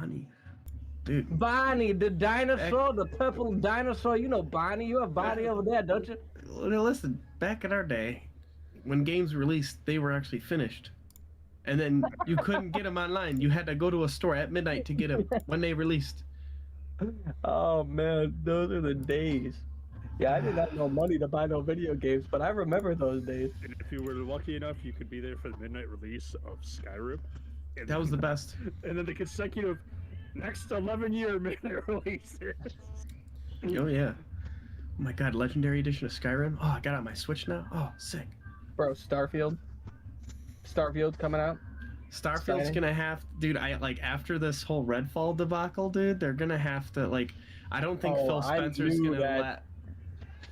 Bonnie. Dude. Bonnie, the dinosaur, the purple dinosaur. You know Bonnie. You have Bonnie over there, don't you? Well, listen, back in our day, when games released, they were actually finished. And then you couldn't get them online. You had to go to a store at midnight to get them when they released. Oh man, those are the days. Yeah, I didn't have no money to buy no video games, but I remember those days. And if you were lucky enough, you could be there for the midnight release of Skyrim. And That was the best. And then the consecutive next 11-year midnight releases. Oh, yeah. Oh my god, Legendary Edition of Skyrim. Oh, I got it on my Switch now. Oh, sick. Bro, Starfield's coming out. Starfield's gonna have, dude. I like after this whole Redfall debacle, dude. They're gonna have to like. I don't think Phil Spencer's gonna let.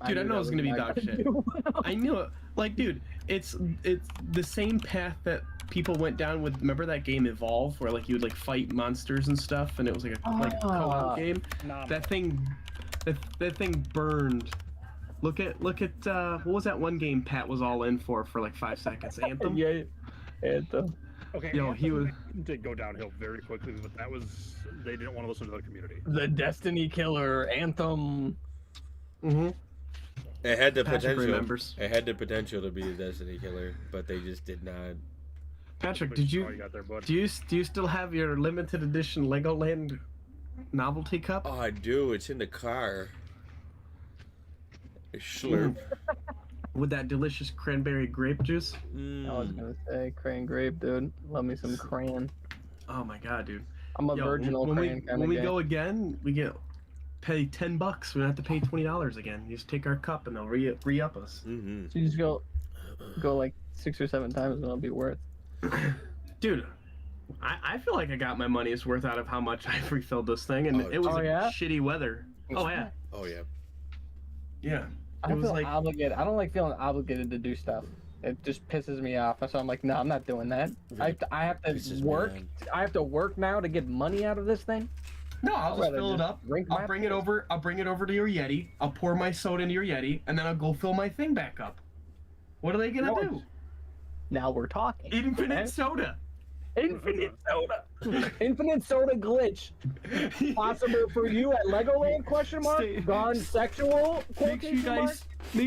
Dude, I know it's gonna be dog shit. I knew it. Like, dude, it's the same path that people went down with. Remember that game Evolve, where like you would like fight monsters and stuff, and it was like a co-op game. That thing burned. Look at what was that one game Pat was all in for like 5 seconds? Anthem. Yeah, Anthem. Okay, Yo, he was did go downhill very quickly, but that was they didn't want to listen to the community. The Destiny Killer Anthem. Mm-hmm. It had the Patrick potential. remembers. It had the potential to be a Destiny Killer, but they just did not. Patrick, do you still have your limited edition Legoland novelty cup? Oh, I do. It's in the car. Slurp. With that delicious cranberry grape juice. Mm. I was gonna say cran grape, dude. Love me some cran. Oh my god, dude. I'm a virginal cran kind When we go again, we pay $10. We don't have to pay $20 again. You just take our cup and they'll re-up us. Mm-hmm. So you just go like 6 or 7 times and it'll be worth. Dude, I feel like I got my money's worth out of how much I refilled this thing, and it was shitty weather. Oh yeah. Oh yeah. Yeah. I don't feel obligated. I don't like feeling obligated to do stuff. It just pisses me off. So I'm like, no, I'm not doing that. I have to work. I have to work now to get money out of this thing. No, I'll just fill it up. I'll bring it over to your Yeti. I'll pour my soda into your Yeti, and then I'll go fill my thing back up. What are they gonna do? Now we're talking. Infinite soda. Infinite soda. Infinite soda glitch. Possible for you at Legoland? Question mark. Gone sexual? Make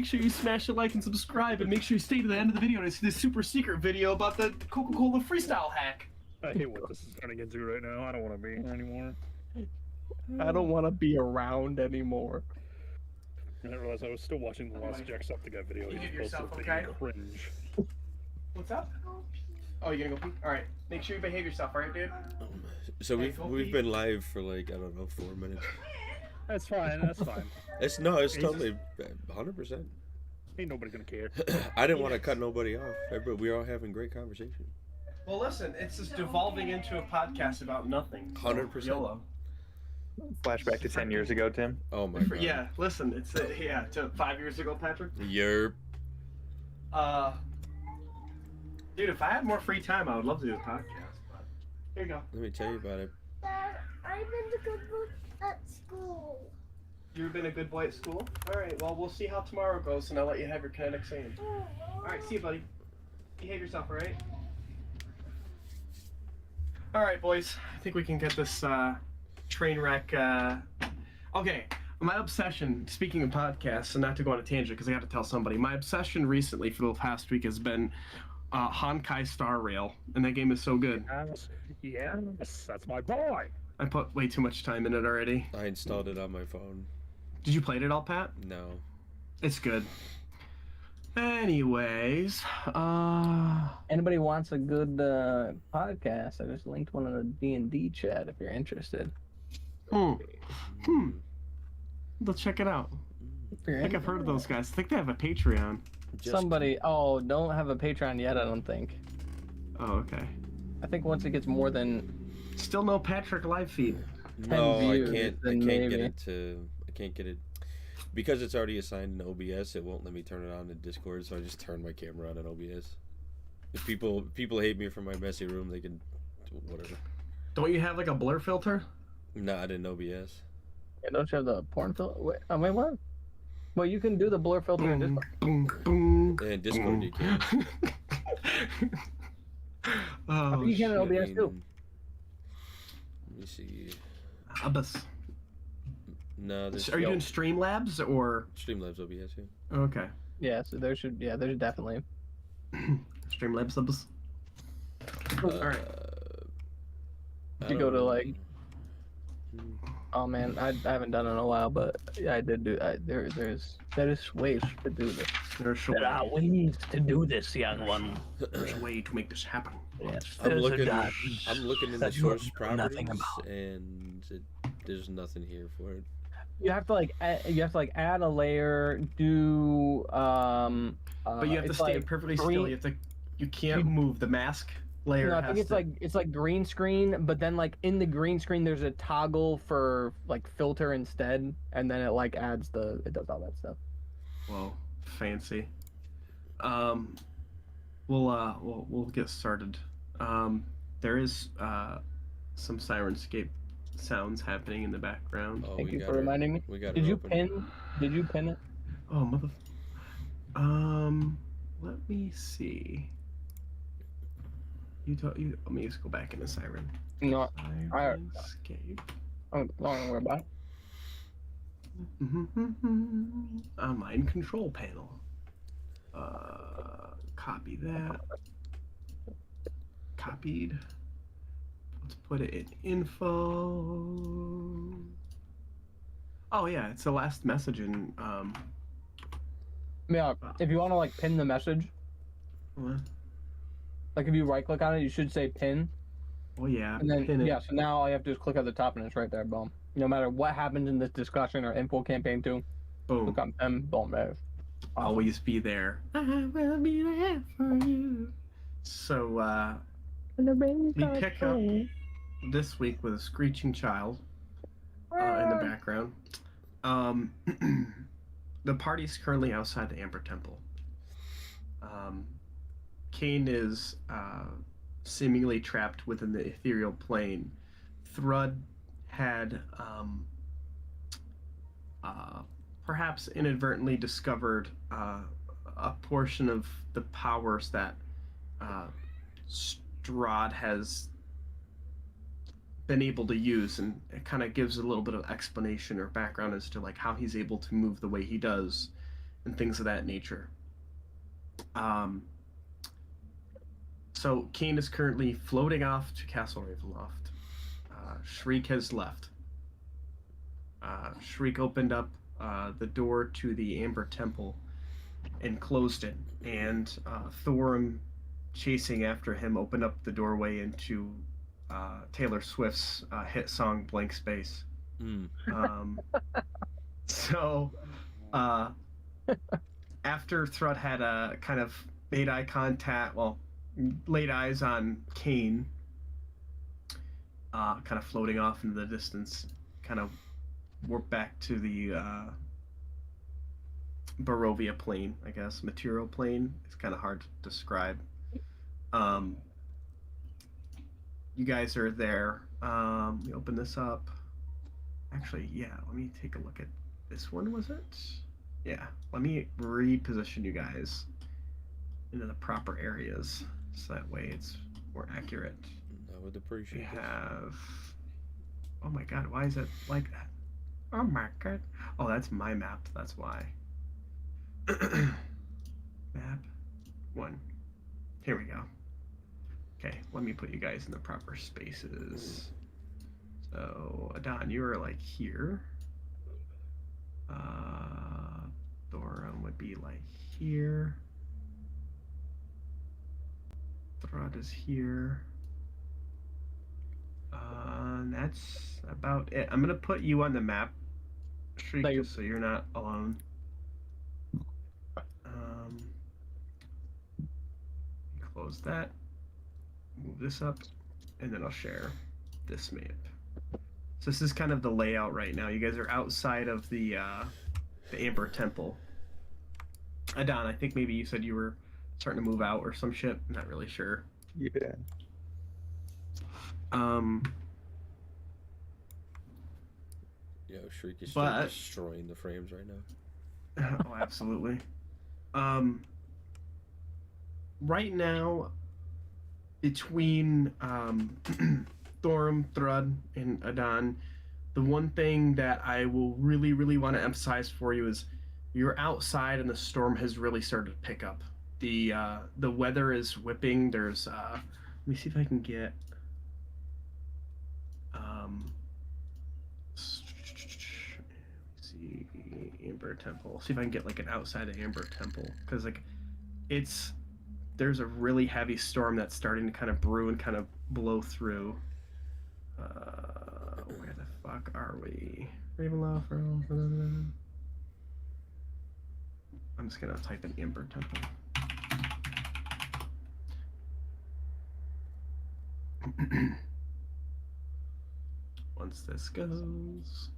sure you smash the like and subscribe, and make sure you stay to the end of the video to see this super secret video about the Coca-Cola freestyle hack. I hate what this is turning into right now. I don't want to be here anymore. I don't want to be around anymore. I didn't realize I was still watching the last Jacksepticeye video. You He get just yourself, posted okay? cringe. What's up? Oh, you gonna go pee? All right. Make sure you behave yourself, all right, dude? So we've been live for like, I don't know, 4 minutes. That's fine. That's fine. It's totally 100%. Ain't nobody gonna care. I didn't want to cut nobody off, but we're all having great conversation. Well, listen, it's just devolving into a podcast about nothing. 100%. YOLO. Flashback to 10 years ago, Tim. Oh my god. Yeah, listen, it's to 5 years ago, Patrick. Yerp. Dude, if I had more free time, I would love to do a podcast. But here you go. Let me tell you about it. Dad, I've been a good boy at school. You've been a good boy at school? Alright, well, we'll see how tomorrow goes, and I'll let you have your kinetic sand. Alright, see you, buddy. Behave yourself, alright? Alright, boys. I think we can get this train wreck. Okay, my obsession, speaking of podcasts, and not to go on a tangent because I got to tell somebody, my obsession recently for the past week has been Honkai Star Rail, and that game is so good. Yes, that's my boy. I put way too much time in it already. I installed it on my phone. Did you play it all, Pat? No. It's good. Anyways, Anybody wants a good podcast? I just linked one in the D&D chat if you're interested. Let's check it out. I think I've heard of those guys. I think they have a Patreon. Don't have a Patreon yet, I don't think. Oh, okay. I think once it gets more than Still no Patrick live feed. No, views, I can't then get maybe. it to. I can't get it because it's already assigned in OBS. It won't let me turn it on in Discord, so I just turn my camera on in OBS. If people hate me for my messy room, they can whatever. Don't you have like a blur filter? Not in OBS. Yeah, don't you have the porn filter? Wait, what? Well, you can do the blur filter in Discord. Boom, boom. In Discord, you can. Oh, You can in OBS too. Let me see. Abyss. No, there's. Are you doing Streamlabs or Streamlabs OBS? Yeah. Okay. Yeah, so there's definitely Streamlabs Abyss. All right. You go to like. Oh man, I haven't done it in a while, but yeah, I did do. There's ways to do this. There are ways to do this, young one. There's a way to make this happen. Yes, I'm looking in the source properties, and there's nothing here for it. You have to add a layer. Do But you have to stay perfectly still. You can't move the mask layer. No, I think it's like green screen, but then like in the green screen there's a toggle for like filter instead, and then it like it does all that stuff. Whoa, fancy. We'll get started. There is some Sirenscape sounds happening in the background. Thank you for reminding me. Did you pin it? Oh mother. Let me see. Let me just go back into Siren. No, Sirenscape. Don't worry about it. Online control panel. Copy that. Copied. Let's put it in info. Oh yeah, it's the last message in Yeah, if you want to like pin the message. What? Like if you right click on it, you should say pin. Oh yeah. And then so now all you have to do is click at the top and it's right there, boom. No matter what happens in this discussion or info campaign too. Boom. Click on pin, boom, there. Always be there. I will be there for you. So we pick up this week with a screeching child in the background. The party's currently outside the Amber Temple. Kane is seemingly trapped within the ethereal plane. Thrud had perhaps inadvertently discovered a portion of the powers that Strahd has been able to use, and it kind of gives a little bit of explanation or background as to like how he's able to move the way he does and things of that nature. So Kane is currently floating off to Castle Ravenloft. Shriek has left. Shriek opened up the door to the Amber Temple and closed it, and Thorum, chasing after him, opened up the doorway into Taylor Swift's hit song Blank Space. So after Thrud had kind of made eye contact, laid eyes on Kane, kind of floating off into the distance, kind of warp back to the Barovia plane, I guess. Material plane. It's kind of hard to describe. You guys are there. Let me open this up. Actually, yeah, let me take a look at this one, was it? Yeah, let me reposition you guys into the proper areas, so that way it's more accurate. I would appreciate it. We have... Oh my god, why is it like that? Oh my god. Oh, that's my map, that's why. Map 1. Here we go. Okay, let me put you guys in the proper spaces. So, Adon, you are like here. Thorum would be like here. Thrud is here. And that's about it. I'm gonna put you on the map, Shriek, just so you're not alone. Close that. Move this up, and then I'll share this map. So this is kind of the layout right now. You guys are outside of the Amber Temple. Adon, I think maybe you said you were starting to move out or some shit. I'm not really sure. Yeah. Yo, Shriek is still destroying the frames right now. Oh, absolutely. Right now, between Thorm, Thrud, and Adon, the one thing that I will really, really want to emphasize for you is you're outside and the storm has really started to pick up. The weather is whipping. There's let me see if I can get see Amber Temple. See if I can get like an outside of Amber Temple, because like there's a really heavy storm that's starting to kind of brew and kind of blow through. Where the fuck are we? Ravenloft. I'm just gonna type in Amber Temple. Once this goes.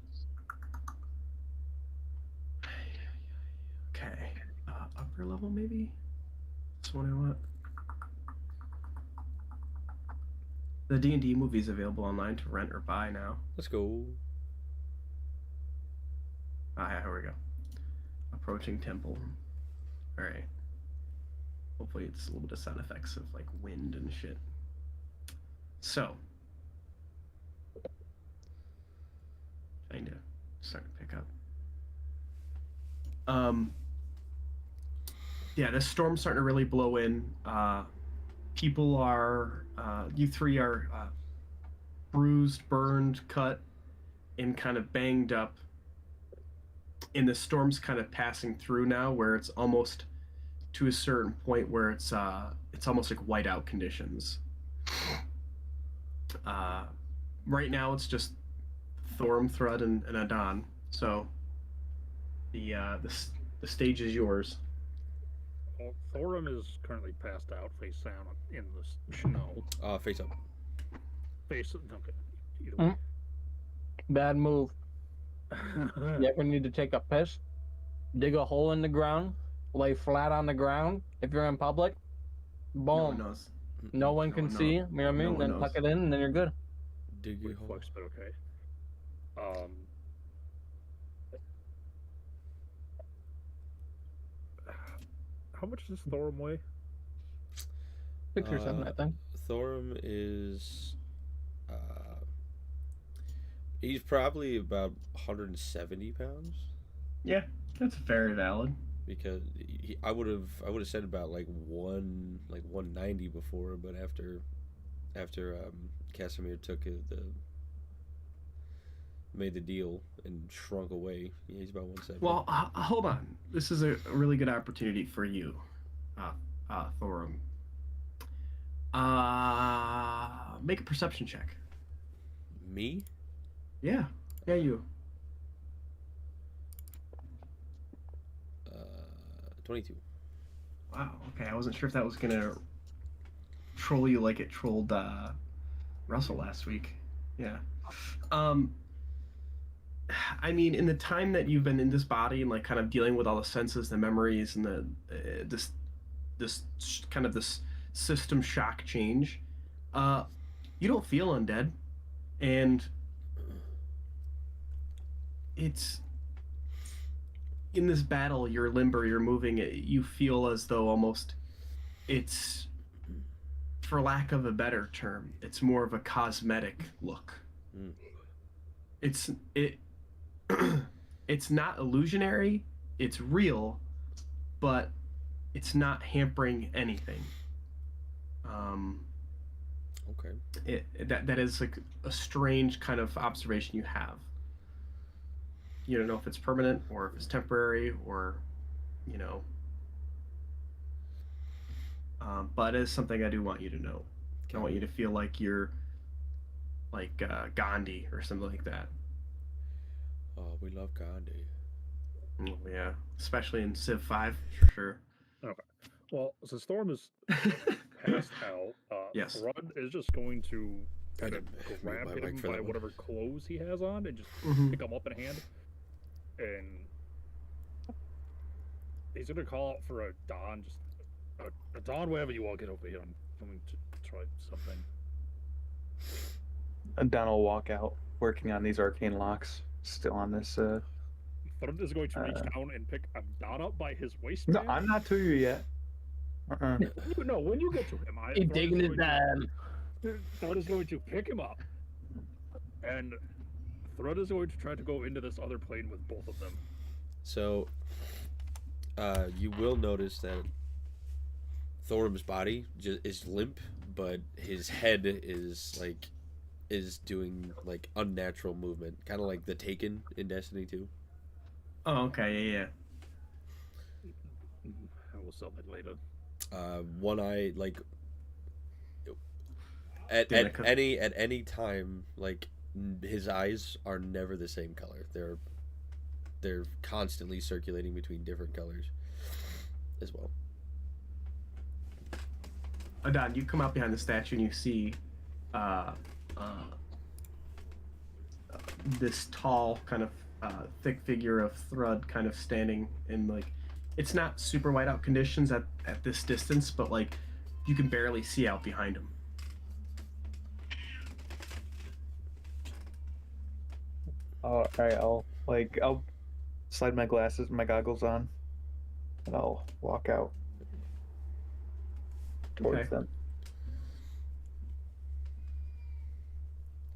Okay. Upper level maybe? This one I want. The D&D movie is available online to rent or buy now. Let's go. Yeah, here we go. Approaching temple. Alright. Hopefully it's a little bit of sound effects of like wind and shit. So. Trying to start to pick up. Yeah, this storm's starting to really blow in. People are, you three are bruised, burned, cut, and kind of banged up. And the storm's kind of passing through now, where it's almost to a certain point where it's almost like whiteout conditions. Right now it's just Thorm, Thrud, and Adon. So the stage is yours. Well, Thorum is currently passed out, face down in the snow. Face up. Face up. Okay. Either way. Bad move. You ever need to take a piss? Dig a hole in the ground, lay flat on the ground. If you're in public, boom. No one knows. No one can see. You know what I mean? Then tuck it in, and then you're good. Dig your hole. Flex, but okay. How much does Thorum weigh? 6 or 7, I think. Thorum is he's probably about 170 pounds. Yeah, that's very valid. Because I would have said about like 190 before, but after Casimir made the deal and shrunk away, yeah, he's about 170. Well, hold on. This is a really good opportunity for you, Thorum. Make a perception check. Me? Yeah, you. 22. Wow. Okay, I wasn't sure if that was gonna troll you like it trolled Russell last week. Yeah. I mean, in the time that you've been in this body and like kind of dealing with all the senses, the memories, and the this system shock change, you don't feel undead, and it's in this battle. You're limber, you're moving. You feel as though almost it's, for lack of a better term, it's more of a cosmetic look. Mm. It's not illusionary, it's real, but it's not hampering anything. Okay. That is like a strange kind of observation you have. You don't know if it's permanent or if it's temporary, or, you know. But it is something I do want you to know. I want you to feel like you're like Gandhi or something like that. Oh, we love Gandhi. Oh, yeah, especially in Civ 5, for sure. Okay. Well, since Storm is passed out, yes. Rod is just going to kind of grab him by whatever clothes he has on and just pick him up in hand. And he's going to call out for a Don, just a Don, wherever you all get over here. I'm going to try something. Don will walk out, working on these arcane locks. Still on this. Thorn is going to reach down and pick Don up by his waistband. No, I'm not to you yet. No, when you get to him, He's digging it down. Thorn is going to pick him up, And Thrud is going to try to go into this other plane with both of them. So, you will notice that Thorum's body is limp, but his head is doing like unnatural movement, kind of like the Taken in Destiny 2. Oh, okay, yeah. I will sell that later. One eye, like at any time, like his eyes are never the same color. They're constantly circulating between different colors as well. Adon, you come out behind the statue and you see this tall, kind of thick figure of Thrud kind of standing in, like, it's not super whiteout conditions at this distance, but like you can barely see out behind him. All right, I'll slide my goggles on, and I'll walk out towards them.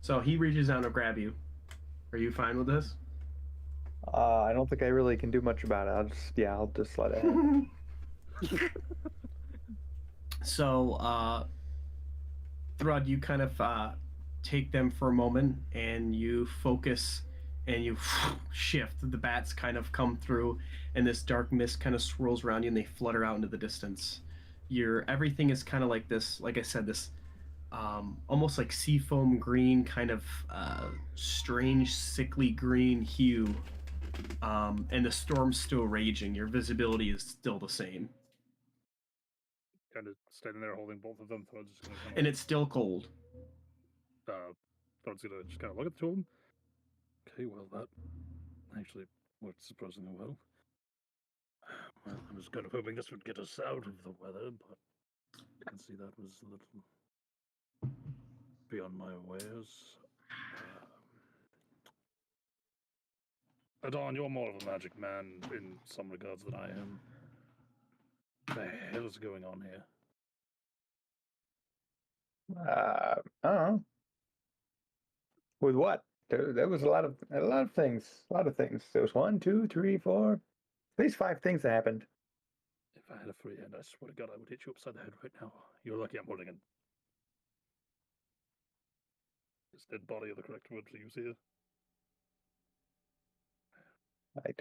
So he reaches down to grab you. Are you fine with this? I don't think I really can do much about it. I'll just let it happen. So, Thrud, you kind of take them for a moment and you focus and you shift. The bats kind of come through and this dark mist kind of swirls around you and they flutter out into the distance. Everything is kind of like this, like I said, this almost like seafoam green, kind of strange, sickly green hue. And the storm's still raging. Your visibility is still the same. Kind of standing there holding both of them. Thrud's just gonna and it's still cold. Thrud's gonna just kind of look at the two of them. Okay, well, that actually worked surprisingly well. Well, I was kind of hoping this would get us out of the weather, but I can see that was a little beyond my wares. Adon, you're more of a magic man in some regards than I am. What the hell is going on here? I don't know. With what? There was a lot of things. A lot of things. There was 1, 2, 3, 4, at least 5 things that happened. If I had a free hand, I swear to God, I would hit you upside the head right now. You're lucky I'm holding it. Is dead body of the correct word to use here?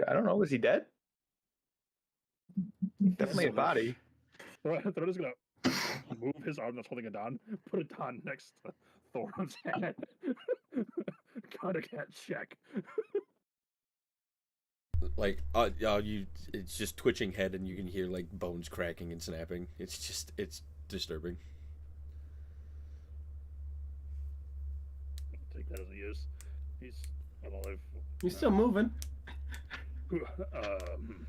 I don't know. Was he dead? Definitely a body. They're just gonna move his arm that's holding it down, put it down next to Thorum's head. Gotta get check. Like, it's just twitching head, and you can hear like bones cracking and snapping. It's disturbing. I'll take that as a yes. He's alive. He's still moving. Well, I'm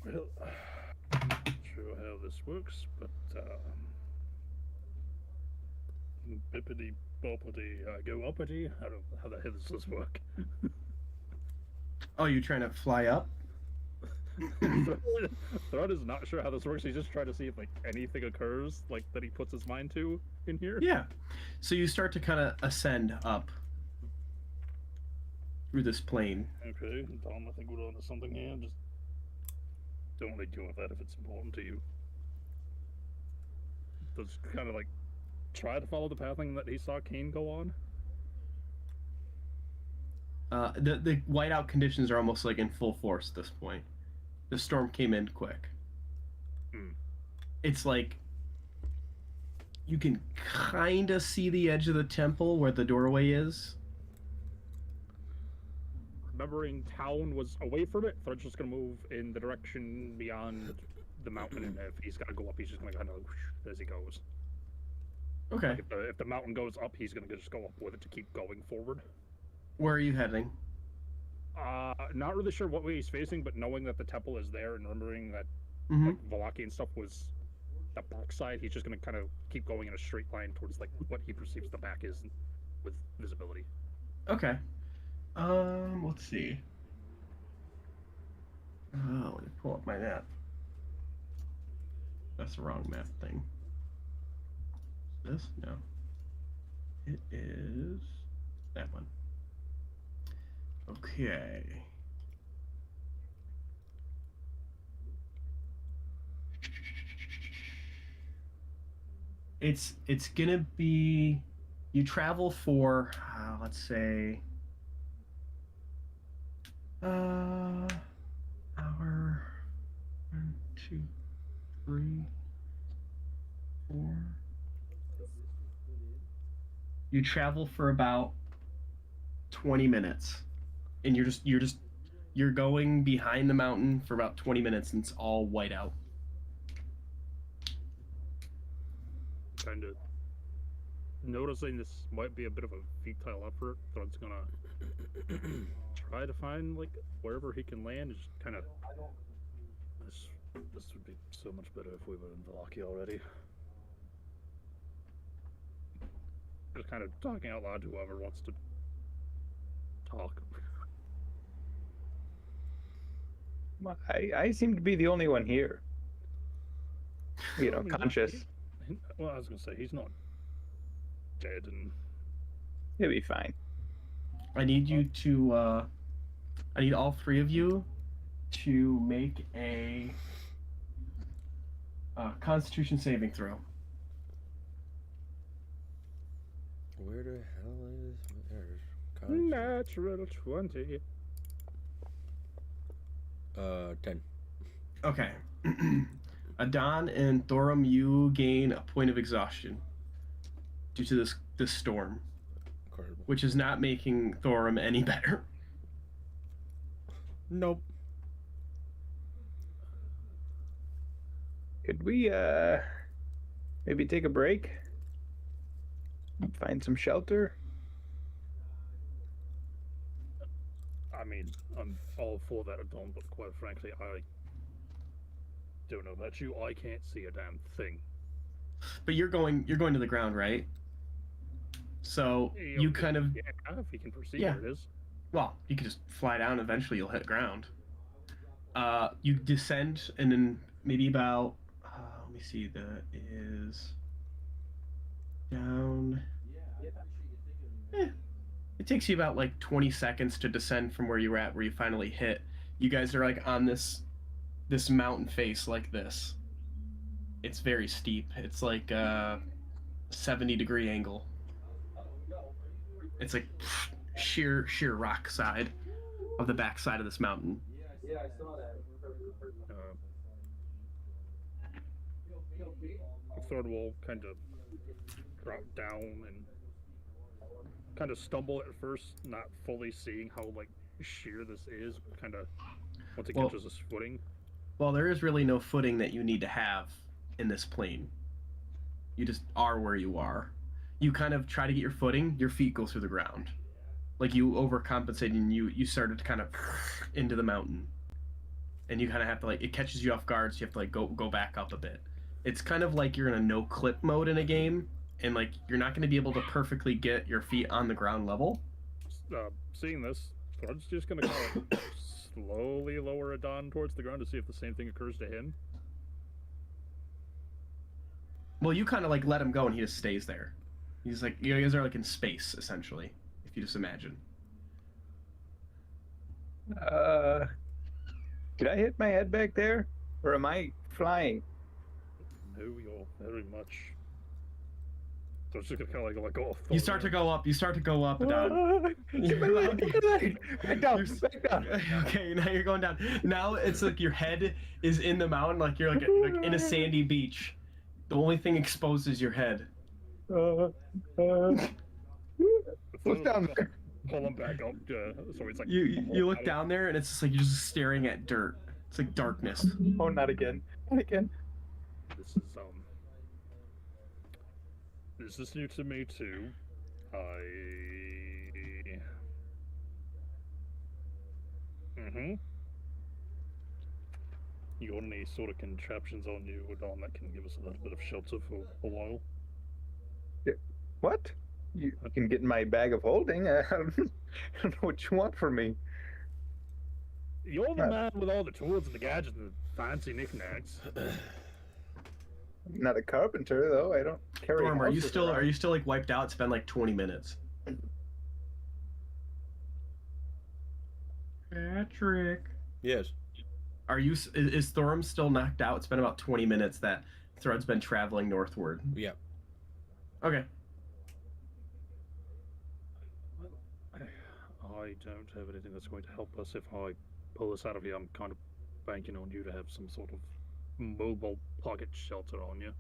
not sure how this works, but bippity boppity go uppity. I don't know how the hell does this work. Oh, you trying to fly up? Thrud is not sure how this works. He's just trying to see if like anything occurs like that he puts his mind to in here. Yeah. So you start to kind of ascend up through this plane. Okay, Tom, I think we're on to something here. Just don't really deal with that if it's important to you. Just kind of like try to follow the pathing that he saw Kane go on. The whiteout conditions are almost like in full force at this point. The storm came in quick. It's like you can kind of see the edge of the temple where the doorway is. Remembering town was away from it, Thread's just gonna move in the direction beyond the mountain, and if he's gotta go up, he's just gonna kind of as he goes. Okay. Like if the mountain goes up, he's gonna just go up with it to keep going forward. Where are you heading? Not really sure what way he's facing, but knowing that the temple is there and remembering that like, Valaki and stuff was the back side, he's just gonna kind of keep going in a straight line towards like what he perceives the back is with visibility. Okay. Let's see. Oh, let me pull up my map. That's the wrong map thing. This? No. It is that one. Okay. It's gonna be, you travel for let's say hour, 1, 2, 3, 4. You travel for about 20 minutes, and you're going behind the mountain for about 20 minutes, and it's all white out. Kind of noticing this might be a bit of a futile effort, but it's gonna try to find like wherever he can land. Just kind of this would be so much better if we were in Valaki already. Just kind of talking out loud to whoever wants to talk. I seem to be the only one here. You know, conscious. Well, I was gonna say he's not dead, and he'll be fine. I need you to. I need all three of you to make a Constitution saving throw. Where the hell is there's natural 20? 10. Okay. Adon and Thorum, you gain a point of exhaustion due to this storm, Incredible. which is not making Thorum any better. Nope. Could we maybe take a break? Find some shelter? I mean, I'm all for that, Adon, but quite frankly, I don't know about you. I can't see a damn thing. But you're going to the ground, right? So you kind of, yeah, if you can perceive Yeah. where it is. well, you can just fly down. Eventually, you'll hit ground. You descend, and then maybe about let me see, that is down. It takes you about like 20 seconds to descend from where you were at, where you finally hit. You guys are like on this mountain face like this. It's very steep. It's like a 70-degree angle. It's like sheer rock side of the back side of this mountain. Yeah, I saw that. Third will kind of drop down and kind of stumble at first, not fully seeing how like sheer this is. Kind of once it catches his footing. Well, there is really no footing that you need to have in this plane. You just are where you are. You kind of try to get your footing, your feet go through the ground. Like you overcompensate and you started to kind of into the mountain. And you kind of have to like, it catches you off guard, so you have to like go back up a bit. It's kind of like you're in a no clip mode in a game, and like you're not going to be able to perfectly get your feet on the ground level. Seeing this, Thread's just going to kind of slowly lower Adon towards the ground to see if the same thing occurs to him. Well, you kind of like let him go and he just stays there. He's like, you guys are like in space, essentially, if you just imagine. Did I hit my head back there? Or am I flying? No, you're very much. So it's just gonna kind of like go off. You start to go up, Adon. Get my leg, back down, back down. Okay, now you're going down. Now it's like your head is in the mountain, like you're like in a sandy beach. The only thing exposed is your head. What's down there? Pull him back up. So it's like you look down there and it's just like you're just staring at dirt. It's like darkness. Oh, not again. Not again. This is new to me too. You got any sort of contraptions on you, Adon, that can give us a little bit of shelter for a while? Yeah. What? You can get in my bag of holding. I don't know what you want from me. You're the man with all the tools and the gadgets and the fancy knickknacks. not a carpenter though. I don't carry. Storm, are you still like wiped out? It's been like 20 minutes. Patrick. Yes. Is Thorm still knocked out? It's been about 20 minutes that Thread's been traveling northward. Yeah. Okay. I don't have anything that's going to help us if I pull us out of here. I'm kind of banking on you to have some sort of mobile pocket shelter on you.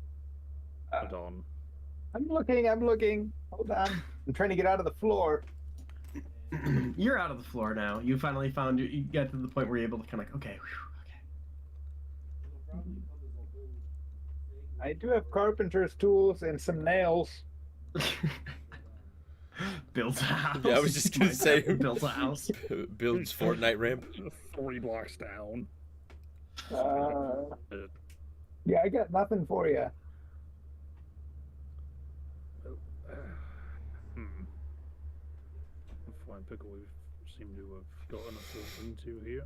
Adon. I'm looking. Hold on. I'm trying to get out of the floor. You're out of the floor now. You finally found you get to the point where you're able to kind of like, okay, whew, okay. I do have carpenter's tools and some nails. Builds a house. Yeah, I was just gonna say builds a house. Builds Fortnite ramp. 3 blocks down. Yeah, I got nothing for you. Fine pickle we seem to have gotten ourselves into here.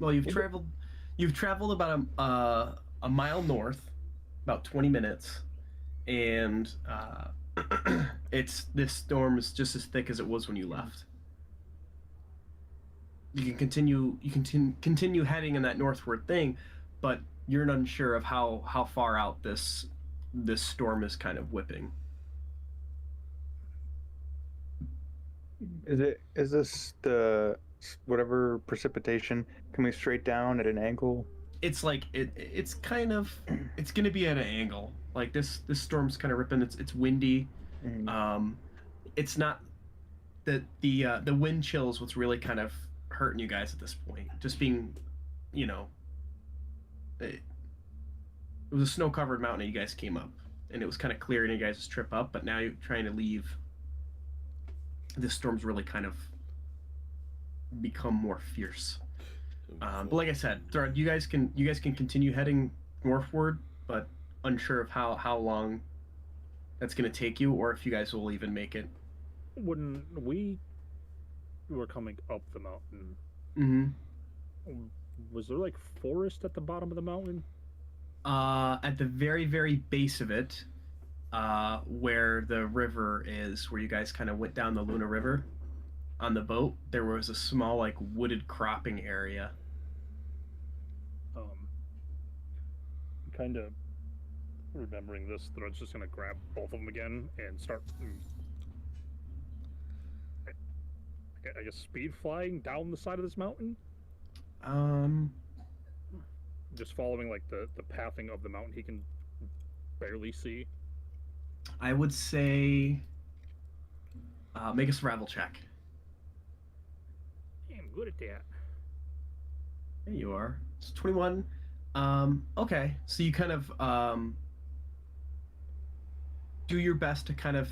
Well, you've traveled about a mile north, about 20 minutes, and this storm is just as thick as it was when you left. You can continue heading in that northward thing, but you're unsure of how far out this storm is kind of whipping. Is this the whatever precipitation coming straight down at an angle? It's like it's kind of it's gonna be at an angle. Like this storm's kind of ripping. It's windy. It's not that the wind chill's what's really kind of hurting you guys at this point. Just being, it was a snow covered mountain that you guys came up, and it was kind of clearing you guys' trip up. But now you're trying to leave. This storm's really kind of become more fierce. But like I said, you guys can continue heading northward, but unsure of how long that's going to take you, or if you guys will even make it. When we were coming up the mountain, was there like forest at the bottom of the mountain? At the very, very base of it, where the river is, where you guys kind of went down the Luna River on the boat, there was a small like wooded cropping area. Kind of remembering this, Thread's just gonna grab both of them again and start, I guess, speed flying down the side of this mountain. Just following like the pathing of the mountain he can barely see. I would say make a survival check. I'm good at that. There you are. It's 21. Okay, so you kind of do your best to kind of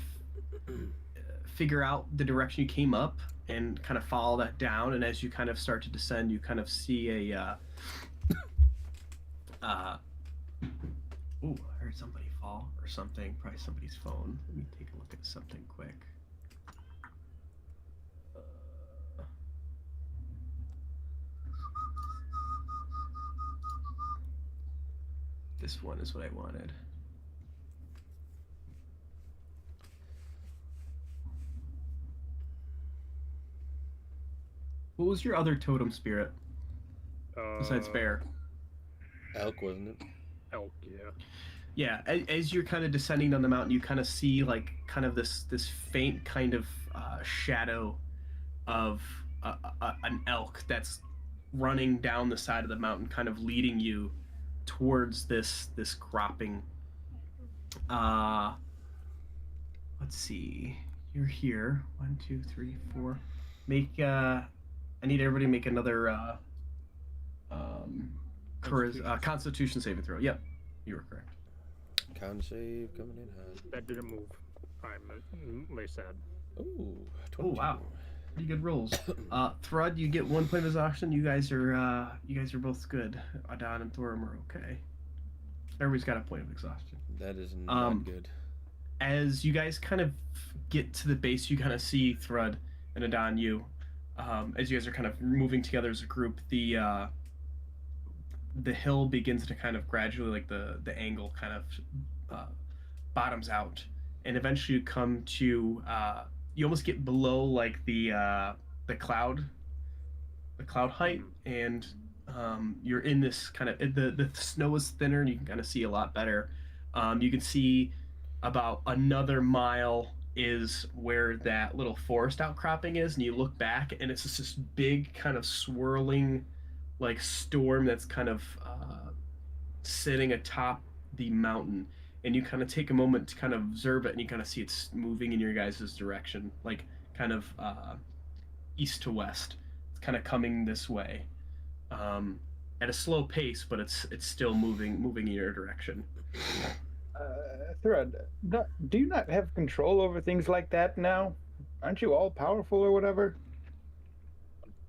figure out the direction you came up and kind of follow that down. And as you kind of start to descend, you kind of see a ooh, I heard somebody fall or something. Probably somebody's phone. Let me take a look at something quick. This one is what I wanted. What was your other totem spirit besides bear? Elk, wasn't it? Elk, yeah. Yeah, as you're kind of descending down the mountain, you kind of see like kind of this faint kind of shadow of an elk that's running down the side of the mountain, kind of leading you towards this cropping. Let's see. You're here. 1, 2, 3, 4. Make I need everybody to make another Constitution saving throw. Yep, you were correct. Con save coming in hot. That didn't move. I'm lay sad. Ooh, 22. Oh wow, pretty good rolls. Thrud, you get 1 point of exhaustion. You guys are both good. Adon and Thorum are okay. Everybody's got a point of exhaustion. That is not good. As you guys kind of get to the base, you kind of see Thrud and Adon, as you guys are kind of moving together as a group, the the hill begins to kind of gradually, like the angle kind of bottoms out, and eventually you come to you almost get below like the cloud height, and you're in this kind of the snow is thinner and you can kind of see a lot better. You can see about another mile is where that little forest outcropping is, and you look back and it's just this big kind of swirling like storm that's kind of sitting atop the mountain, and you kind of take a moment to kind of observe it, and you kind of see it's moving in your guys' direction, like kind of east to west. It's kind of coming this way at a slow pace, but it's still moving in your direction. Thread, do you not have control over things like that now? Aren't you all powerful or whatever?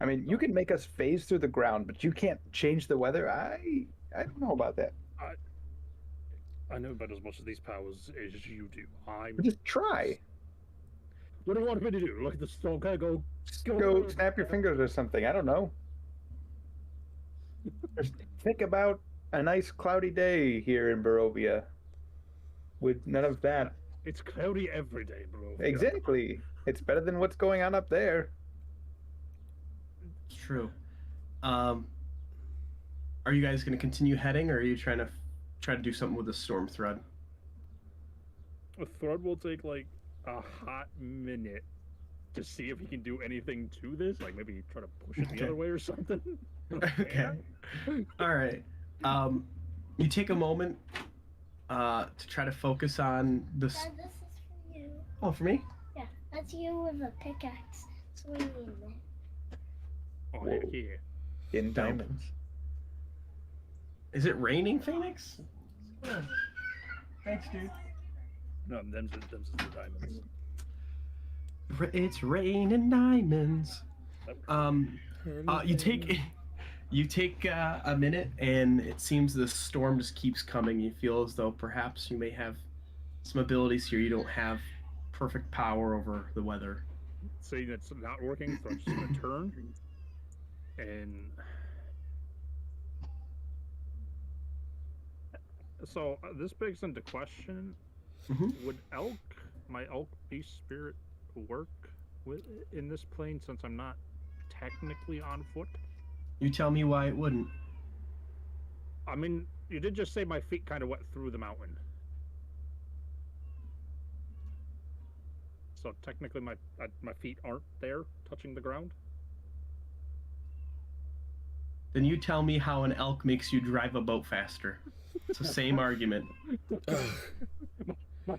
I mean, you can make us phase through the ground, but you can't change the weather. I don't know about that. I know about as much of these powers as you do. Just try. What do you want me to do? Look at the storm, kind of go snap your fingers or something. I don't know. Just think about a nice cloudy day here in Barovia with none of that. It's cloudy every day, Barovia. Exactly. It's better than what's going on up there. It's true. Are you guys going to continue heading, or are you try to do something with the storm thread? A thread will take like a hot minute to see if he can do anything to this. Like maybe try to push it the other way or something. Okay. All right. You take a moment to try to focus on this. Dad, this is for you. Oh, for me? Yeah, that's you with a pickaxe swinging it. Oh, heck yeah. In diamonds. Is it raining, Phoenix? Yeah. Thanks, dude. No, them's the diamonds. It's raining diamonds. You take a minute, and it seems the storm just keeps coming. You feel as though perhaps you may have some abilities here. You don't have perfect power over the weather. Saying it's not working, so I'm just gonna turn and. So this begs into question: would my elk beast spirit, work in this plane since I'm not technically on foot? You tell me why it wouldn't. I mean, you did just say my feet kind of went through the mountain. So technically, my feet aren't there touching the ground. Then you tell me how an elk makes you drive a boat faster. It's the same argument.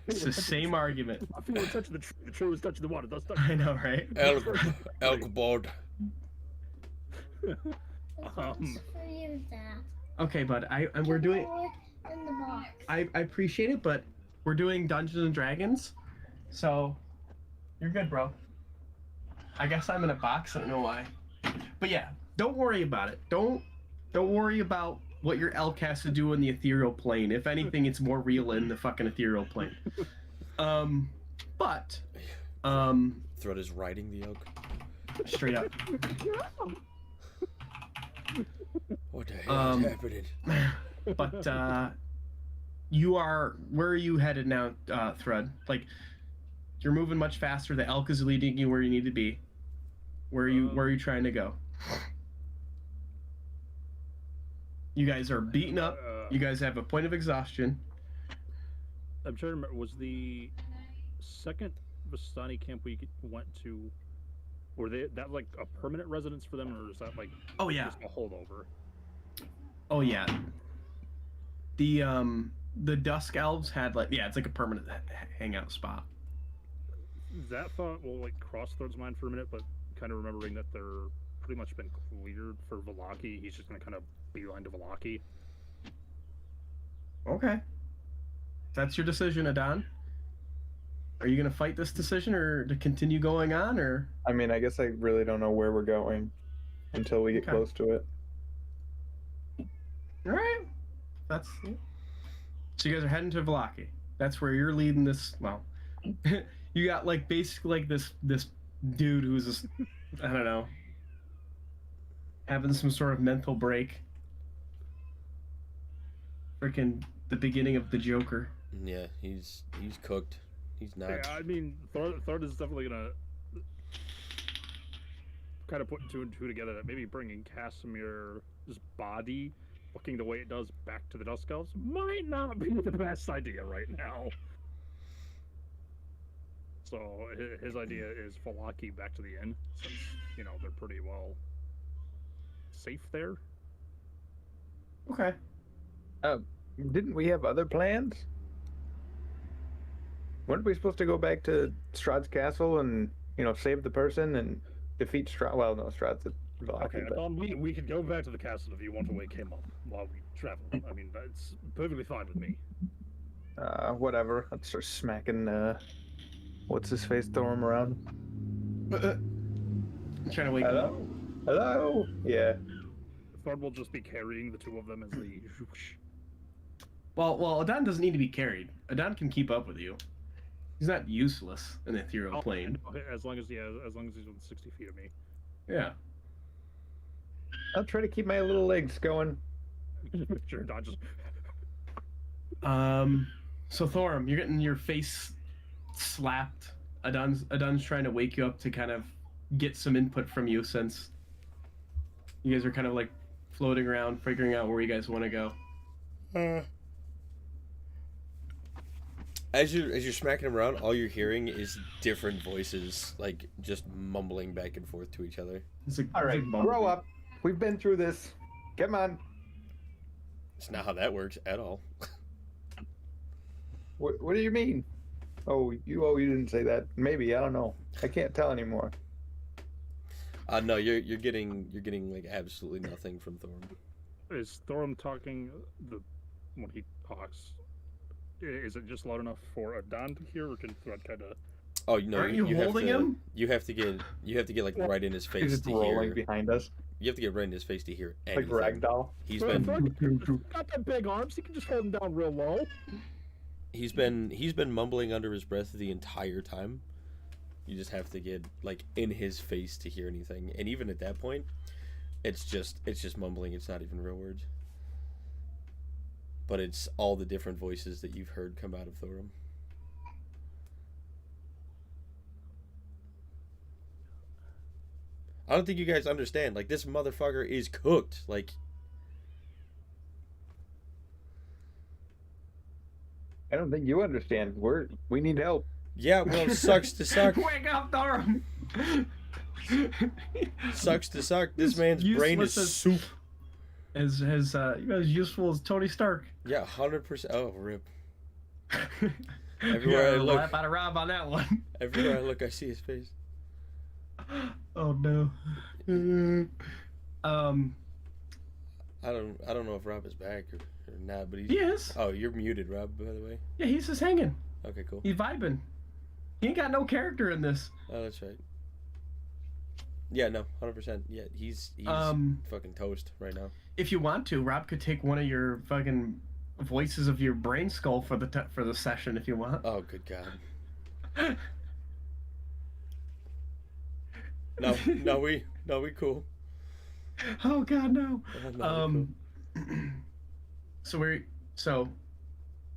It's the same argument. My feet were touching the tree was touching the water. That's I know, right? Elk board. This one's for you, Dad. Okay, bud. We're doing. In the box. I appreciate it, but we're doing Dungeons and Dragons, so you're good, bro. I guess I'm in a box. I don't know why, but yeah, don't worry about it. Don't worry about what your elk has to do in the ethereal plane. If anything, it's more real in the fucking ethereal plane. But Thread is riding the elk. Straight up. What the hell is happening? But where are you headed now, Thread? Like, you're moving much faster. The elk is leading you where you need to be. Where are you trying to go? You guys are beaten up. You guys have a point of exhaustion. I'm trying to remember. Was the second Vistani camp we went to, were that like a permanent residence for them, or is that like just a holdover? Oh yeah. The Dusk Elves had it's like a permanent hangout spot. That thought will like cross Thread's mind for a minute, but kind of remembering that they're pretty much been cleared for Vallaki, he's just gonna kind of beeline to Vallaki. Okay. That's your decision, Adon. Are you gonna fight this decision, or to continue going on, or? I mean, I guess I really don't know where we're going until we get close to it. All right. So you guys are heading to Vallaki. That's where you're leading this. Well, you got basically this dude who's just, I don't know, having some sort of mental break. freaking the beginning of the Joker. Yeah, he's cooked. He's not. Yeah, I mean, Thord is definitely gonna kind of put two and two together. That maybe bringing Casimir's body, looking the way it does, back to the Dusk Elves might not be the best idea right now. So his idea is Falaki back to the inn, since they're pretty well safe there. Okay. Didn't we have other plans? Weren't we supposed to go back to Strahd's castle and save the person and defeat Strahd? Well, no, Strahd's a Valaki. Okay, but... we could go back to the castle if you want to wake him up while we travel. I mean, that's perfectly fine with me. Whatever. I'd start smacking what's his face, throw him around. I'm trying to wake him up. Hello? Yeah. Thord will just be carrying the two of them as they... Well, Adon doesn't need to be carried. Adon can keep up with you. He's not useless in an ethereal plane. As long as he's within 60 feet of me. Yeah. I'll try to keep my little legs going. Sure, Adon just... So Thorum, you're getting your face slapped. Adon's trying to wake you up to kind of get some input from you, since you guys are kind of like floating around, figuring out where you guys want to go. As you're smacking him around, all you're hearing is different voices, like just mumbling back and forth to each other. All right, grow up. We've been through this. Come on. It's not how that works at all. What do you mean? Oh, you didn't say that. Maybe, I don't know. I can't tell anymore. No, you're getting like absolutely nothing from Thorum. Is Thorum talking when he talks? Is it just loud enough for Adon to hear, or can Thread kind of? Oh no! Aren't you holding him? You have to get like right in his face He's to rolling hear. behind us. You have to get right in his face to hear anything. Like ragdoll. He's got them big arms. He can just hold him down real low. He's been mumbling under his breath the entire time. You just have to get like in his face to hear anything, and even at that point, it's just mumbling. It's not even real words. But it's all the different voices that you've heard come out of Thorum. I don't think you guys understand. Like, this motherfucker is cooked. Like, I don't think you understand. We need help. Yeah, well, sucks to suck. Wake up, Thorum! Sucks to suck. This man's brain is soup. As useful as Tony Stark. Yeah, 100%. Oh, rip. Everywhere I look, out of Rob on that one. Everywhere I look, I see his face. Oh no. I don't know if Rob is back or not, but he is. Oh, you're muted, Rob, by the way. Yeah, he's just hanging. Okay, cool. He's vibing. He ain't got no character in this. Oh, that's right. Yeah, no, 100%. Yeah, he's fucking toast right now. If you want to, Rob could take one of your fucking voices of your brain skull for the session if you want. Oh, good God. No, we cool. Oh God, no. Cool. So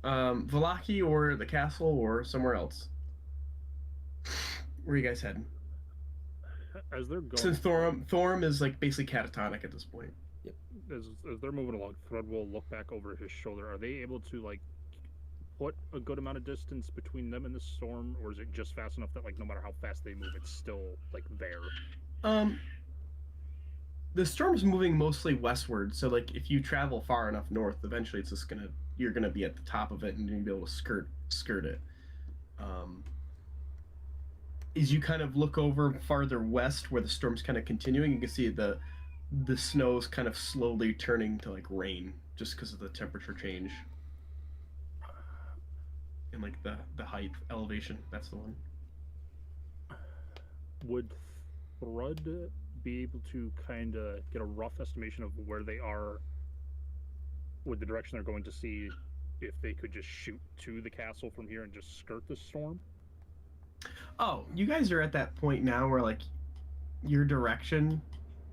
Valaki or the castle or somewhere else? Where are you guys heading? As they're going, Since Thorum is like basically catatonic at this point. Yep. As they're moving along, Thread will look back over his shoulder. Are they able to like put a good amount of distance between them and the storm, or is it just fast enough that like no matter how fast they move, it's still like there? The storm's moving mostly westward, so like if you travel far enough north, eventually it's just you're gonna be at the top of it and you'll be able to skirt it. As you kind of look over farther west where the storm's kind of continuing, you can see the snow's kind of slowly turning to like rain just because of the temperature change. And like the height elevation, that's the one. Would Thrud be able to kind of get a rough estimation of where they are with the direction they're going to see if they could just shoot to the castle from here and just skirt the storm? Oh, you guys are at that point now where like your direction,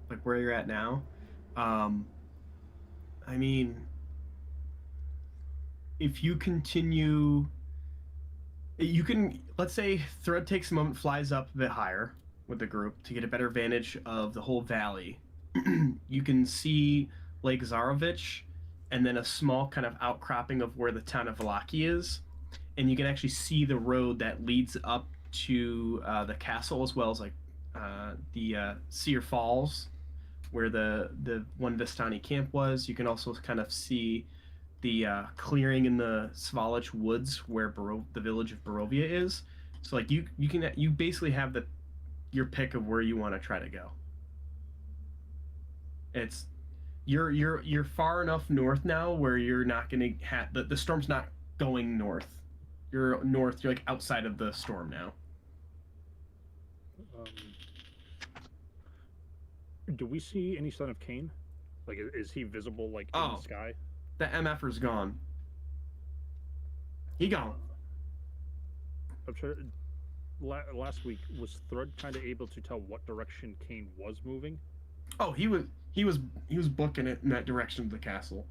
like where you're at now, I mean, if you continue, you can, let's say Thread takes a moment, flies up a bit higher with the group to get a better vantage of the whole valley. You can see Lake Zarovich and then a small kind of outcropping of where the town of Valaki is. And you can actually see the road that leads up to the castle, as well as like the Seer Falls, where the one Vistani camp was. You can also kind of see the clearing in the Svalich woods where the village of Barovia is. So like you basically have your pick of where you want to try to go. It's you're far enough north now where you're not going to have the storm's not going north. You're north. You're like outside of the storm now. Do we see any sign of Kane? Like, is he visible like in the sky? The MFer's gone. He gone. I'm sure. Last week was Thread kind of able to tell what direction Kane was moving? Oh, he was booking it in that direction of the castle.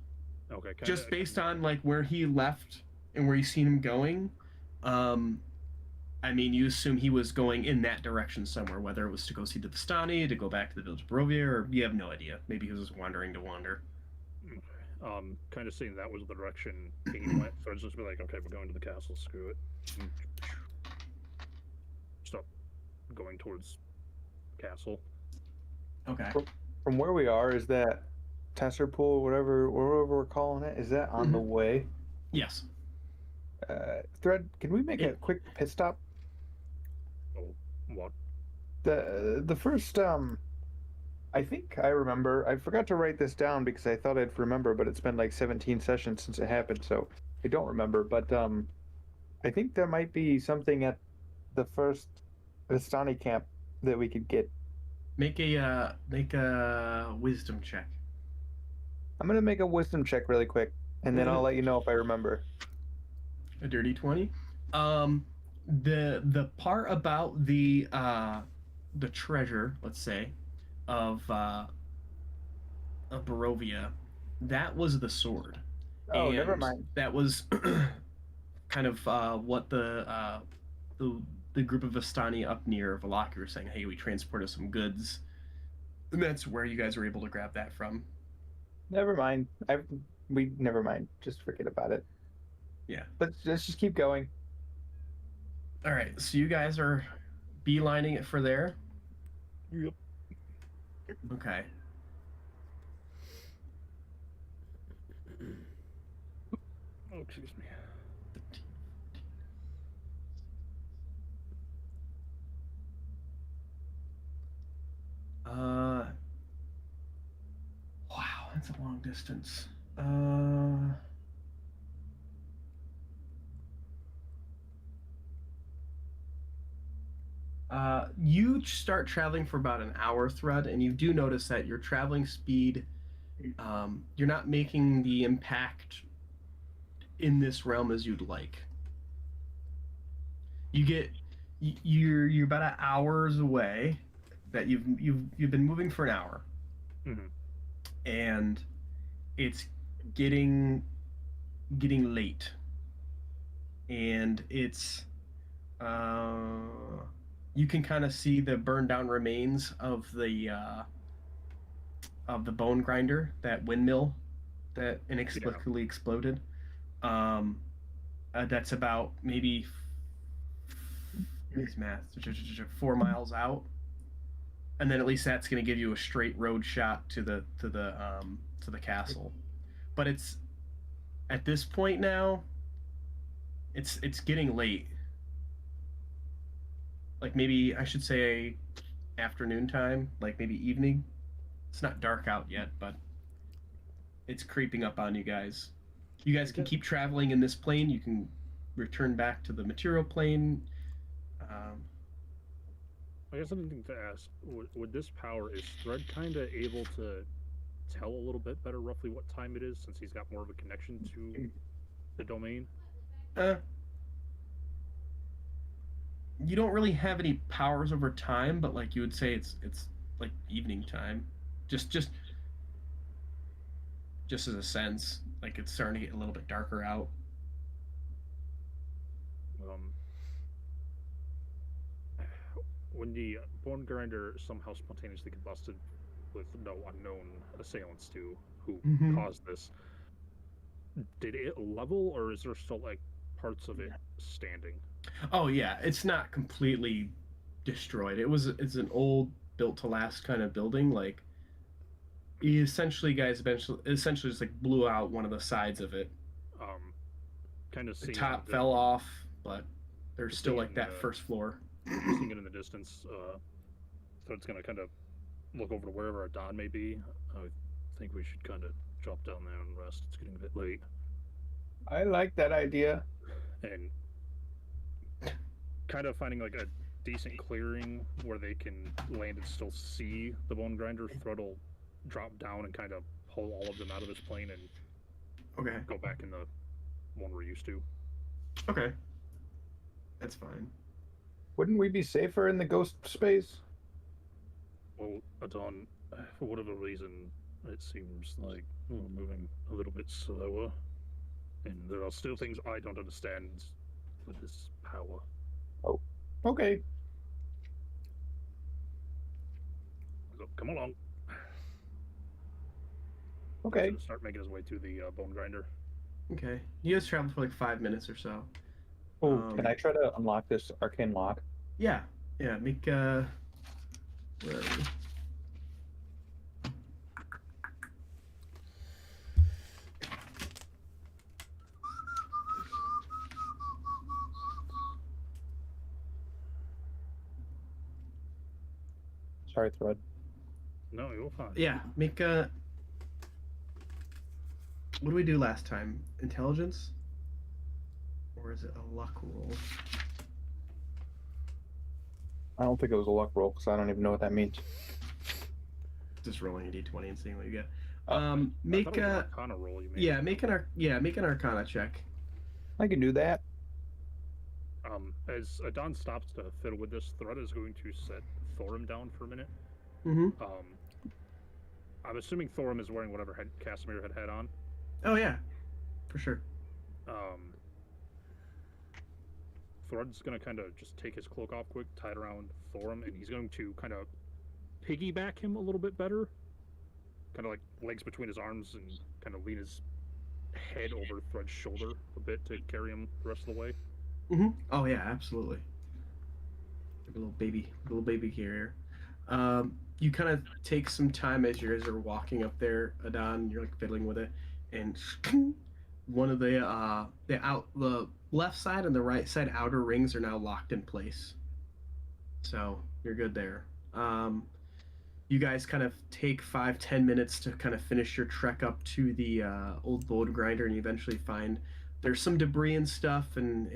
Okay. Just based on like where he left and where you seen him going, I mean, you assume he was going in that direction somewhere, whether it was to go see the Vistani, to go back to the village of Barovia, or you have no idea. Maybe he was just wandering to wander. Okay. Kind of seeing that was the direction Kane went, so I'd just be like, okay, we're going to the castle, screw it. Stop going towards castle. Okay. From where we are, is that Tesser Pool, whatever we're calling it, is that on the way? Yes. Thread, can we make a quick pit stop? Oh, what? The first I think I remember. I forgot to write this down because I thought I'd remember, but it's been like 17 sessions since it happened, so I don't remember. But I think there might be something at the first Vistani camp that we could get. Make a wisdom check. I'm gonna make a wisdom check really quick, and then I'll let you know if I remember. A dirty 20. The part about the treasure, let's say, of Barovia, that was the sword. Oh, and never mind. That was kind of what the group of Vistani up near Valaki were saying. Hey, we transported some goods, and that's where you guys were able to grab that from. Never mind. Never mind. Just forget about it. Yeah. Let's just keep going. All right. So you guys are beelining it for there. Yep. Okay. Oh, excuse me. Wow, that's a long distance. You start traveling for about an hour, Thread, and you do notice that your traveling speed, you're not making the impact in this realm as you'd like. You're about an hour's away. That you've been moving for an hour, and it's getting late, and it's you can kind of see the burned down remains of the bone grinder, that windmill that inexplicably exploded. That's about maybe these math 4 miles out, and then at least that's going to give you a straight road shot to the castle. But it's at this point now, it's getting late. Like maybe I should say afternoon time, like maybe evening. It's not dark out yet, but it's creeping up on you guys. You guys can keep traveling in this plane. You can return back to the material plane. I guess something to ask. With this power, is Thread kind of able to tell a little bit better roughly what time it is, since he's got more of a connection to the domain? You don't really have any powers over time, but like you would say it's like evening time. Just as a sense, like it's starting to get a little bit darker out. When the bone grinder somehow spontaneously combusted with no unknown assailants who caused this, did it level, or is there still like parts of it standing? Oh yeah, it's not completely destroyed. It's an old built to last kind of building. Like essentially just like blew out one of the sides of it. Kind of the top fell off, but there's still like that first floor. Seeing it in the distance, so it's gonna kind of look over to wherever our Don may be. I think we should kind of drop down there and rest. It's getting a bit late. I like that idea. And kind of finding like a decent clearing where they can land and still see the bone grinder. Thrud'll drop down and kind of pull all of them out of this plane and go back in the one we're used to. Okay, that's fine. Wouldn't we be safer in the ghost space? Well, Adon, for whatever reason, it seems like we're moving a little bit slower, and there are still things I don't understand with this power. Oh, okay. So, come along. Okay. Start making his way to the bone grinder. Okay, you guys traveled for like 5 minutes or so. Oh, can I try to unlock this arcane lock? Yeah, make where are you? Sorry, Thread. No, you're fine. Yeah, make a. What did we do last time? Intelligence? Or is it a luck roll? I don't think it was a luck roll because I don't even know what that means. Just rolling a d20 and seeing what you get. Make a Arcana roll. You make an Arcana check. I can do that. As Adon stops to fiddle with this, Thread is going to set Thorum down for a minute. Mm-hmm. I'm assuming Thorum is wearing whatever Casimir had on. Oh yeah, for sure. Thread's gonna kind of just take his cloak off quick, tie it around Thorum, and he's going to kind of piggyback him a little bit better. Kind of like legs between his arms and kind of lean his head over Thread's shoulder a bit to carry him the rest of the way. Mm-hmm. Oh yeah, absolutely. Like a little baby carrier. You kind of take some time as you guys are walking up there, Adon. You're like fiddling with it, and one of the left side and the right side outer rings are now locked in place. So you're good there. You guys kind of take 5-10 minutes to kind of finish your trek up to the old bone grinder, and you eventually find there's some debris and stuff, and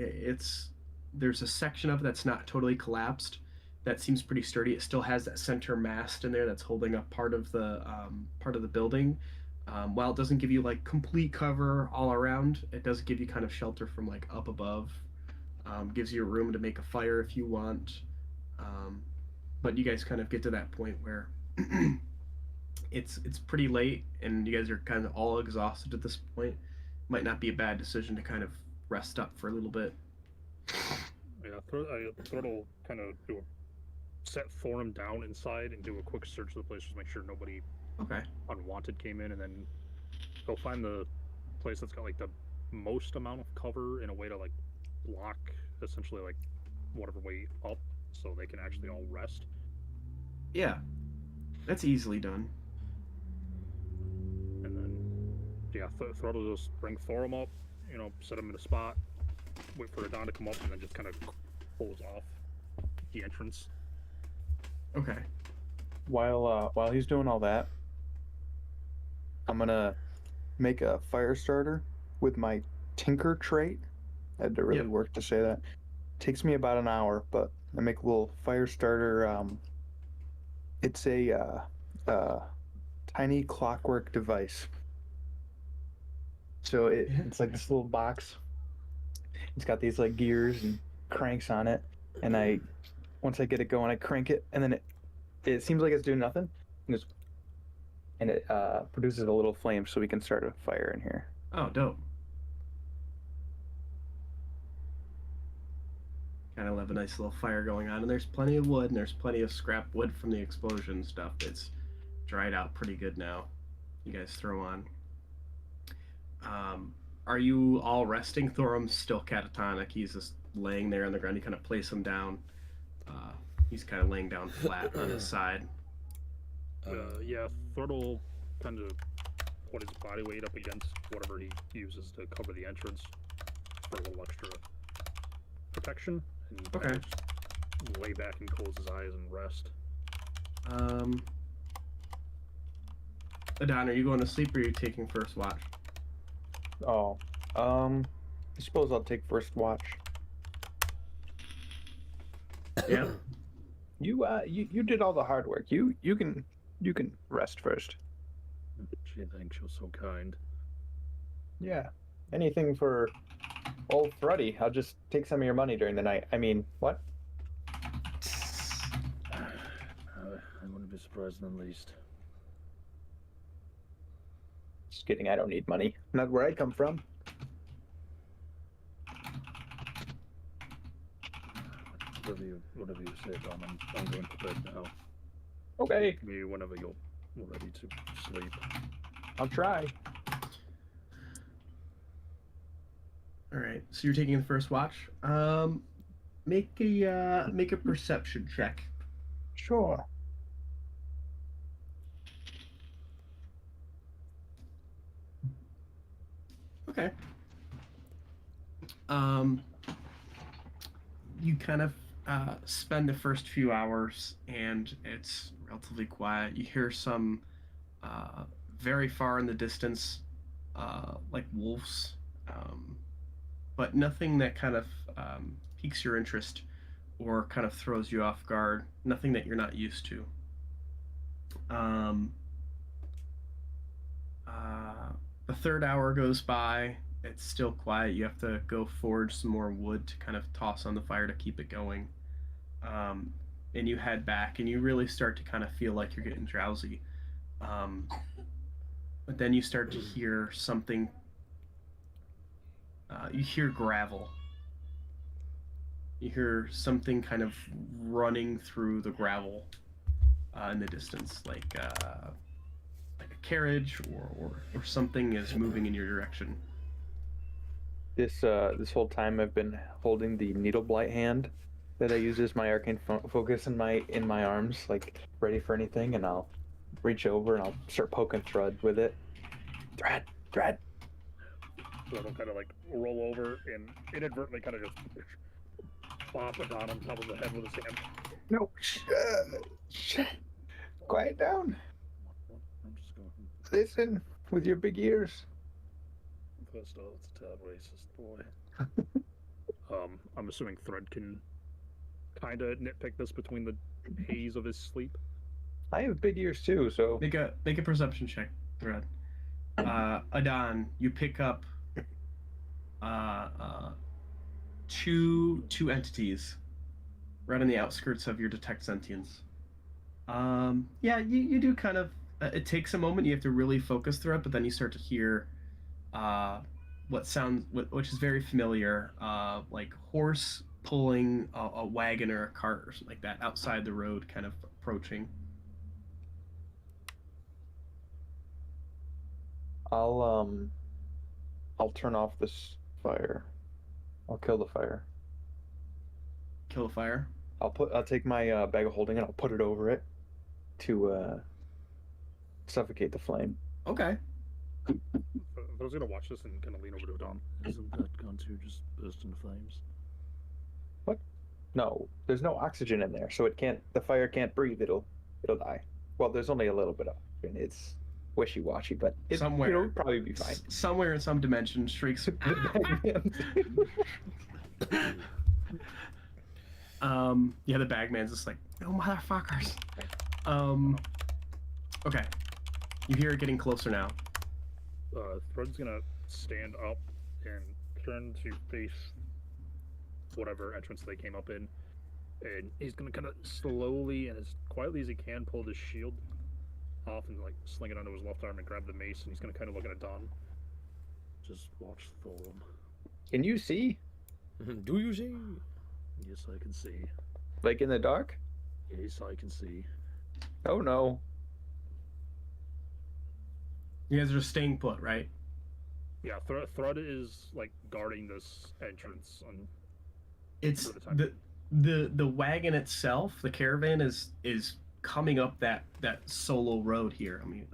there's a section of it that's not totally collapsed. That seems pretty sturdy. It still has that center mast in there that's holding up part of the building. While it doesn't give you like complete cover all around, it does give you kind of shelter from like up above. Gives you room to make a fire if you want. But you guys kind of get to that point where it's pretty late and you guys are kind of all exhausted at this point. Might not be a bad decision to kind of rest up for a little bit. Yeah, Thread will kind of set Thorum down inside and do a quick search of the place just to make sure nobody unwanted came in, and then he'll find the place that's got like the most amount of cover in a way to like block essentially like whatever way up so they can actually all rest. Yeah, that's easily done. And then Thread will just bring Thorum up, set him in a spot, wait for Adon to come up, and then just kind of close off the entrance. Okay. While he's doing all that, I'm gonna make a fire starter with my tinker trait. I had to really work to say that. Takes me about an hour, but I make a little fire starter. It's a tiny clockwork device. So it's like this little box. It's got these like gears and cranks on it, and once I get it going, I crank it, and then it seems like it's doing nothing, and it produces a little flame, so we can start a fire in here. Oh, dope. kind of have a nice little fire going on, and there's plenty of wood, and there's plenty of scrap wood from the explosion stuff that's dried out pretty good now. You guys throw on. Are you all resting? Thorum's still catatonic. He's just laying there on the ground. You kind of place him down. He's kind of laying down flat on his side. Yeah, Throttle kind of put his body weight up against whatever he uses to cover the entrance for a little extra protection. And Okay. Just lay back and close his eyes and rest. Adon, are you going to sleep or are you taking first watch? Oh, I suppose I'll take first watch. Yeah. You did all the hard work. You can rest first. She thinks you're so kind. Yeah. Anything for old Thruddy. I'll just take some of your money during the night. I mean, what? I wouldn't be surprised in the least. Just kidding. I don't need money. Not where I come from. Whatever you say, Tom. I'm going to bed now. Okay. Wake me whenever you're ready to sleep. I'll try. All right. So you're taking the first watch. Make a perception check. Sure. Okay. You kind of spend the first few hours, and it's relatively quiet. You hear some very far in the distance, like wolves, but nothing that kind of piques your interest or kind of throws you off guard. Nothing that you're not used to. The third hour goes by. It's still quiet. You have to go forge some more wood to kind of toss on the fire to keep it going. And you head back, and you really start to kind of feel like you're getting drowsy. But then you start to hear something. You hear gravel. You hear something kind of running through the gravel in the distance, like a carriage or something is moving in your direction. This whole time I've been holding the needle blight hand that I use as my arcane focus in my arms, like ready for anything, and I'll reach over and I'll start poking Thread with it. Thread. So I'll kind of like roll over and inadvertently kind of just bop it on top of the head with his hand. No, quiet down. I'm just going. Listen with your big ears. First of all, it's a tad racist, boy. I'm assuming Thread can kind of nitpick this between the haze of his sleep. I have big ears too, so Make a perception check, Thread. Adon, you pick up two entities right on the outskirts of your detect sentience. Yeah, you do kind of. It takes a moment. You have to really focus through it, but then you start to hear which is very familiar, like horse pulling a wagon or a cart or something like that outside the road, kind of approaching. I'll turn off this fire. I'll kill the fire. Kill the fire. I'll take my bag of holding and I'll put it over it to suffocate the flame. Okay. I was gonna watch this and kind of lean over to Don. Isn't that going to just burst into flames? What? No, there's no oxygen in there, so the fire can't breathe. It'll die. Well, there's only a little bit of oxygen. It's wishy-washy, but it'll probably be fine. Somewhere in some dimension, shrieks. Yeah, the bagman's just like, no motherfuckers. Okay. You hear it getting closer now. Thread's gonna stand up and turn to face whatever entrance they came up in, and he's gonna kind of slowly and as quietly as he can pull his shield off and like sling it onto his left arm and grab the mace, and he's gonna kind of look at Don. Just watch Thorm. Can you see? Do you see? Yes, I can see. Like in the dark? Yes, I can see. Oh no. You guys are just staying put, right? Yeah, Thrud is like guarding this entrance. It's the wagon itself, the caravan is coming up that solo road here. Let me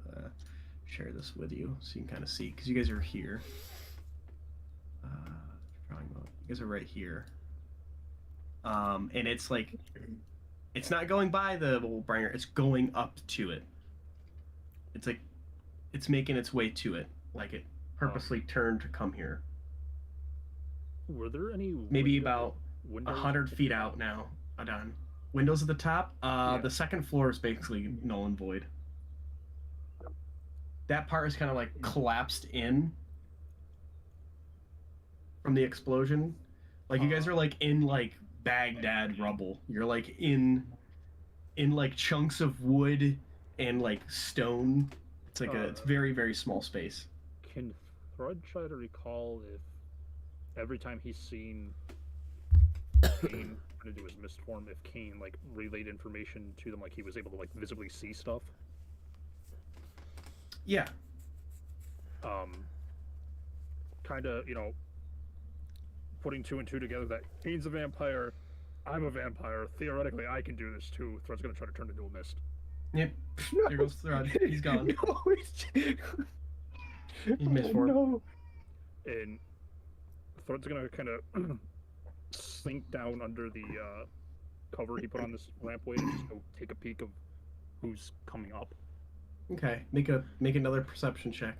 share this with you so you can kind of see, because you guys are here. Drawing mode. You guys are right here. And it's like, it's not going by the Bringer, it's going up to it. It's like, it's making its way to it. Like it purposely turned to come here. Were there any maybe about 100 feet out now, Adon? Windows at the top? Yeah. The second floor is basically null and void. That part is kind of like collapsed in from the explosion. Like you guys are like in like Baghdad rubble. You're like in like chunks of wood and like stone. It's like it's very, very small space. Can Thrud try to recall if every time he's seen Kane trying to do his mist form, if Kane like relayed information to them, like he was able to like visibly see stuff? Yeah. Kind of, you know, putting 2 and 2 together that Kane's a vampire, I'm a vampire. Theoretically, I can do this too. Thrud's gonna try to turn into a mist. Yep. There goes Thrud. He's gone. No, He missed for no. And Thrud's gonna kind of sink down under the cover he put on this rampway and just go take a peek of who's coming up. Okay. Make another perception check.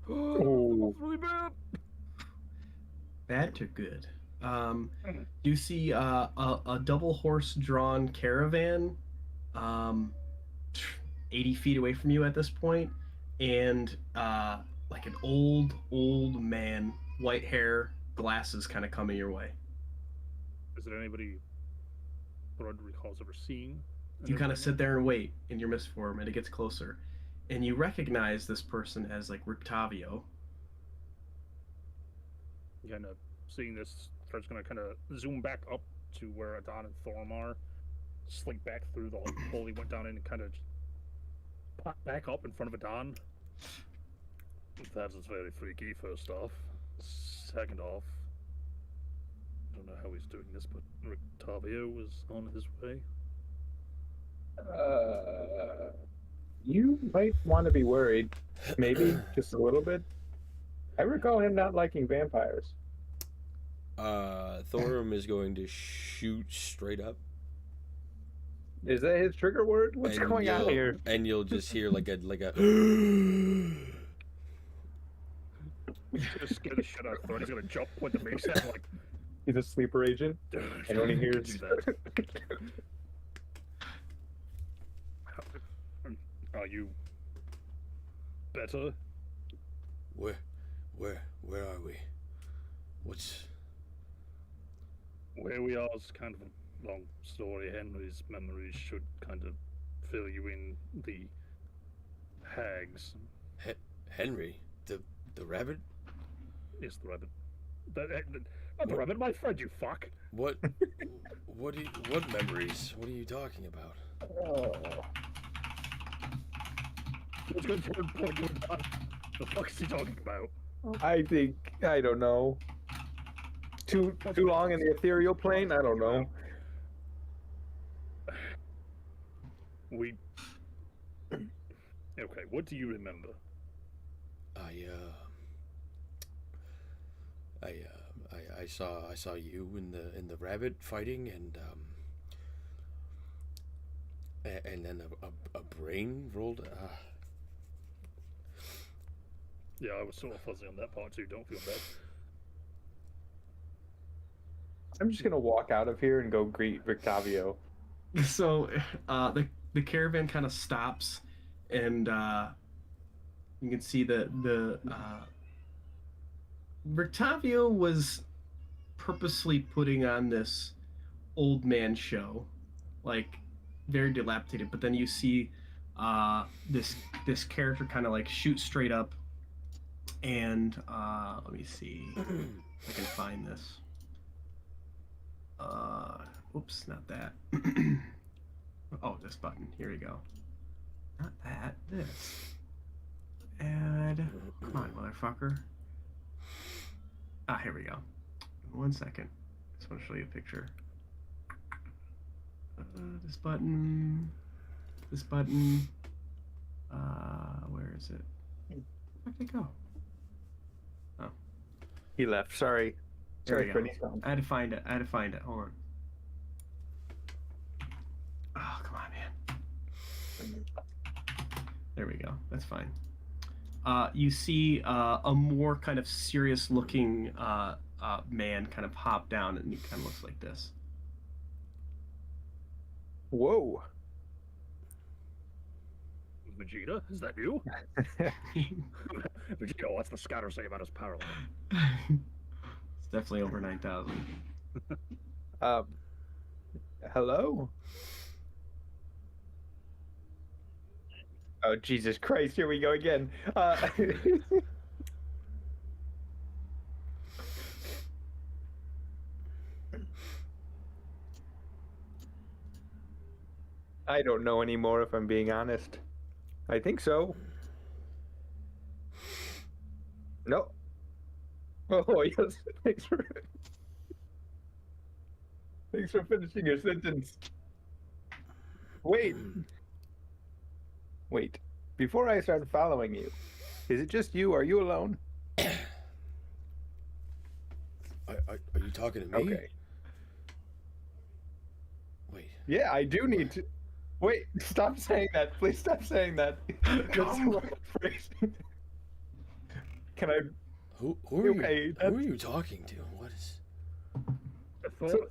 Oh. Really bad. Bad to good. You see a double horse drawn caravan 80 feet away from you at this point, and like an old man, white hair, glasses kind of coming your way. Is it anybody Thrud recalls ever seeing? You kind of sit there and wait in your mist form, and it gets closer, and you recognize this person as like Rictavio. Kind of seeing this, Thrud's gonna kind of zoom back up to where Adon and Thorm are, slink back through the hole he went down in, and kind of pop back up in front of Adon. That is very freaky, first off. Second off, I don't know how he's doing this, but Rictavio was on his way. You might want to be worried. Maybe just a little bit. I recall him not liking vampires. Thorum is going to shoot straight up. Is that his trigger word? What's going on here? And you'll just hear like a He's gonna scare the shit out of Thorn. He's gonna jump with the mace at like He's a sleeper agent. And when he hears that. Are you better? Where are we? What's... Where we are is kind of a long story. Henry's memories should kind of fill you in. The hags. Henry? The rabbit? Yes, the rabbit. Not the rabbit, my friend, you fuck. What memories? What are you talking about? It's going to turn point to Adon. The fuck is he talking about? I don't know. Too long in the ethereal plane? I don't know. Okay, what do you remember? I saw you in the rabbit fighting, and then a brain rolled. Yeah, I was sort of fuzzy on that part too. Don't feel bad. I'm just gonna walk out of here and go greet Rictavio. So the caravan kind of stops, and you can see the Rictavio was purposely putting on this old man show, like very dilapidated. But then you see this character kind of like shoot straight up And let me see if I can find this. Oops, not that. Oh, this button. Here we go. Not that. This. Add. Come on, motherfucker. Ah, here we go. 1 second. Just want to show you a picture. This button. This button. Where is it? Where'd it go? Oh. He left. Sorry. Sorry, Freddie. I had to find it. Hold on. Oh, come on, man. There we go. That's fine. You see a more kind of serious-looking man kind of hop down, and he kind of looks like this. Whoa. Vegeta, is that you? Vegeta, what's the scatter say about his power level? It's definitely over 9,000. Hello? Oh, Jesus Christ, here we go again. I don't know anymore, if I'm being honest. I think so. No. Oh, yes. Thanks for finishing your sentence. Wait. Before I start following you, is it just you? Are you alone? Are you talking to me? Okay. Wait. Yeah, I do need to. Wait, stop saying that. Please stop saying that. Can I? Who are you talking to? What is?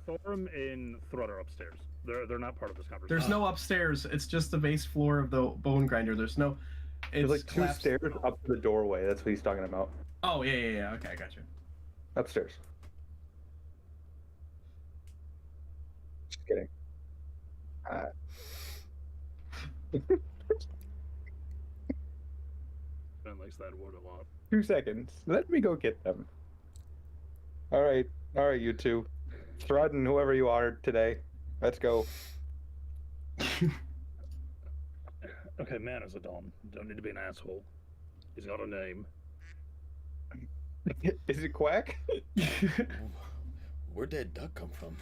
Thorum and Thrud are upstairs. They're not part of this conversation. There's no upstairs. It's just the base floor of the bone grinder. There's no. There's like two stairs up to the doorway. That's what he's talking about. Oh yeah. Okay, I got you. Upstairs. Just kidding. Ben likes that word a lot. 2 seconds. Let me go get them. All right, you two. Thrud and whoever you are today. Let's go. Okay, man is a Don. Don't need to be an asshole. He's got a name. Is it Quack? Where'd that duck come from?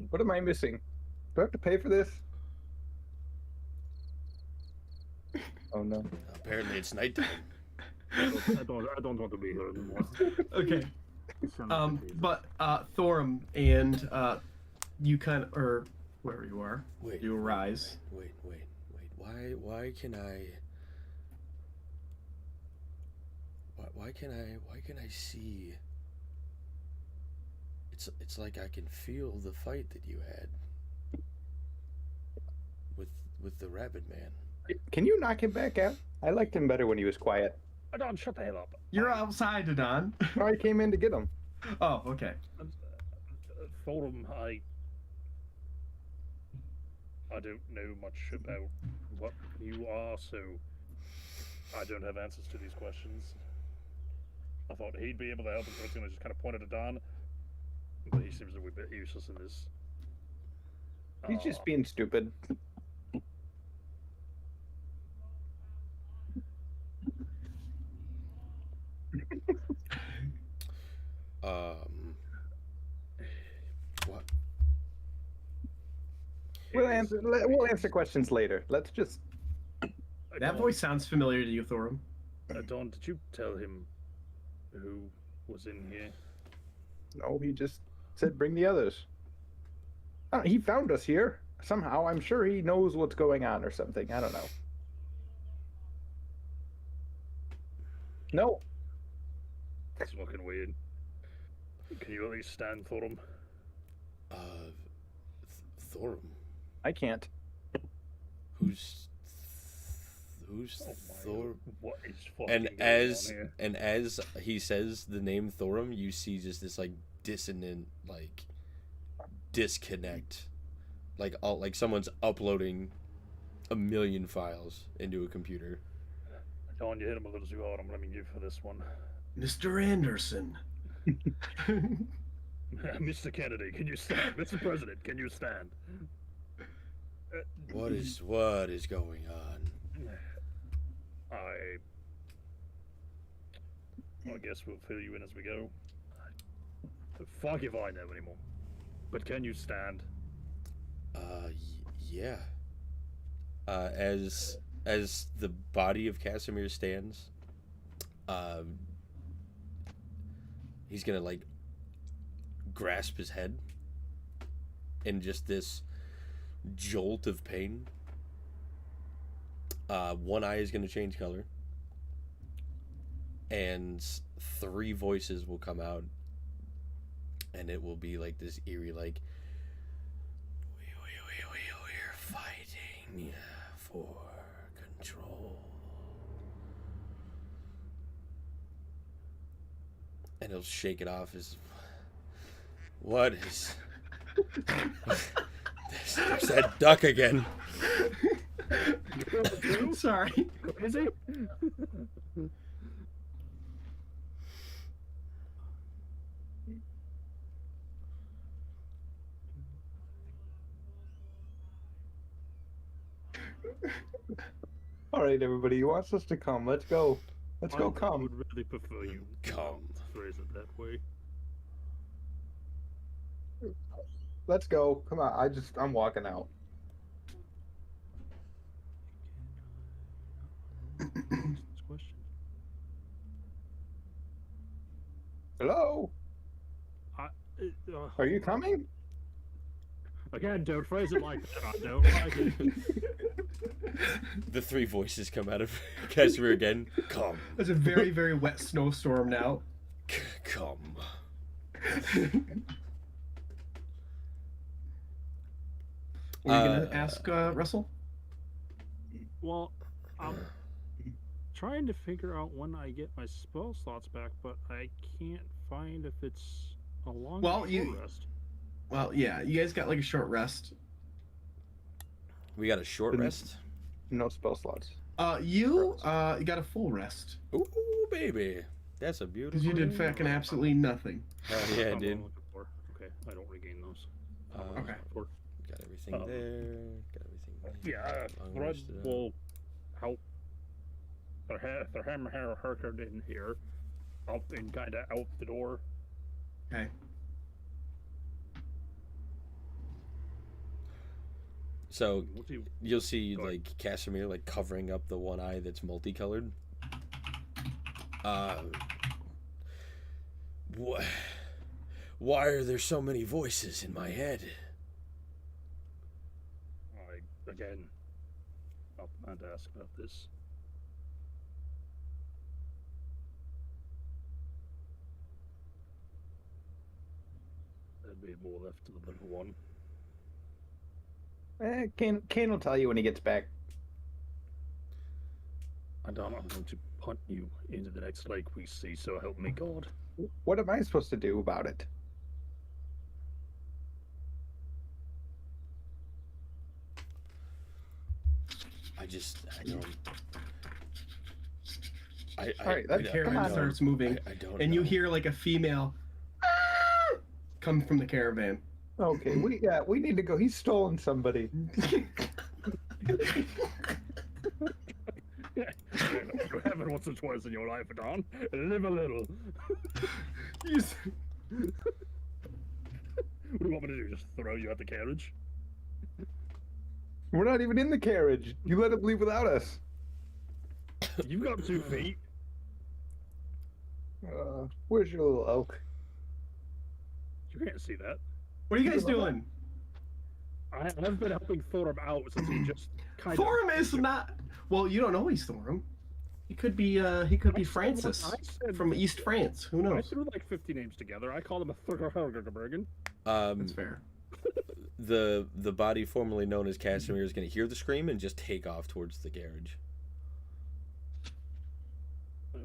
What am I missing? Do I have to pay for this? Oh no. Apparently it's nighttime. I don't want to be here anymore. Okay. But Thorum and you kind of, or wherever you are, you arise. Wait. Why can I see? It's like I can feel the fight that you had with the rabbit man. Can you knock him back out? I liked him better when he was quiet. Don, shut the hell up. You're outside, Adon. I came in to get him. Oh, okay. Thorum, I don't know much about what you are, so I don't have answers to these questions. I thought he'd be able to help, and so I was going to just kind of point at Don, but he seems a wee bit useless in this. He's just being stupid. What? We'll answer questions later. Let's just. That voice sounds familiar to you, Thorum. Don, did you tell him who was in here? No, he just said bring the others. He found us here somehow. I'm sure he knows what's going on or something. I don't know. No. It's fucking weird. Can you at least stand Thorum? Thorum? I can't. Who's Thor? What is fucking and as he says the name Thorum, you see just this like dissonant disconnect, like someone's uploading a million files into a computer. Don, you hit him a little too hard. I'm blaming you for this one. Mr. Anderson. Mr. Kennedy, can you stand? Mr. President, can you stand? What is going on? I guess we'll fill you in as we go. Fuck if I know anymore. But can you stand? Yeah. As the body of Casimir stands, he's gonna like grasp his head in just this jolt of pain. One eye is gonna change color, and 3 voices will come out, and it will be like this eerie, like, we're fighting for control. And he'll shake it off as, what is... There's that duck again. Sorry. Is it? All right, everybody. He wants us to come. Let's go. Let's go. I Come. would really prefer you Come. phrase it that way. Let's go. Come on. I'm walking out. This question. Hello. Are you coming? Again, don't phrase it like that. I don't like it. The 3 voices come out of Casimir again. Come. It's a very, very wet snowstorm now. Come. Were you gonna ask Russell? Well, I'm trying to figure out when I get my spell slots back, but I can't find if it's a long rest. Well, yeah, you guys got like a short rest. We got a short rest? No spell slots. You got a full rest. Ooh, baby. That's a beautiful... Because you did fucking absolutely nothing. Oh, yeah, I did. Okay, I don't regain those. Okay. Got everything there. Got everything there. Yeah, Thread will help their hammer Herkard in here. Up and kind of out the door. Okay. So you'll see like Casimir like covering up the one eye that's multicolored. Why are there so many voices in my head? Again, I'll plan to ask about this. There'd be more left to the little one. Kane will tell you when he gets back. I'm going to punt you into the next lake we see, so help me God. What am I supposed to do about it? I don't. All right, that caravan starts moving, I don't and know. you hear like a female come from the caravan. Okay, we need to go. He's stolen somebody. You have it once or twice in your life, Don. Live a little. Yes. What do you want me to do? Just throw you out the carriage? We're not even in the carriage. You let him leave without us. You've got 2 feet. Where's your little oak? You can't see that. What are you guys doing? I've been helping Thorum out since he just kind of... Thorum is not... Well, you don't know he's Thorum. He could be Francis from East France. Who knows? I threw like 50 names together. I called him a Thurgerbergen. That's fair. The body formerly known as Casimir is going to hear the scream and just take off towards the garage.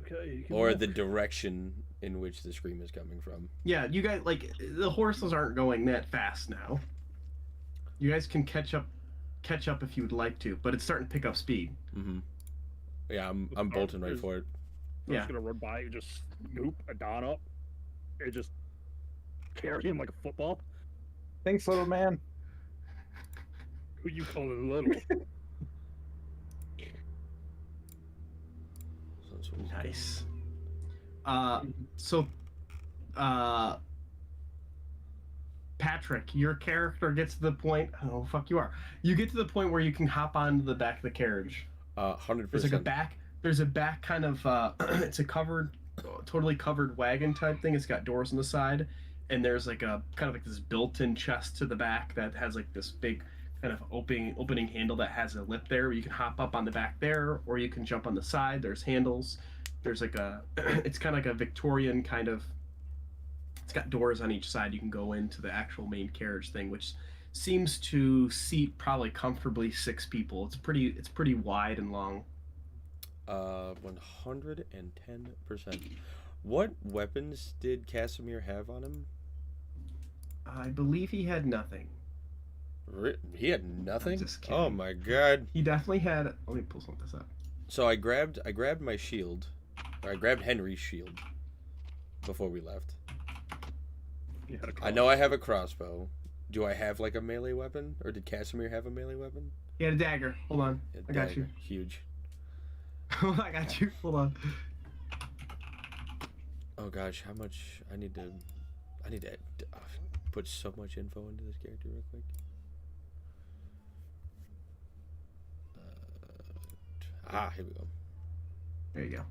Okay. Or the direction in which the scream is coming from. Yeah, you guys, like, the horses aren't going that fast now. You guys can catch up catch up if you would like to, but it's starting to pick up speed. Mm-hmm. Yeah, I'm bolting right for it. I'm just gonna run by and just scoop Adon up and just carry him like a football. Thanks, little man. Who you calling little? Nice. So, Patrick, your character gets to the point. Oh, fuck, you are. You get to the point where you can hop onto the back of the carriage. 100%. There's like a back. There's a back kind of. It's a totally covered wagon type thing. It's got doors on the side, and there's like a kind of like this built-in chest to the back that has like this big kind of opening handle that has a lip there. Where you can hop up on the back there, or you can jump on the side. There's handles. There's like a. It's kind of like a Victorian kind of. It's got doors on each side. You can go into the actual main carriage thing, which seems to seat probably comfortably 6 people. It's pretty wide and long. 110%. What weapons did Casimir have on him? I believe he had nothing. He had nothing? I'm just kidding. Oh my god. He definitely had. Let me pull some of this up. So I grabbed my shield. Or I grabbed Henry's shield before we left. I know I have a crossbow. Do I have like a melee weapon? Or did Casimir have a melee weapon? He had a dagger. Hold on. I got you. Huge. I got you. Hold on. Oh gosh, how much I need to put so much info into this character real quick. Here we go. There you go.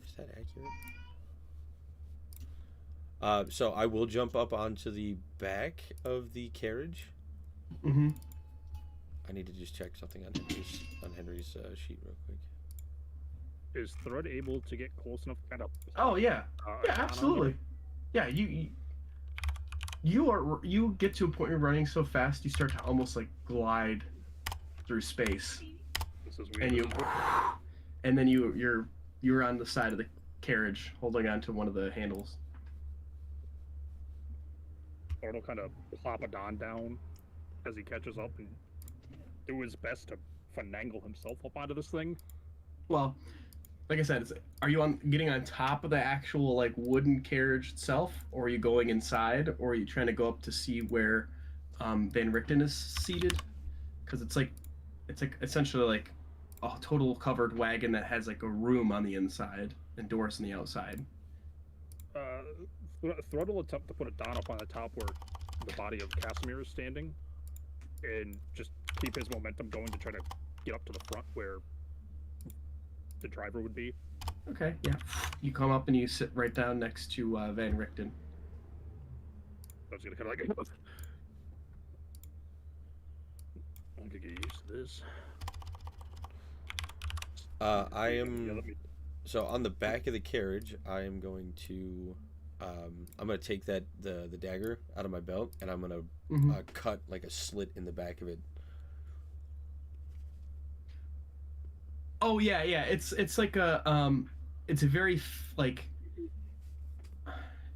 Is that accurate? So I will jump up onto the back of the carriage. Mm-hmm. I need to just check something on Henry's sheet real quick. Is Thread able to get close enough to kind of? Oh yeah, yeah, absolutely. Yeah, you get to a point where you're running so fast you start to almost like glide through space. This is weird. And then you're on the side of the carriage holding on to one of the handles. Arnold kind of plop Adon down as he catches up and do his best to finagle himself up onto this thing. Well, like I said, are you getting on top of the actual like wooden carriage itself, or are you going inside, or are you trying to go up to see where Van Richten is seated? Because it's like essentially like a total covered wagon that has like a room on the inside and doors on the outside. Thread will attempt to put Adon up on the top where the body of Casimir is standing, and just keep his momentum going to try to get up to the front where the driver would be. Okay, yeah. You come up and you sit right down next to Van Richten. I was gonna kind of like. I'm gonna get used to this. I am. So on the back of the carriage, I am going to. I'm gonna take the dagger out of my belt, and I'm gonna cut like a slit in the back of it. Oh yeah. It's like a it's a very like.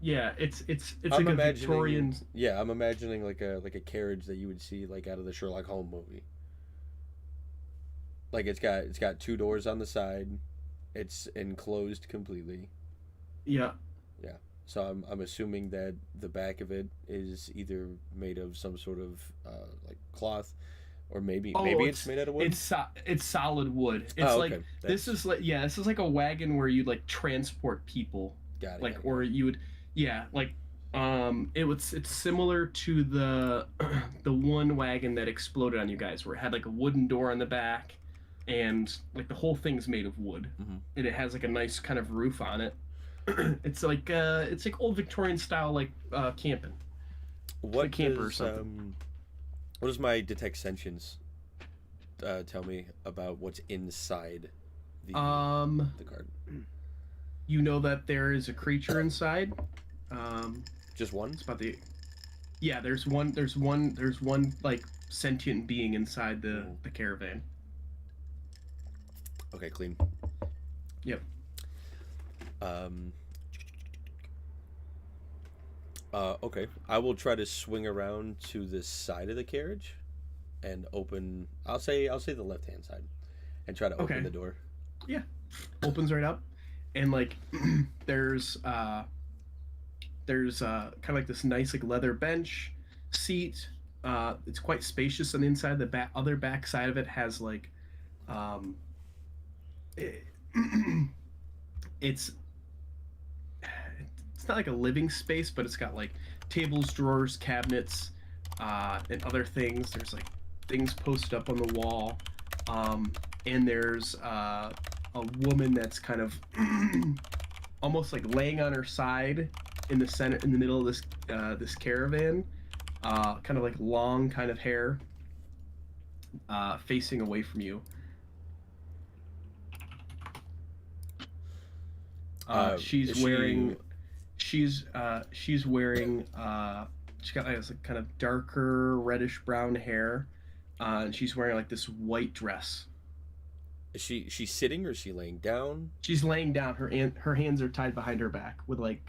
Yeah, it's like a Victorian. Yeah, I'm imagining like a carriage that you would see like out of the Sherlock Holmes movie. Like it's got 2 doors on the side, it's enclosed completely. Yeah. Yeah. So I'm assuming that the back of it is either made of some sort of like cloth, or maybe it's made out of wood. It's solid wood. It's like this is like a wagon where you like transport people. Got it. Like or you would it's similar to the one wagon that exploded on you guys, where it had like a wooden door on the back, and like the whole thing's made of wood, and it has like a nice kind of roof on it. It's like old Victorian style, like camping. What like camper or something. What does my detect sentience tell me about what's inside the card? You know that there is a creature inside. Just one? It's about there's one like sentient being inside the caravan. Okay, clean. Yep. Okay. I will try to swing around to the side of the carriage and open. I'll say the left-hand side, and try to open the door. Yeah, opens right up, and like there's kind of like this nice like leather bench, seat. It's quite spacious on the inside. The other back side of it has like, it's not like a living space, but it's got like tables, drawers, cabinets, and other things. There's like things posted up on the wall, and there's a woman that's kind of almost like laying on her side in the center, in the middle of this this caravan, kind of like long kind of hair, facing away from you. She's wearing she's got like this kind of darker reddish brown hair, and she's wearing like this white dress. Is she sitting or is she laying down? She's laying down. Her hands are tied behind her back with like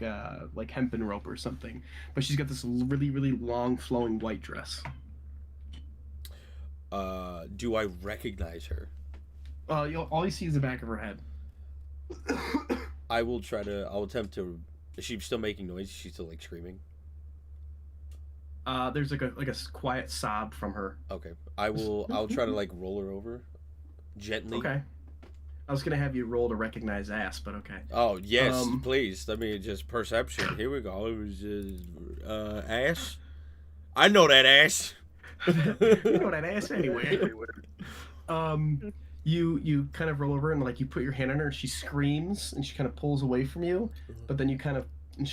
hempen rope or something, but she's got this really long flowing white dress. Do I recognize her? All you see is the back of her head. I'll attempt to. Is she still making noise? Is she still like screaming? There's like a quiet sob from her. Okay. I'll try to like roll her over gently. Okay. I was gonna have you roll to recognize ass, but okay. Oh yes, please. Let me just perception. Here we go. It was ass. I know that ass. You know that ass anyway. You kind of roll over and like you put your hand on her and she screams and she kind of pulls away from you, but then she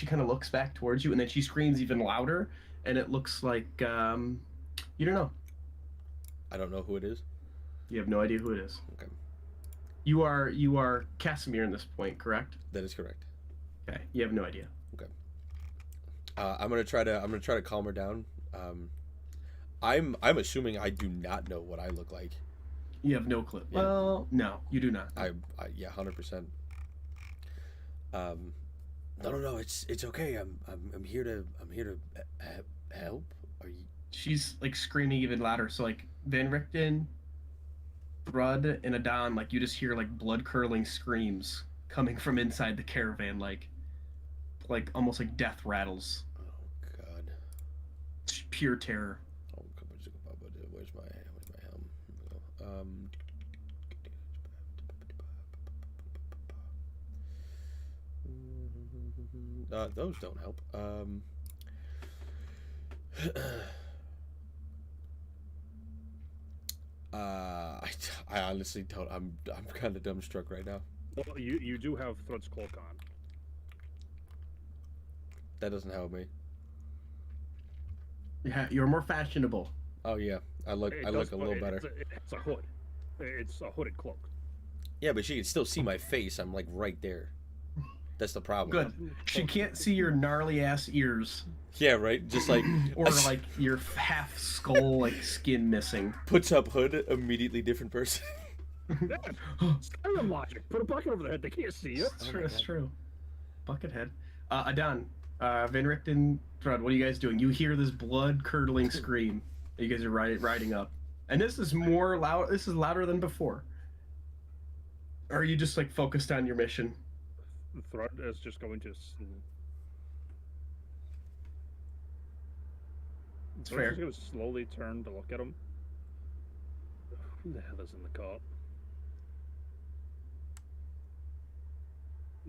kind of looks back towards you and then she screams even louder and it looks like you don't know. I don't know who it is. You have no idea who it is. Okay. You are Casimir in this point, correct? That is correct. Okay. You have no idea. Okay. I'm gonna try to calm her down. I'm assuming I do not know what I look like. You have no clue. Yeah. Well, no, you do not. I yeah, 100%. No, it's okay. I'm here to help. Are you? She's like screaming even louder. So like Van Richten, Thrud, and Adon, like you just hear like blood curdling screams coming from inside the caravan, like almost like death rattles. Oh God. It's pure terror. Where's my helm? Those don't help. I honestly don't. I'm kind of dumbstruck right now. Well, you do have Thrud's cloak on. That doesn't help me. Yeah, you're more fashionable. Oh yeah, I look a little better. It's a hood. It's a hooded cloak. Yeah, but she can still see my face. I'm like right there. That's the problem. Good. She can't see your gnarly ass ears. Yeah, right. Just like or like your half skull like skin missing. Puts up hood, immediately different person. Skyrim logic. Put a bucket over their head. They can't see you. That's true. Buckethead. Adon, Van Richten, Thrud, what are you guys doing? You hear this blood-curdling scream that you guys are riding up. And this is more loud. This is louder than before. Or are you just like focused on your mission? Thrud is just going to. It's fair. Just going to slowly turn to look at him. Who the hell is in the car?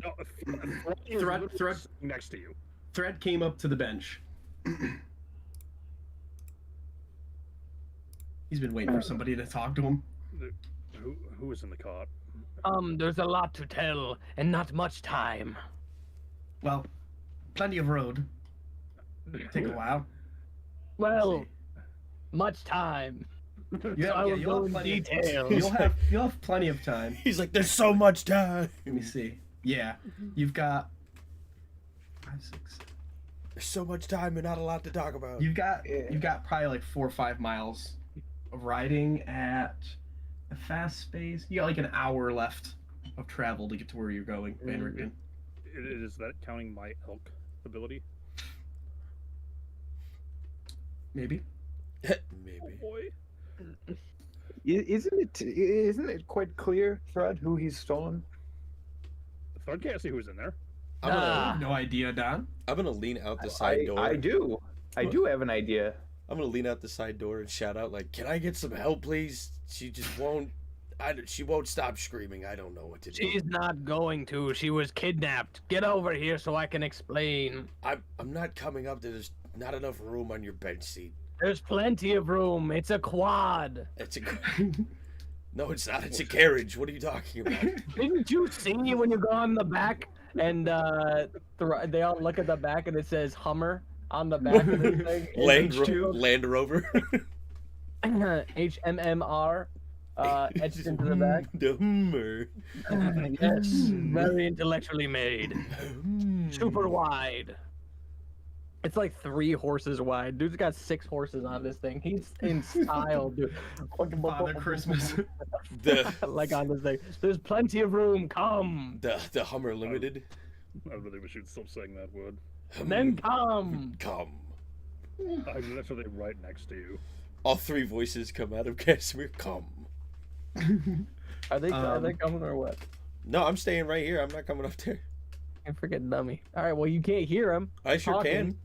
No, Thrud next to you. Thread came up to the bench. He's been waiting for somebody to talk to him. Who is in the car? There's a lot to tell and not much time. Well, plenty of road. Take a while. Well, much time. You'll have plenty of time. He's like, there's so much time. Let me see. Yeah, you've got 5, 6, 7. There's so much time and not a lot to talk about. You've got probably like 4 or 5 miles of riding at a fast pace. You got like an hour left of travel to get to where you're going, Van Richten. Is that counting my elk ability? Maybe. Maybe. Oh boy. Isn't it quite clear, Fred, who he's stolen? The Thud can't see who's in there. No idea, Don. I'm gonna lean out the side door. I do have an idea. I'm gonna lean out the side door and shout out like, "Can I get some help, please?" She just won't. She won't stop screaming. I don't know what to do. She's not going to. She was kidnapped. Get over here so I can explain. I'm not coming up. There's not enough room on your bench seat. There's plenty of room. It's a quad. It's a. No, it's not. It's a carriage. What are you talking about? Didn't you see when you go on the back and they all look at the back and it says Hummer on the back of the thing? Land Rover. HMMR. Etched into the back. The Hummer. Yes, very intellectually made. Super wide. It's like 3 horses wide. Dude's got 6 horses on this thing. He's in style, dude. Father Christmas. Like on this thing. There's plenty of room. Come. The Hummer Limited. I really wish you'd stop saying that word. Then come. Come. I'm literally right next to you. All 3 voices come out of Casimir. Come. Are they coming or what? No, I'm staying right here. I'm not coming up there. I forget dummy. All right, well you can't hear him. I sure can.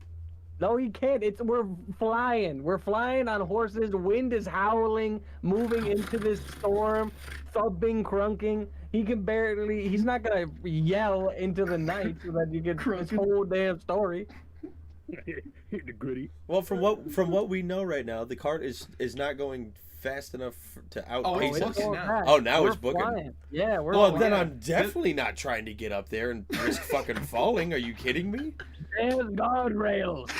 No, you can't. We're flying. We're flying on horses. Wind is howling, moving into this storm, thumping, crunking. He can barely. He's not gonna yell into the night so that you get this whole damn story. The gritty. Well, from what we know right now, the cart is not going fast enough to outpace us. Oh, now we're it's booking. Flying. Yeah, we're. Well, then I'm definitely not trying to get up there and risk fucking falling. Are you kidding me? There's guardrails,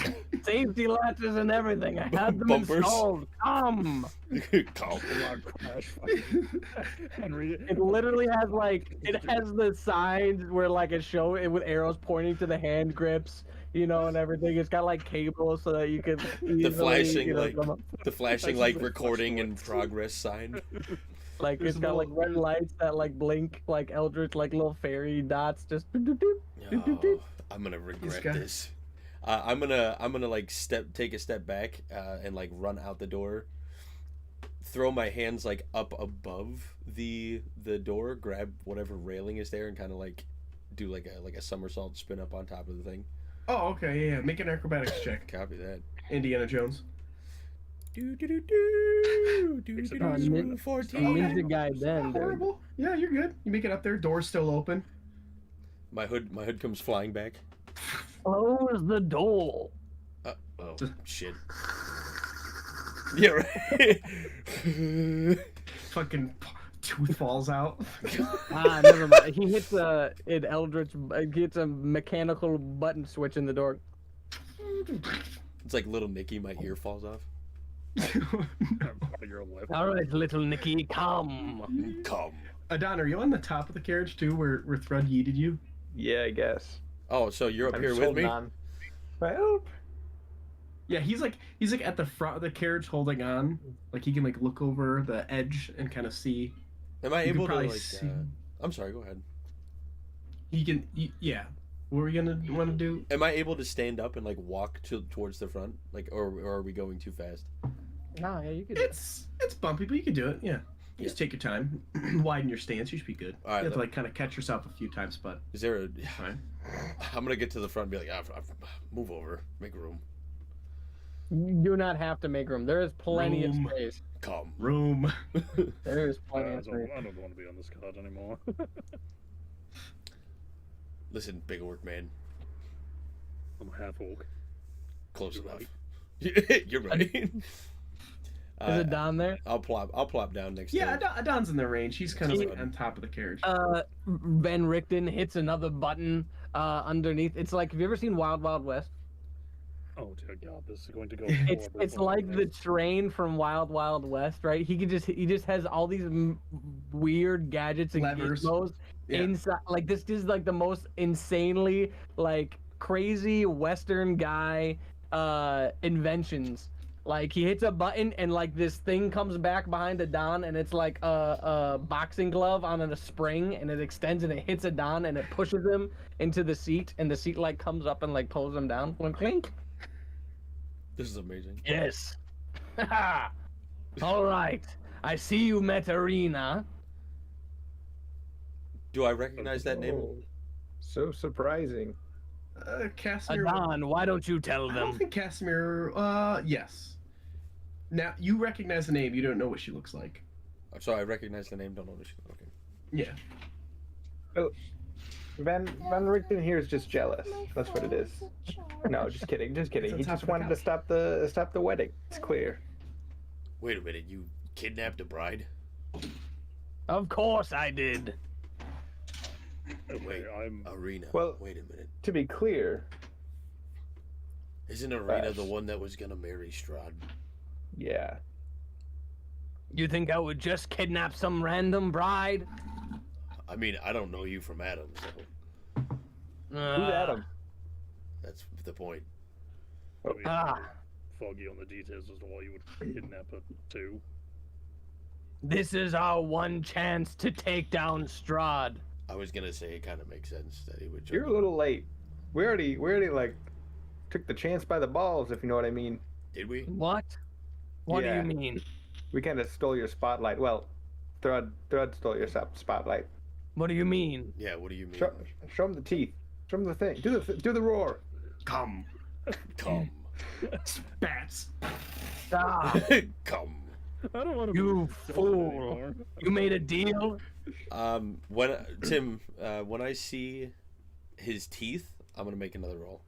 safety latches, and everything. I had them Bumpers. installed. Come. Come. Henry. It literally has the signs where it show it with arrows pointing to the hand grips, and everything. It's got cables so that you can the flashing recording in progress sign. It's got red lights that blink eldritch little fairy dots just. Oh, I'm gonna regret this. I'm gonna take a step back and run out the door. Throw my hands up above the door, grab whatever railing is there, and kind of do a somersault spin up on top of the thing. Oh, okay, yeah. Make an acrobatics check. Copy that. Indiana Jones. 14. Ninja guy then. Horrible. Yeah, you're good. You make it up there. Door's still open. My hood comes flying back. Close the door. Oh shit. Yeah, right. Fucking tooth falls out. Never mind. He hits a mechanical button switch in the door. It's like Little Nicky. My ear falls off. All right, little Nicky, come. Come. Adon, are you on the top of the carriage too, where Thread yeeted you? Yeah, I guess. Oh, so you're up here with me? Well, yeah, he's at the front of the carriage holding on. He can look over the edge and kind of see. Am I able to see? I'm sorry, go ahead. He can. Yeah. What are we gonna want to do? Am I able to stand up and walk towards the front, or are we going too fast? No, yeah, you can. It's bumpy, but you can do it. Yeah. Just take your time, widen your stance. You should be good. All right, you have to kind of catch yourself a few times, but is there a? Fine. I'm gonna get to the front and be like, move over, make room. You do not have to make room. There is plenty of space. Come. Room. There is plenty of space. I don't want to be on this card anymore. Listen, big orc man. I'm a half orc. Close enough. Right. You're right. Is it down there? I'll plop down next to him. Yeah, Don's in the range. He's kind of on top of the carriage. Ben Richten hits another button underneath. It's have you ever seen Wild Wild West? Oh dear God, this is going to go. It's like the train from Wild Wild West, right? He just has all these weird gadgets and gizmos inside. This is the most insanely crazy Western guy inventions. He hits a button and this thing comes back behind Adon and it's a boxing glove on a spring and it extends and it hits Adon and it pushes him into the seat and the seat comes up and pulls him down. Clink. This is amazing. Yes. All right. I see you met Arena. Do I recognize that name? Oh, so surprising. Casimir. Adon, why don't you tell I them? don't think Casimir. Yes. Now you recognize the name. You don't know what she looks like. So I recognize the name. Don't know what she. Okay. Yeah. Oh, Van Richten here is just jealous. That's what it is. No, just kidding. Just kidding. He just wanted to stop the wedding. It's clear. Wait a minute. You kidnapped a bride? Of course I did. Wait, Arena. Well, wait a minute. To be clear, Isn't Arena the one that was gonna marry Strahd? yeah. You think I would just kidnap some random bride? I mean, I don't know you from Adam, so Who's Adam? that's the point. I mean, Ah. foggy on the details as to why you would kidnap her too. This is our one chance to take down Strahd. I was gonna say it kind of makes sense that he would. You're a little late. We already like took the chance by the balls, if you know what I mean. Did we? What? What Yeah. do you mean? We kind of stole your spotlight. Well, Thrud stole your spotlight. What do you mean? Yeah. What do you mean? Show him the teeth. Show him the thing. Do the roar. Come. Come. Spats. Stop. Come. I don't want to. You fool. You made a deal? When Tim, when I see his teeth, I'm gonna make another roll.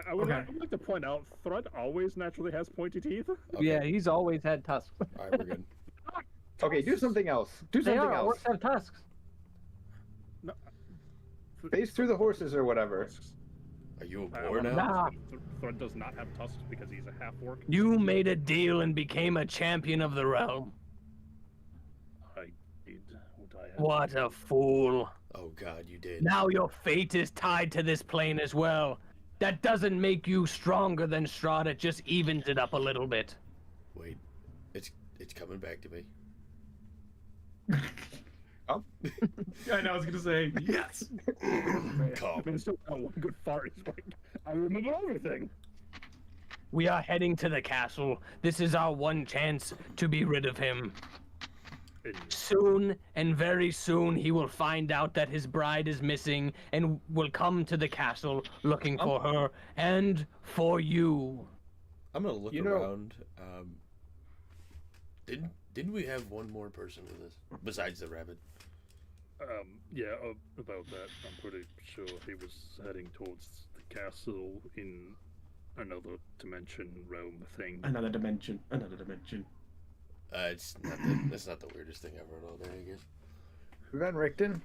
I would like to point out, Thrud always naturally has pointy teeth. Okay. Yeah, he's always had tusks. All right, we're good. Okay, do something else. Do They something are. else. Orcs have tusks. No. Face through the horses or whatever. Are you a boar now? Nah. Thrud does not have tusks because he's a half-orc. You made a deal and became a champion of the realm. I did what I had. What a fool. Oh God, you did. Now your fate is tied to this plane as well. That doesn't make you stronger than Strahd, it just evens it up a little bit. Wait, it's coming back to me. Oh. I know. I was gonna say yes. I mean, still got one good fart. He's like, I remember everything. We are heading to the castle. This is our one chance to be rid of him. Soon, and very soon, he will find out that his bride is missing and will come to the castle looking for her and for you. I'm gonna look You know- around. Didn't we have one more person with us besides the rabbit? Yeah, about that, I'm pretty sure he was heading towards the castle in another dimension realm thing. Another dimension. Another dimension. That's not the weirdest thing I've heard all day, I guess. Van Richten,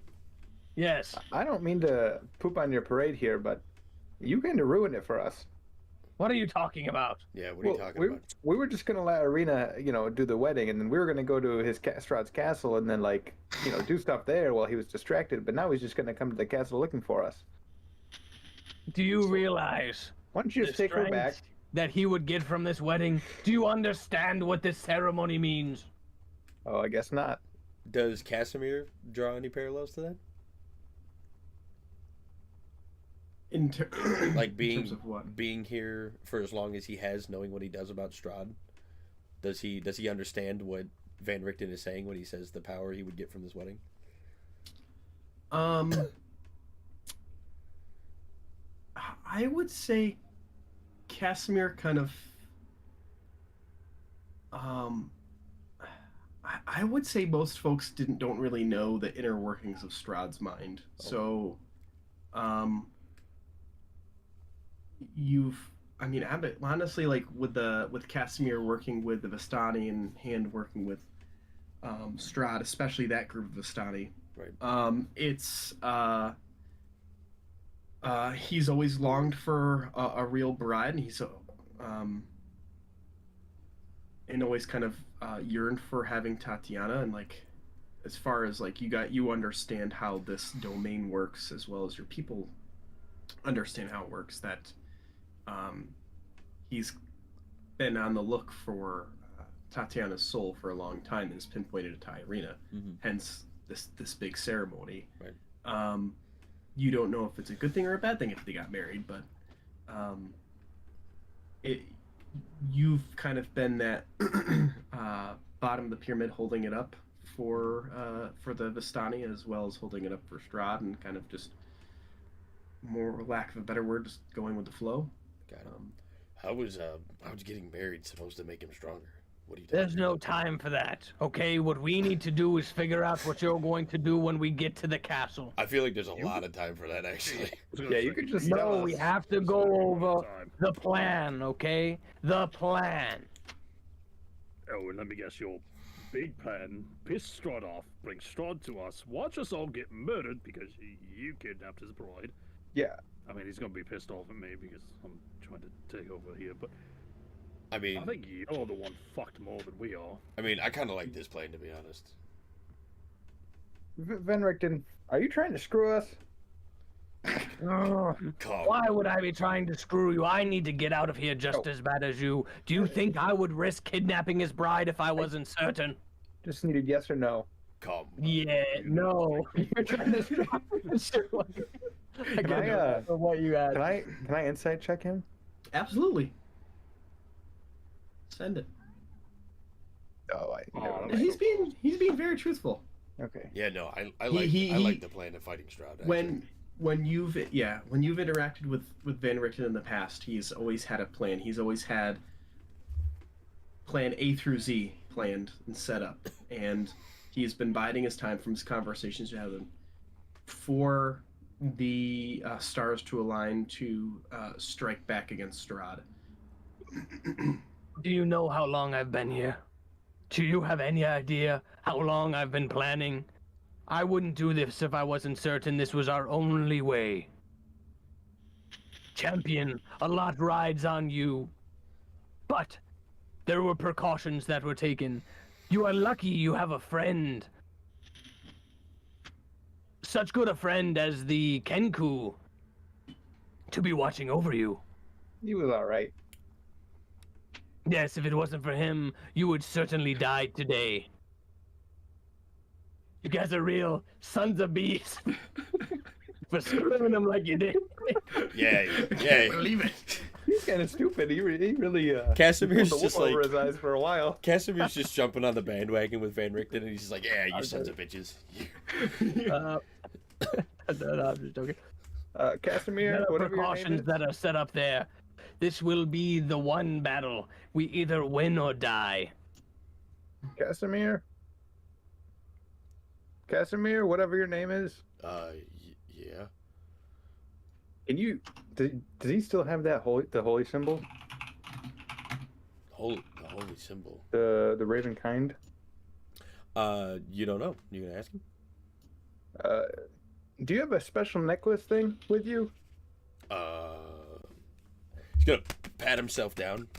Yes. I don't mean to poop on your parade here, but you kind of ruined it for us. What are you talking about? Yeah, what are you talking about? We were just gonna let Arena, do the wedding, and then we were gonna go to his Strahd's castle and then do stuff there while he was distracted. But now he's just gonna come to the castle looking for us. Do you realize Why don't you just take her back? strength that he would get from this wedding? Do you understand what this ceremony means? Oh, I guess not. Does Casimir draw any parallels to that? Like in terms of what? being here for as long as he has, knowing what he does about Strahd. Does he understand what Van Richten is saying when he says the power he would get from this wedding? I would say Casimir kind of I would say most folks don't really know the inner workings of Strahd's mind. Okay. So honestly, like with Casimir working with the Vistani and Hand working with Strahd, especially that group of Vistani. Right. It's he's always longed for a real bride, and he's and always kind of yearned for having Tatiana. And like, as far as like you understand how this domain works as well as your people understand how it works. That he's been on the look for Tatiana's soul for a long time and has pinpointed it to Irina. Mm-hmm. Hence this big ceremony. Right. You don't know if it's a good thing or a bad thing if they got married, but you've kind of been that bottom of the pyramid holding it up for the Vistani, as well as holding it up for Strahd, and kind of just, more lack of a better word, just going with the flow. Got it. How was getting married supposed to make him stronger? What are you There's no time for that, okay? What we need to do is figure out what you're going to do when we get to the castle. I feel like there's a lot of time for that, actually. Yeah, you could just No, we have to go over the plan, okay? The plan. Oh, and let me guess, your big plan: piss Strahd off, bring Strahd to us, watch us all get murdered because you kidnapped his bride. Yeah. I mean, he's gonna be pissed off at me because I'm trying to take over here, but I mean, I think you're the one fucked more than we are. I mean, I kind of like this plan, to be honest. Van Richten, are you trying to screw us? Why would I be trying to screw you? I need to get out of here just as bad as you. Do you think I would risk kidnapping his bride if I wasn't certain? Just needed yes or no. Come. Yeah, no. You're trying to stop me. What you asked. Can I insight check him? Absolutely. Send it. Oh, He's being very truthful. Okay. Yeah, no, I like the plan of fighting Strahd. When you've interacted with Van Richten in the past, he's always had a plan. He's always had plan A through Z planned and set up, and he's been biding his time from his conversations with him for the stars to align to strike back against Strahd. Do you know how long I've been here? Do you have any idea how long I've been planning? I wouldn't do this if I wasn't certain this was our only way. Champion, a lot rides on you. But there were precautions that were taken. You are lucky you have a friend. Such good a friend as the Kenku to be watching over you. He was alright. Yes, if it wasn't for him, you would certainly die today. You guys are real sons of beasts for screwing him like you did. Yeah. Believe it. He's kind of stupid. He really Casimir's pulled the just wool like over his eyes for a while. Casimir's just jumping on the bandwagon with Van Richten, and he's just like, "Yeah, you sons of bitches." No, I'm just joking. Casimir, There are whatever your name precautions is. that are set up there. This will be the one battle. We either win or die. Casimir, whatever your name is. Yeah. Can you? Does he still have that the holy symbol? The holy symbol. The raven kind. You don't know. You gonna ask him? Do you have a special necklace thing with you? He's gonna pat himself down.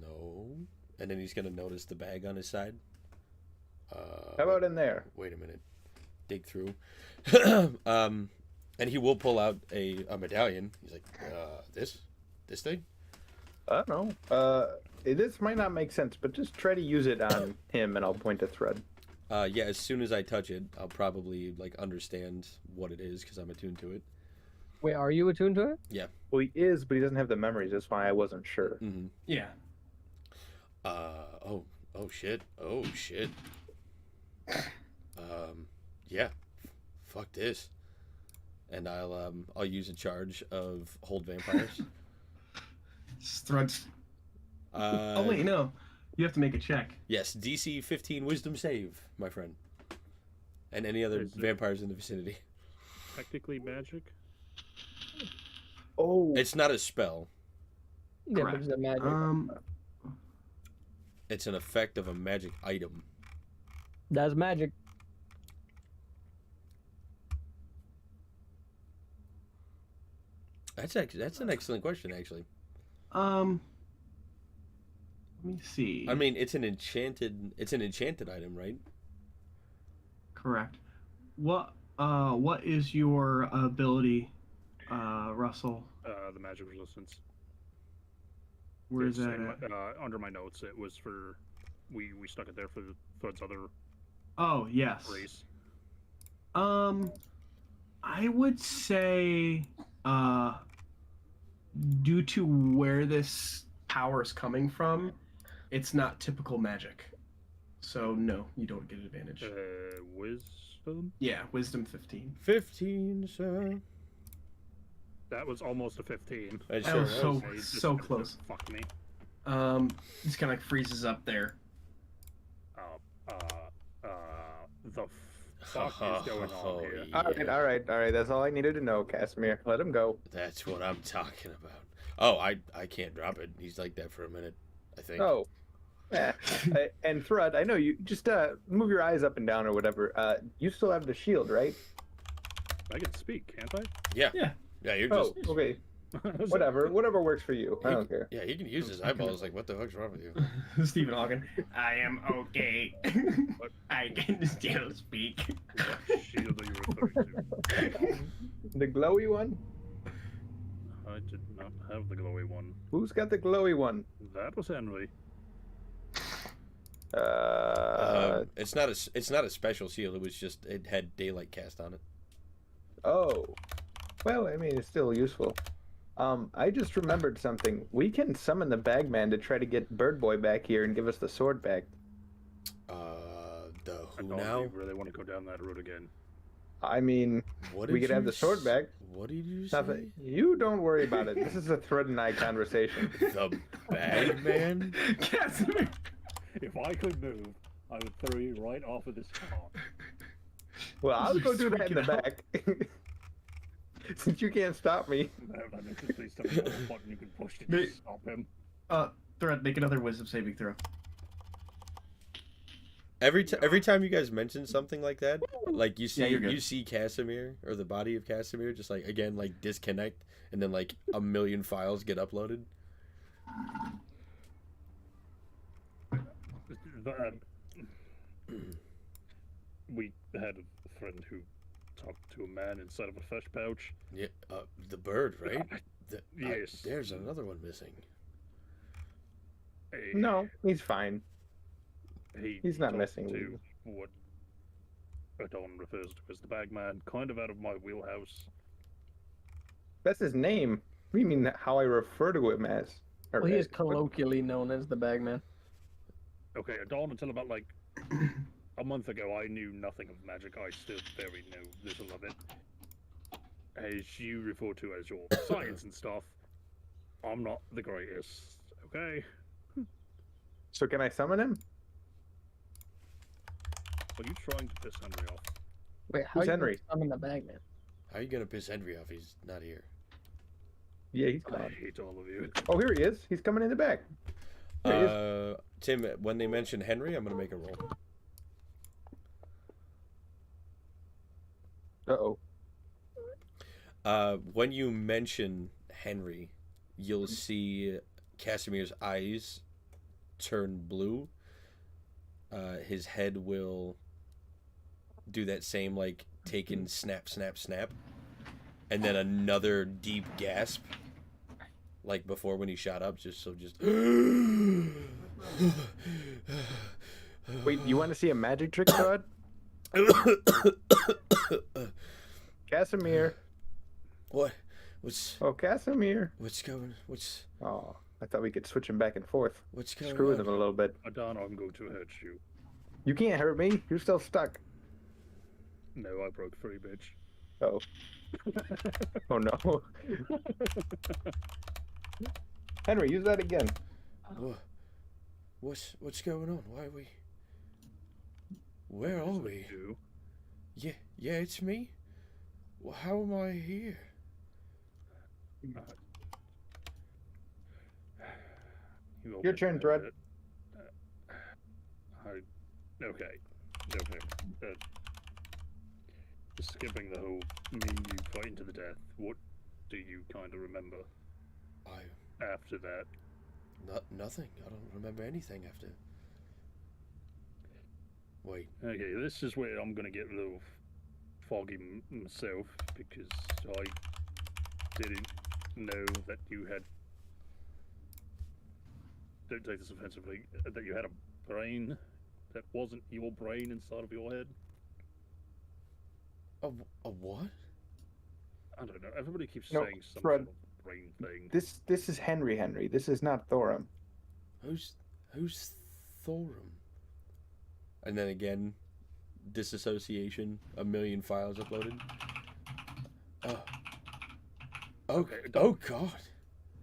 No. And then he's gonna notice the bag on his side. How about in there? Wait a minute. Dig through. And he will pull out a medallion. He's like, this thing? I don't know. This might not make sense, but just try to use it on him, and I'll point a thread. Yeah, as soon as I touch it, I'll probably understand what it is because I'm attuned to it. Wait, are you attuned to it? Yeah. Well, he is, but he doesn't have the memories. That's why I wasn't sure. Mm-hmm. Yeah. Oh shit. Yeah. Fuck this. And I'll use a charge of hold vampires. Threads. Oh wait, no. You have to make a check. Yes, DC 15 Wisdom save, my friend. And any other vampires in the vicinity. Technically magic? Oh. It's not a spell. Yeah, but it's a magic. It's an effect of a magic item. That's magic. That's an excellent question, actually. Let me see. I mean, it's an enchanted item, right? Correct. What is your ability, Russell? The magic resistance. Where is that at? Under my notes, it was for we stuck it there for its other. Oh yes. Race. I would say due to where this power is coming from, it's not typical magic. So no, you don't get advantage. Wisdom? Yeah, wisdom 15. 15, sir. That was almost a 15. That That was sure so close. Fuck me. Just kind of like freezes up there. The fuck is going on here? Yeah. All right. That's all I needed to know, Casimir. Let him go. That's what I'm talking about. Oh, I can't drop it. He's like that for a minute, I think. Oh. Yeah. And Thrud, I know you just move your eyes up and down or whatever. You still have the shield, right? I can speak, can't I? Yeah. Yeah. Yeah, you're just... Oh, okay. Whatever works for you. I don't care. Yeah, he can use his eyeballs. Like, what the fuck's wrong with you? Stephen Hawking. I am okay. I can still speak. What shield are you referring to? The glowy one? I did not have the glowy one. Who's got the glowy one? That was Henry. It's not a special shield. It was just it had daylight cast on it. Oh. Well, I mean, it's still useful. I just remembered something. We can summon the Bagman to try to get Bird Boy back here and give us the sword back. The I who don't now? really want to go down that route again. I mean, we could have the sword back. What did you say? Nothing. You don't worry about it. This is a Thread and I conversation. The Bagman? Casimir. If I could move, I would throw you right off of this car. Well, I'll go do Just that in the freaking out. back. Since you can't stop me. No, please tell me what button you can push to Mate. stop him. Thread, make another wisdom saving throw. Every time you guys mention something like that, like you see you're good. you see Casimir or the body of Casimir just like again like disconnect and then like a million files get uploaded. We had a friend who talked to a man inside of a fish pouch. Yeah, the bird, right? Yes. There's another one missing. No, he's fine. He's not talked messing with to you. what Adon refers to as the Bagman, kind of out of my wheelhouse. That's his name. What do you mean how I refer to him as? Well, he is colloquially known as the Bagman. Okay, Adon, until about like a month ago, I knew nothing of magic. I still very know little of it. As you refer to as your science and stuff, I'm not the greatest. Okay. So can I summon him? Are you trying to piss Henry off? Wait, how Who's you Henry? summon the Bagman? How are you gonna piss Henry off? He's not here. Yeah, he's I gone. hate all of you. Oh, here he is. He's coming in the back. There he is. Tim, when they mention Henry, I'm gonna make a roll. Uh-oh. When you mention Henry, you'll see Casimir's eyes turn blue. His head will do that same like taken snap, snap, snap, and then another deep gasp, like before when he shot up. Just. Wait, you want to see a magic trick, Todd? Casimir. What? What's Casimir. What's Oh, I thought we could switch him back and forth. what's going Screw on? with him a little bit. Adon, I'm going to hurt you. You can't hurt me. You're still stuck. No, I broke free, bitch. Oh. Oh no. Henry, use that again. What's going on? Why are we? Where are we? You. Yeah, it's me. Well, how am I here? Your turn, Thread. Okay. Just skipping the whole me and you fighting to the death. What do you kind of remember after that? Nothing. I don't remember anything after. Wait. Okay, this is where I'm gonna get a little foggy myself because I didn't know that you had. Don't take this offensively. That you had a brain that wasn't your brain inside of your head. A what? I don't know. Everybody keeps No, saying some Fred. sort of brain thing. This is Henry. This is not Thorum. Who's Thorum? And then again, disassociation. 1,000,000 files uploaded. Oh God.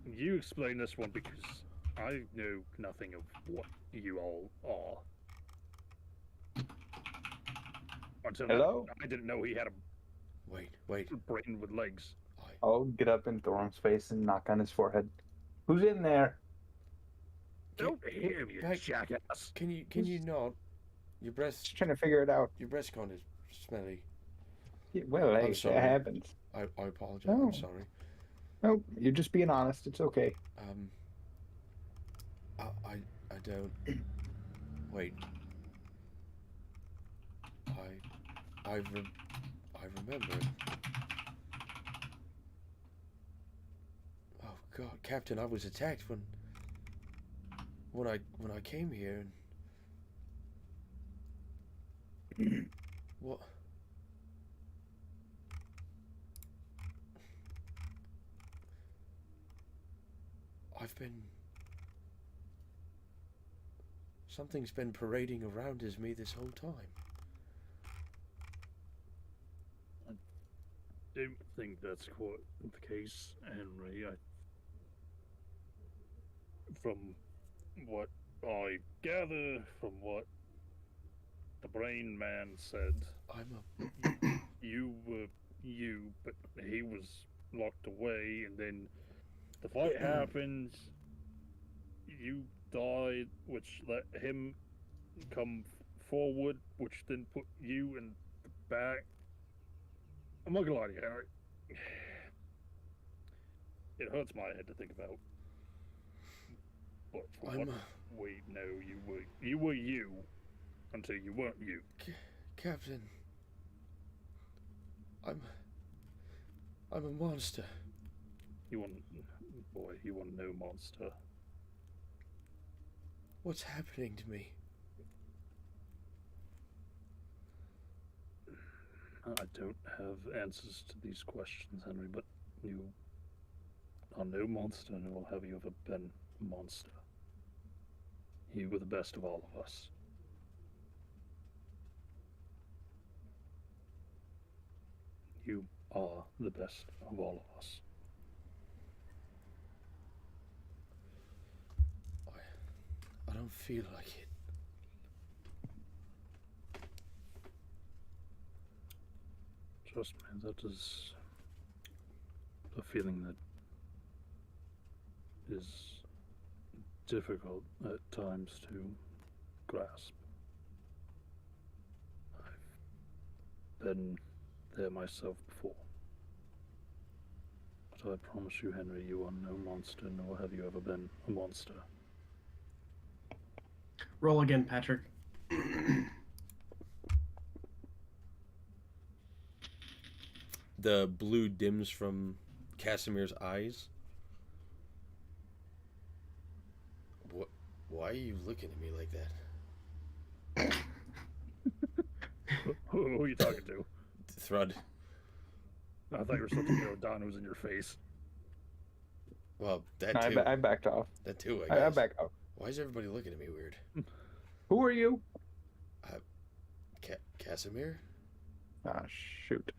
You explain this one because I know nothing of what you all are. Until Hello? I didn't know he had a Wait. brain with legs. I'll get up in Thorum's face and knock on his forehead. Who's in there? Don't hear you, jackass. Can you not? Your breath. Just trying to figure it out. Your breath's gone is smelly. Yeah, well, hey, I'm sorry. that happens. I apologize. No. I'm sorry. No, you're just being honest. It's okay. I don't. Wait. I remember. Oh God, Captain! I was attacked when I came here. And what? Something's been parading around as me this whole time. I don't think that's quite the case, Henry. From what I gather, from what the brain man said, you were you, but he was locked away, and then the fight happened. You died, which let him come forward, which then put you in the back. I'm not gonna lie to you, Harry. It hurts my head to think about. But from what we know, you were you until you weren't you. Captain, I'm a monster. You want no monster. What's happening to me? I don't have answers to these questions, Henry, but you are no monster, nor have you ever been a monster. You were the best of all of us. You are the best of all of us. I don't feel like it. Trust me, that is a feeling that is difficult at times to grasp. I've been there myself before. But I promise you, Henry, you are no monster, nor have you ever been a monster. Roll again, Patrick. The blue dims from Casimir's eyes. What? Why are you looking at me like that? Who are you talking to? Thrud. I thought you were supposed to go Don who's in your face. Well, that too. I backed off. That too, I guess. I backed off. Why is everybody looking at me weird? Who are you? Casimir? Ah, shoot.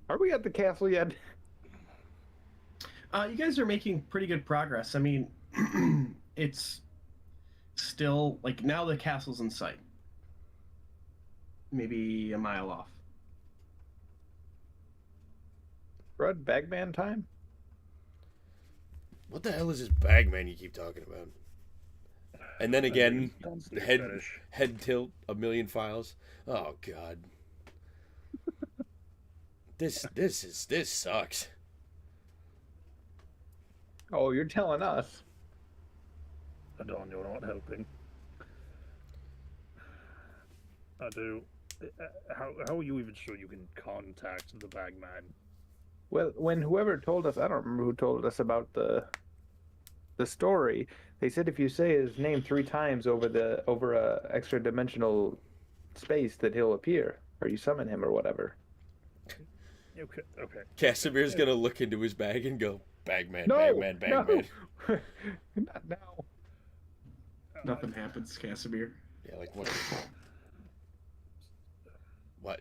Are we at the castle yet? You guys are making pretty good progress. I mean, it's still, like, now the castle's in sight. Maybe a mile off. Red Bagman time? What the hell is this Bagman you keep talking about? And then again, head tilt, 1,000,000 files. Oh God. This sucks. Oh, you're telling us. Don, you're not helping. I do. How are you even sure you can contact the Bagman? Well, when whoever told us, I don't remember who told us about the story. They said if you say his name 3 times over a extra dimensional space, that he'll appear, or you summon him, or whatever. Okay. Casimir's gonna look into his bag and go, Bagman, No, Bagman, Bagman. no. Not now. Nothing happens, Casimir. Yeah, like what? Why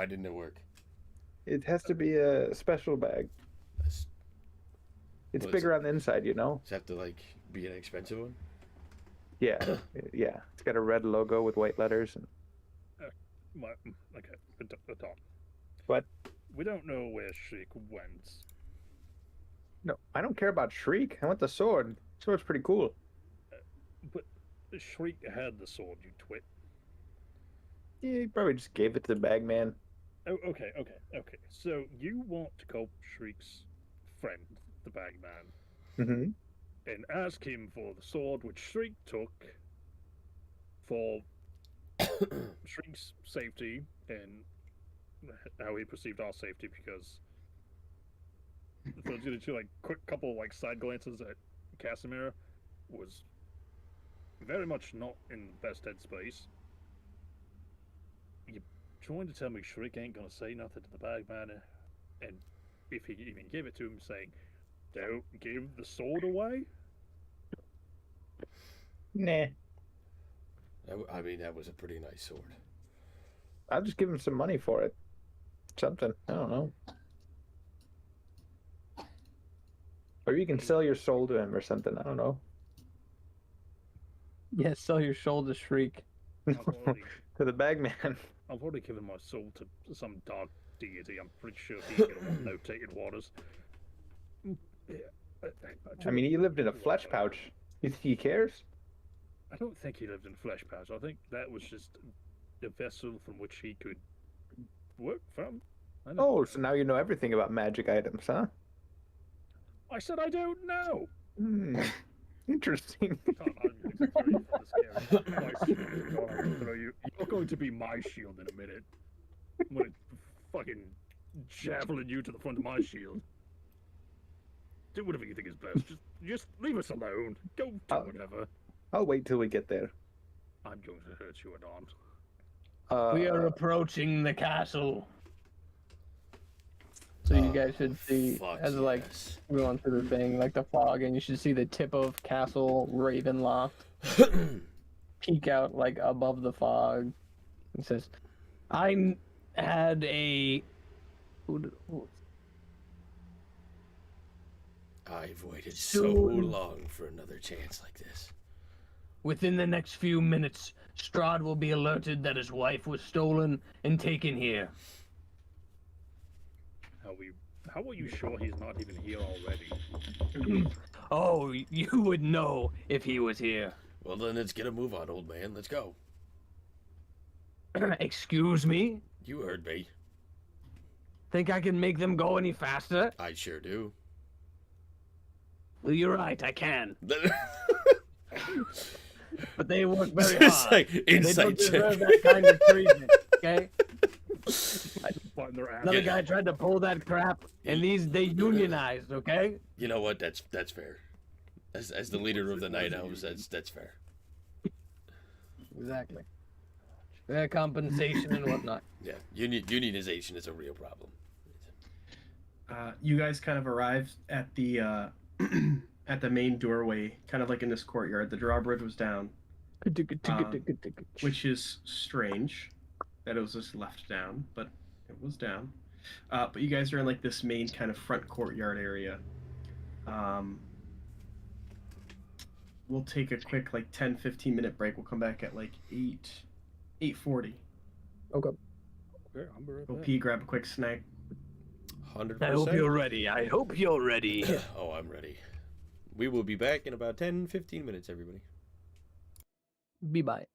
didn't it work? It has to be a special bag. It's bigger on the inside, you know? Does it have to, like, be an expensive one? Yeah, yeah. It's got a red logo with white letters. And... Okay, the top. What? We don't know where Shriek went. No, I don't care about Shriek. I want the sword. Sword's pretty cool. But Shriek had the sword, you twit. Yeah, he probably just gave it to the bagman. Oh, okay. So you want to call Shriek's friend, the bagman, and ask him for the sword which Shriek took for Shriek's safety and how he perceived our safety, because so it's gonna do like quick couple like side glances at Casimir, was very much not in the best headspace. You trying to tell me Shriek ain't gonna say nothing to the bagman, and if he even give it to him, saying, "Don't give the sword away"? Nah. I mean, that was a pretty nice sword. I'll just give him some money for it. Something. I don't know. Or you can sell your soul to him or something. I don't know. Yeah, sell your soul to Shriek. To the bagman. I've already given my soul to some dark deity. I'm pretty sure he's gonna want no taken waters. I mean, he lived in a flesh pouch. You think he cares? I don't think he lived in flesh pouch. I think that was just a vessel from which he could work from. Oh, so now you know everything about magic items, huh? I said I don't know. Interesting. You're going to be my shield in a minute. I'm gonna fucking javelin you to the front of my shield. Do whatever you think is best. Just leave us alone. Go do whatever. I'll wait till we get there. I'm going to hurt you, Adon. We are approaching the castle. So you guys should see, as like going through the thing, like the fog, and you should see the tip of Castle Ravenloft peek out like above the fog. It says, "I had a." I've waited so long for another chance like this. Within the next few minutes, Strahd will be alerted that his wife was stolen and taken here. How are you sure he's not even here already? Oh, you would know if he was here. Well, then let's get a move on, old man. Let's go. Excuse me? You heard me. Think I can make them go any faster? I sure do. Well, you're right, I can. But they work very Just hard. like They insight don't deserve check. that kind of treatment, okay? Another Yeah. guy tried to pull that crap, and they unionized, okay? You know what? That's fair. As the leader of the Night Elves, that's fair. Exactly. Fair compensation and whatnot. Yeah, unionization is a real problem. You guys kind of arrived at the at the main doorway, kind of like in this courtyard. The drawbridge was down, which is strange that it was just left down, but it was down. But you guys are in like this main kind of front courtyard area. We'll take a quick like 10-15 minute break. We'll come back at like 8:40. Okay. Go pee, grab a quick snack. 100%. I hope you're ready. I hope you're ready. Oh, I'm ready. We will be back in about 10-15 minutes, everybody. Be bye.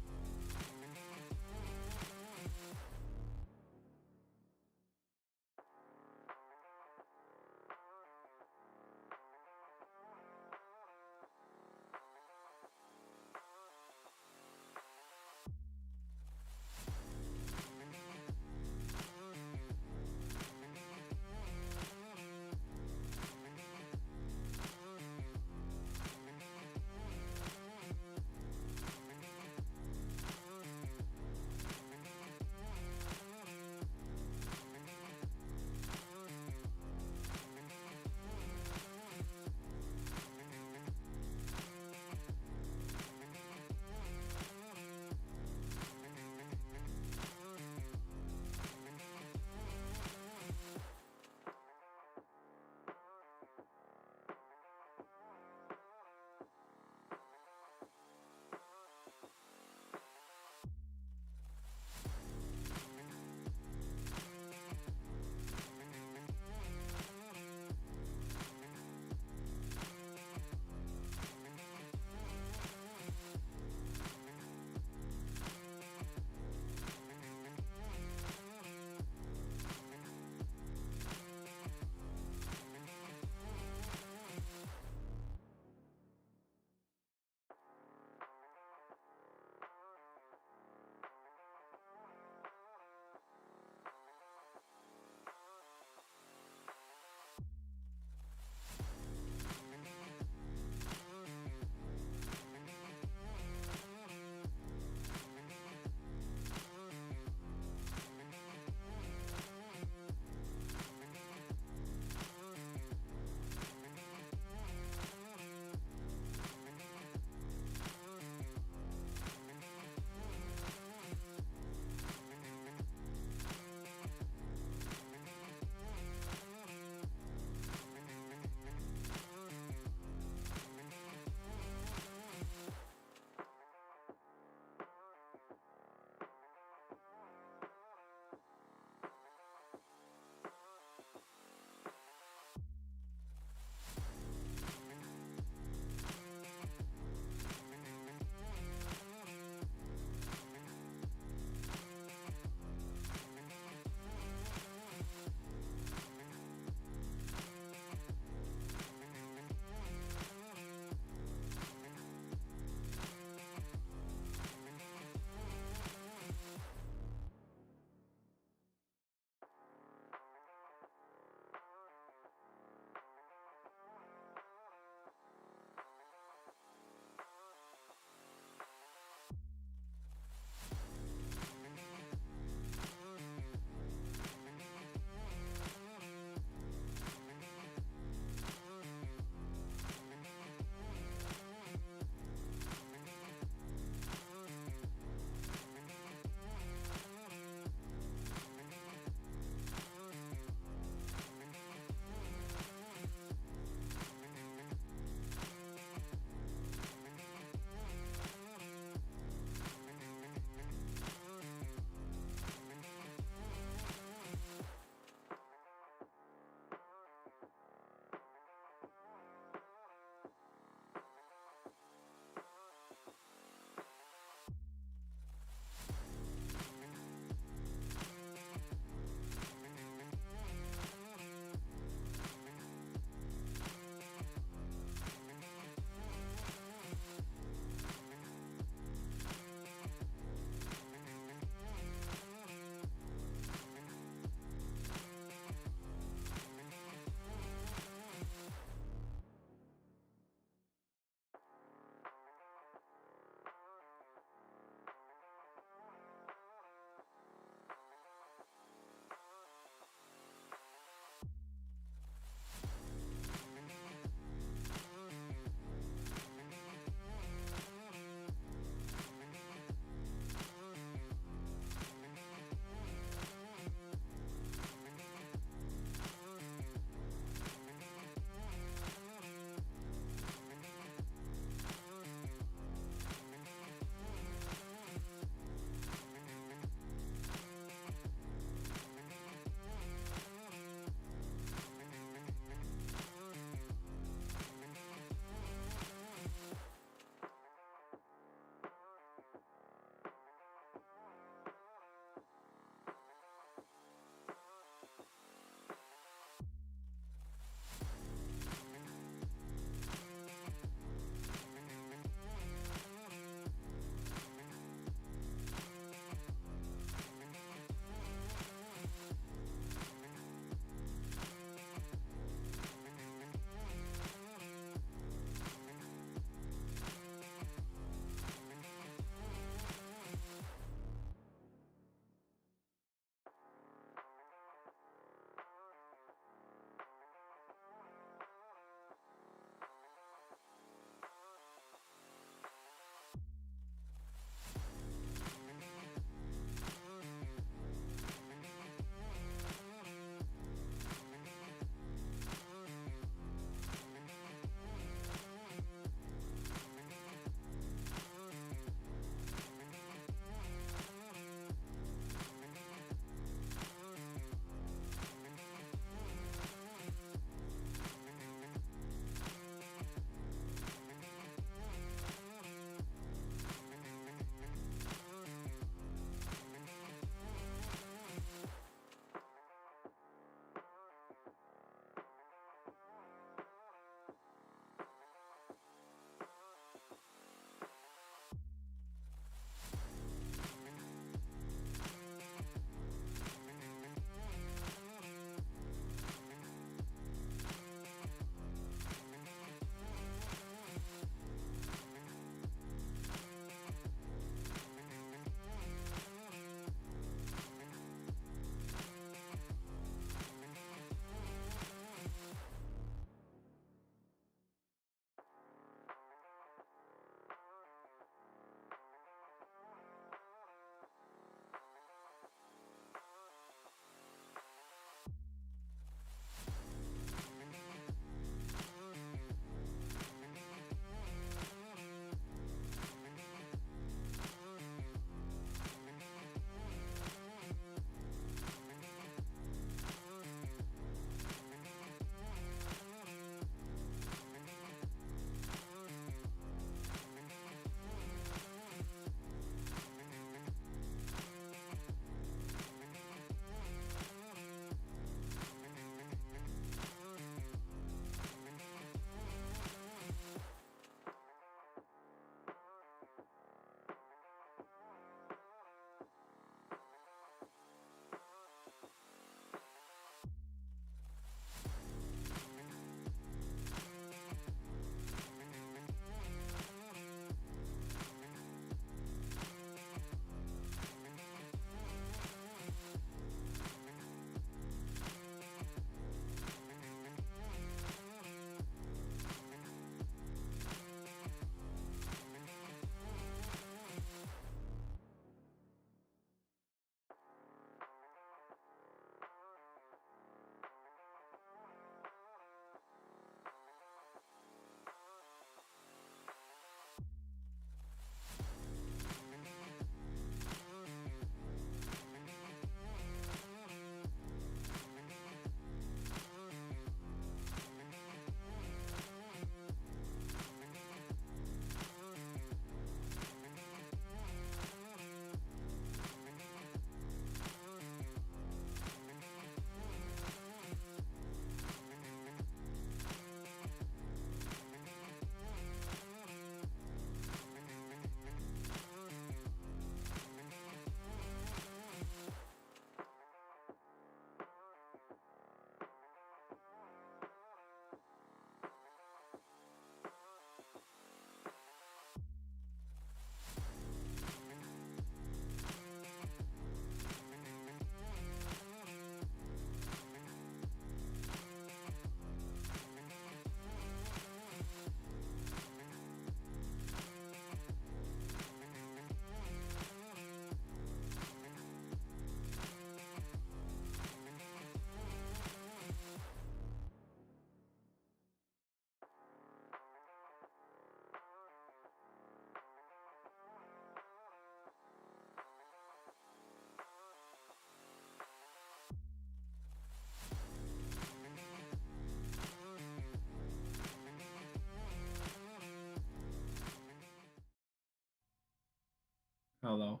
Hello.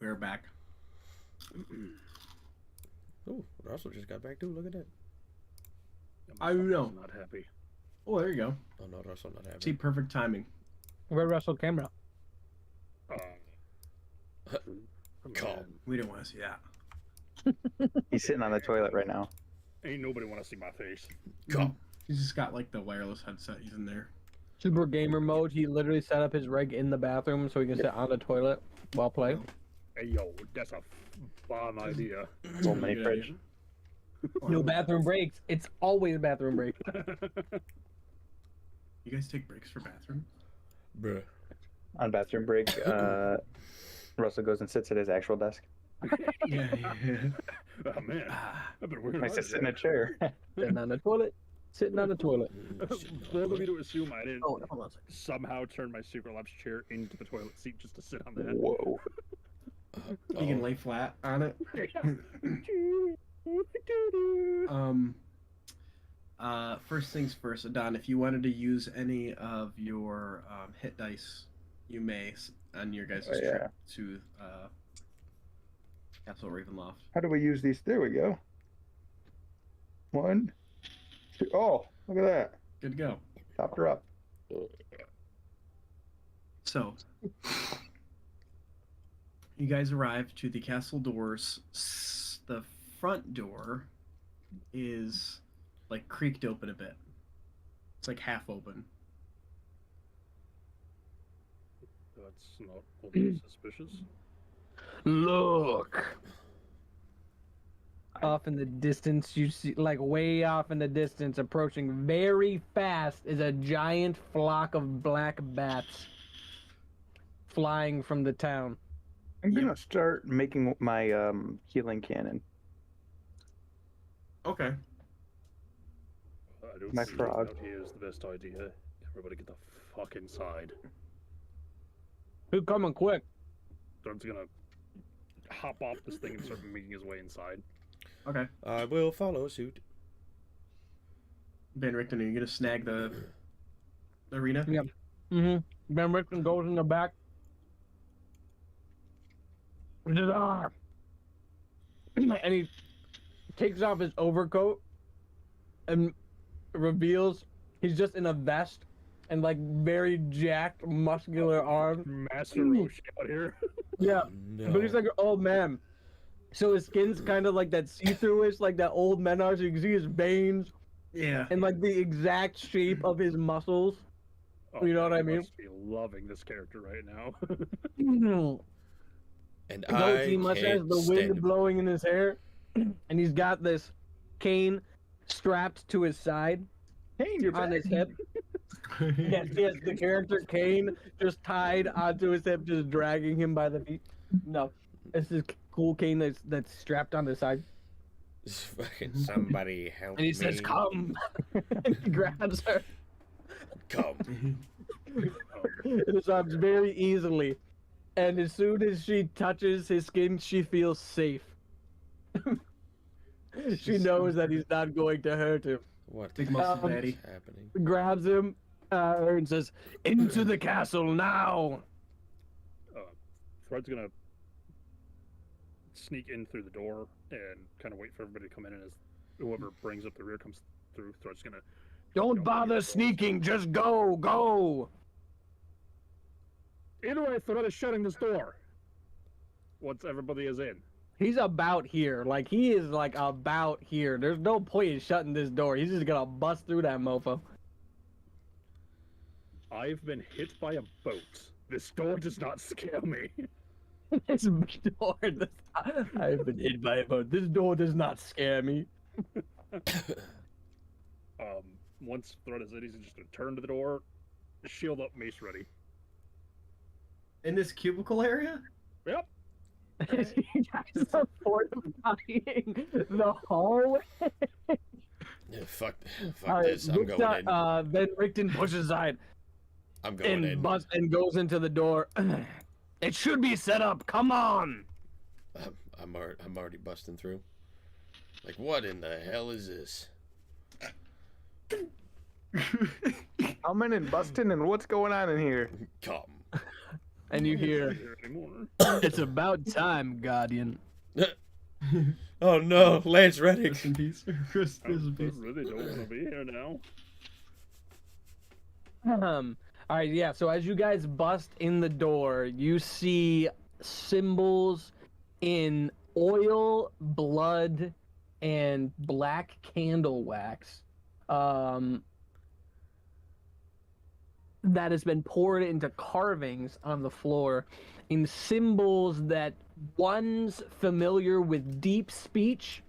We're back. Oh, Russell just got back too. Look at that. I know. Not happy. Oh, there you go. Oh no, Russell not happy. See, perfect timing. Where Russell camera? Calm. We didn't want to see that. He's sitting on the toilet right now. Ain't nobody want to see my face. Calm. He's just got like the wireless headset. He's in there. Super gamer mode. He literally set up his rig in the bathroom so he can sit on the toilet while playing. Hey yo, that's a bomb idea. Little mini fridge. No bathroom breaks. It's always a bathroom break. You guys take breaks for bathroom? Bruh. On bathroom break, Russell goes and sits at his actual desk. Yeah. Oh man, I've been weird. I just sit in a chair. Sitting on the toilet. Sitting on the toilet. Bold of you to assume I didn't Oh, hold on a second. somehow turn my Super Labs chair into the toilet seat just to sit on that. Whoa. You can lay flat on it. First things first, Don, if you wanted to use any of your hit dice, you may on your guys' trip to Castle Ravenloft. How do we use these? There we go. 1, 2. Oh, look at that. Good to go. Topped her up. So, you guys arrive to the castle doors. The front door is like creaked open a bit. It's like half open. That's not overly suspicious. Look. Off in the distance, you see, like way off in the distance, approaching very fast, is a giant flock of black bats flying from the town. I'm gonna start making my healing cannon. Okay. I don't My see frog. out here is the best idea. Everybody get the fuck inside. Who coming quick? Don's gonna hop off this thing and start making his way inside. Okay. I will follow suit. Ben Richten, are you gonna snag the arena? Yep. Mm-hmm. Ben Rickman goes in the back. And he takes off his overcoat and reveals he's just in a vest and like very jacked, muscular arms. Master Roshi out here. Yeah, No. but he's like an old man. So his skin's kind of like that see-through-ish, like that old men are. So you can see his veins Yeah. and like the exact shape of his muscles. You know what I mean? Must be loving this character right now. And Goatee I mustache, can't the stand wind him. blowing in his hair, and he's got this cane strapped to his side Hey, you're on back. his hip. Yes, the character Kane just tied onto his hip, just dragging him by the feet. No, it's this cool cane that's strapped on his side. Fucking somebody help And he me. says, "Come," and he grabs her Come. in his arms very easily. And as soon as she touches his skin, she feels safe. She knows that he's not going to hurt him. What Big the muscle heck daddy. is happening? Grabs him and says, "Into the castle now!" Fred's gonna sneak in through the door and kind of wait for everybody to come in, and as whoever brings up the rear comes through, Fred's gonna Don't bother sneaking, just go! Anyway, Fred is shutting this door. Once everybody is in. He's about here. Like, he is, like, about here. There's no point in shutting this door. He's just gonna bust through that mofo. I've been hit by a boat. This door does not scare me. This door does not... I've been hit by a boat. This door does not scare me. Once Fred is in, he's just gonna turn to the door, shield up, mace ready. In this cubicle area? Yep. You guys are fortifying the hallway. Yeah, fuck All right, this. I'm going in. Then Richten pushes aside I'm going in. and goes into the door. It should be set up. Come on. I'm already busting through. Like, what in the hell is this? Coming and busting, and what's going on in here? Come. And you hear, "It's about time, Guardian." Oh no, Lance Reddick. Rest in peace. Rest in I peace. really don't want to be here now. All right, yeah. So as you guys bust in the door, you see symbols in oil, blood, and black candle wax. That has been poured into carvings on the floor in symbols that one's familiar with deep speech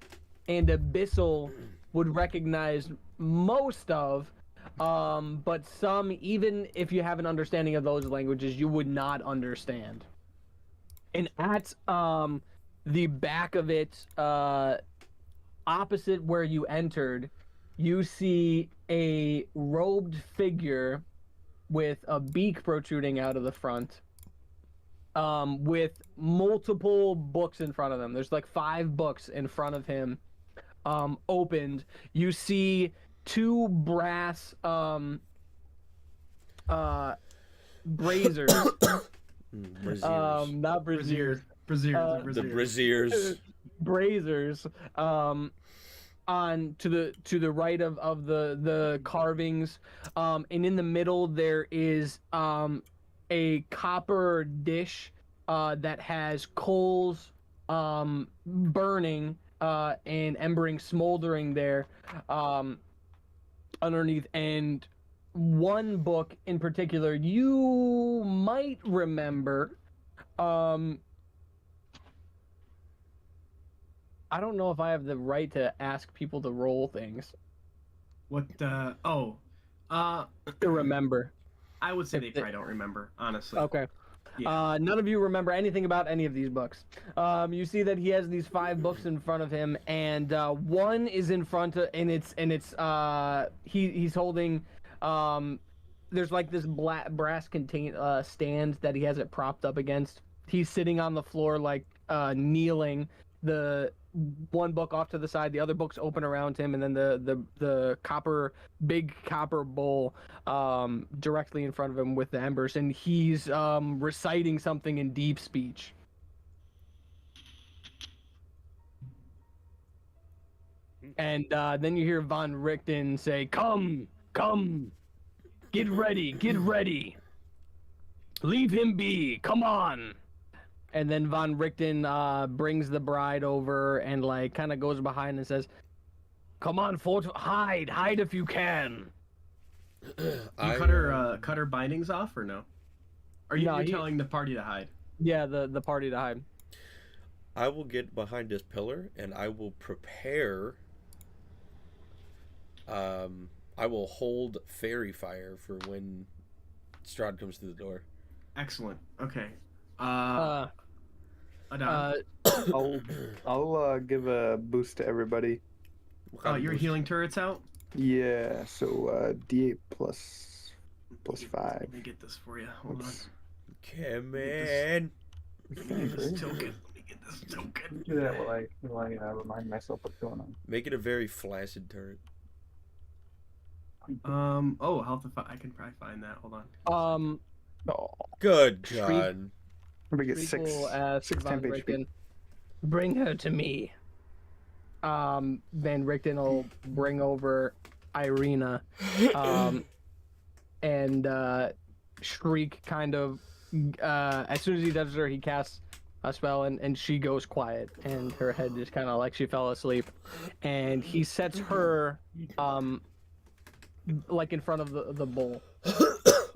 and abyssal would recognize most of, but some, even if you have an understanding of those languages, you would not understand. And at the back of it, opposite where you entered, you see a robed figure with a beak protruding out of the front, with multiple books in front of them. There's like 5 books in front of him, opened. You see 2 brass braziers. Not braziers. Braziers. The braziers. Braziers. On to the right of the carvings, and in the middle there is a copper dish that has coals burning and embering, smoldering there underneath. And one book in particular you might remember. I don't know if I have the right to ask people to roll things. What? To remember. I would say they probably don't remember, honestly. Okay. Yeah. None of you remember anything about any of these books. You see that he has these 5 books in front of him, and one is in front of, and it's he's holding, there's like this brass stand that he has it propped up against. He's sitting on the floor, like kneeling. The one book off to the side, the other book's open around him, and then the big copper bowl directly in front of him with the embers, and he's reciting something in deep speech. And then you hear Von Richten say, "Come, get ready, leave him be, come on." And then Von Richten brings the bride over and like kind of goes behind and says, "Come on, hide if you can." You cut her bindings off or no? Or you're telling the party to hide? Yeah, the party to hide. I will get behind this pillar and I will prepare. I will hold fairy fire for when Strahd comes through the door. Excellent. Okay. I'll give a boost to everybody. Your healing turret's out? Yeah, so D8 plus 5. Let me get this for you. Hold on. Come in. Let me get this token. Do that while I remind myself what's going on. Make it a very flaccid turret. Health of 5. I can probably find that. Hold on. Good God. We get 6 temp HP. Bring her to me. Van Richten will bring over Irina, and Shriek kind of, as soon as he does her, he casts a spell, and she goes quiet, and her head just kind of like she fell asleep, and he sets her, like in front of the bowl.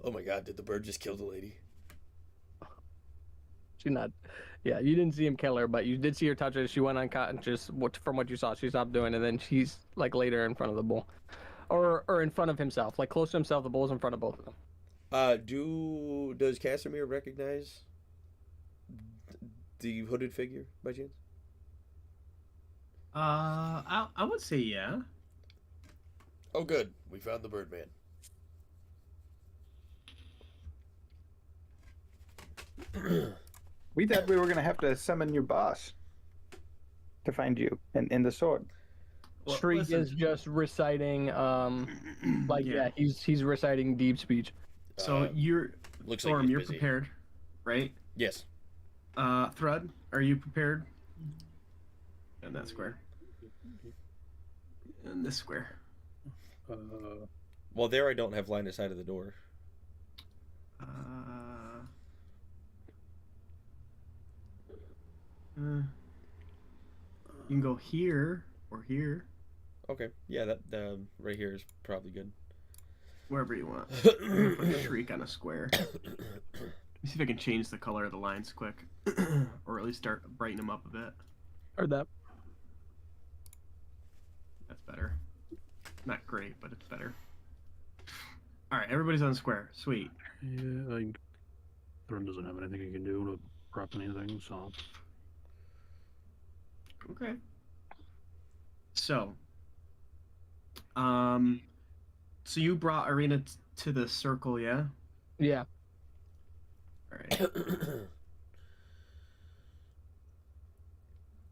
Oh my God! Did the bird just kill the lady? Yeah, you didn't see him kill her, but you did see her touch her. She went unconscious. From what you saw, she stopped doing it, and then she's like later in front of the bull, or in front of himself, like close to himself. The bull's in front of both of them. Does Casimir recognize the hooded figure by chance? I would say yeah. Oh, good. We found the Birdman. We thought we were gonna have to summon your boss to find you and the sword. Well, Shriek is just reciting, he's reciting deep speech. So you're, Storm, you're prepared. right? Yes. Thrud, are you prepared? In that square. In this square. Well, there I don't have line of sight of the door. You can go here or here. Okay. Yeah, that right here is probably good. Wherever you want. I'm gonna put a shriek on a square. Let me see if I can change the color of the lines quick. Or at least start brighten them up a bit. Heard that. That's better. Not great, but it's better. Alright, everybody's on square. Sweet. Yeah, Thrun doesn't have anything he can do to prep anything, so... Okay. So, so you brought Arena to the circle, yeah? Yeah.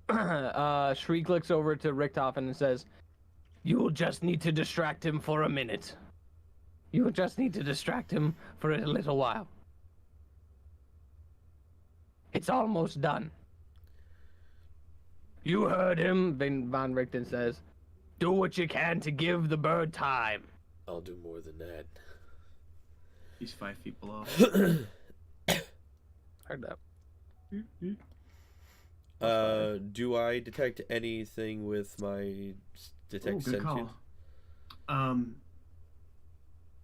Alright. Shriek looks over to Richtofen and says, "You'll just need to distract him for a minute. You'll just need to distract him for a little while. It's almost done." "You heard him," Von Richten says. "Do what you can to give the bird time." I'll do more than that. He's 5 feet below. Heard that. Do I detect anything with my detect good sentient? Call.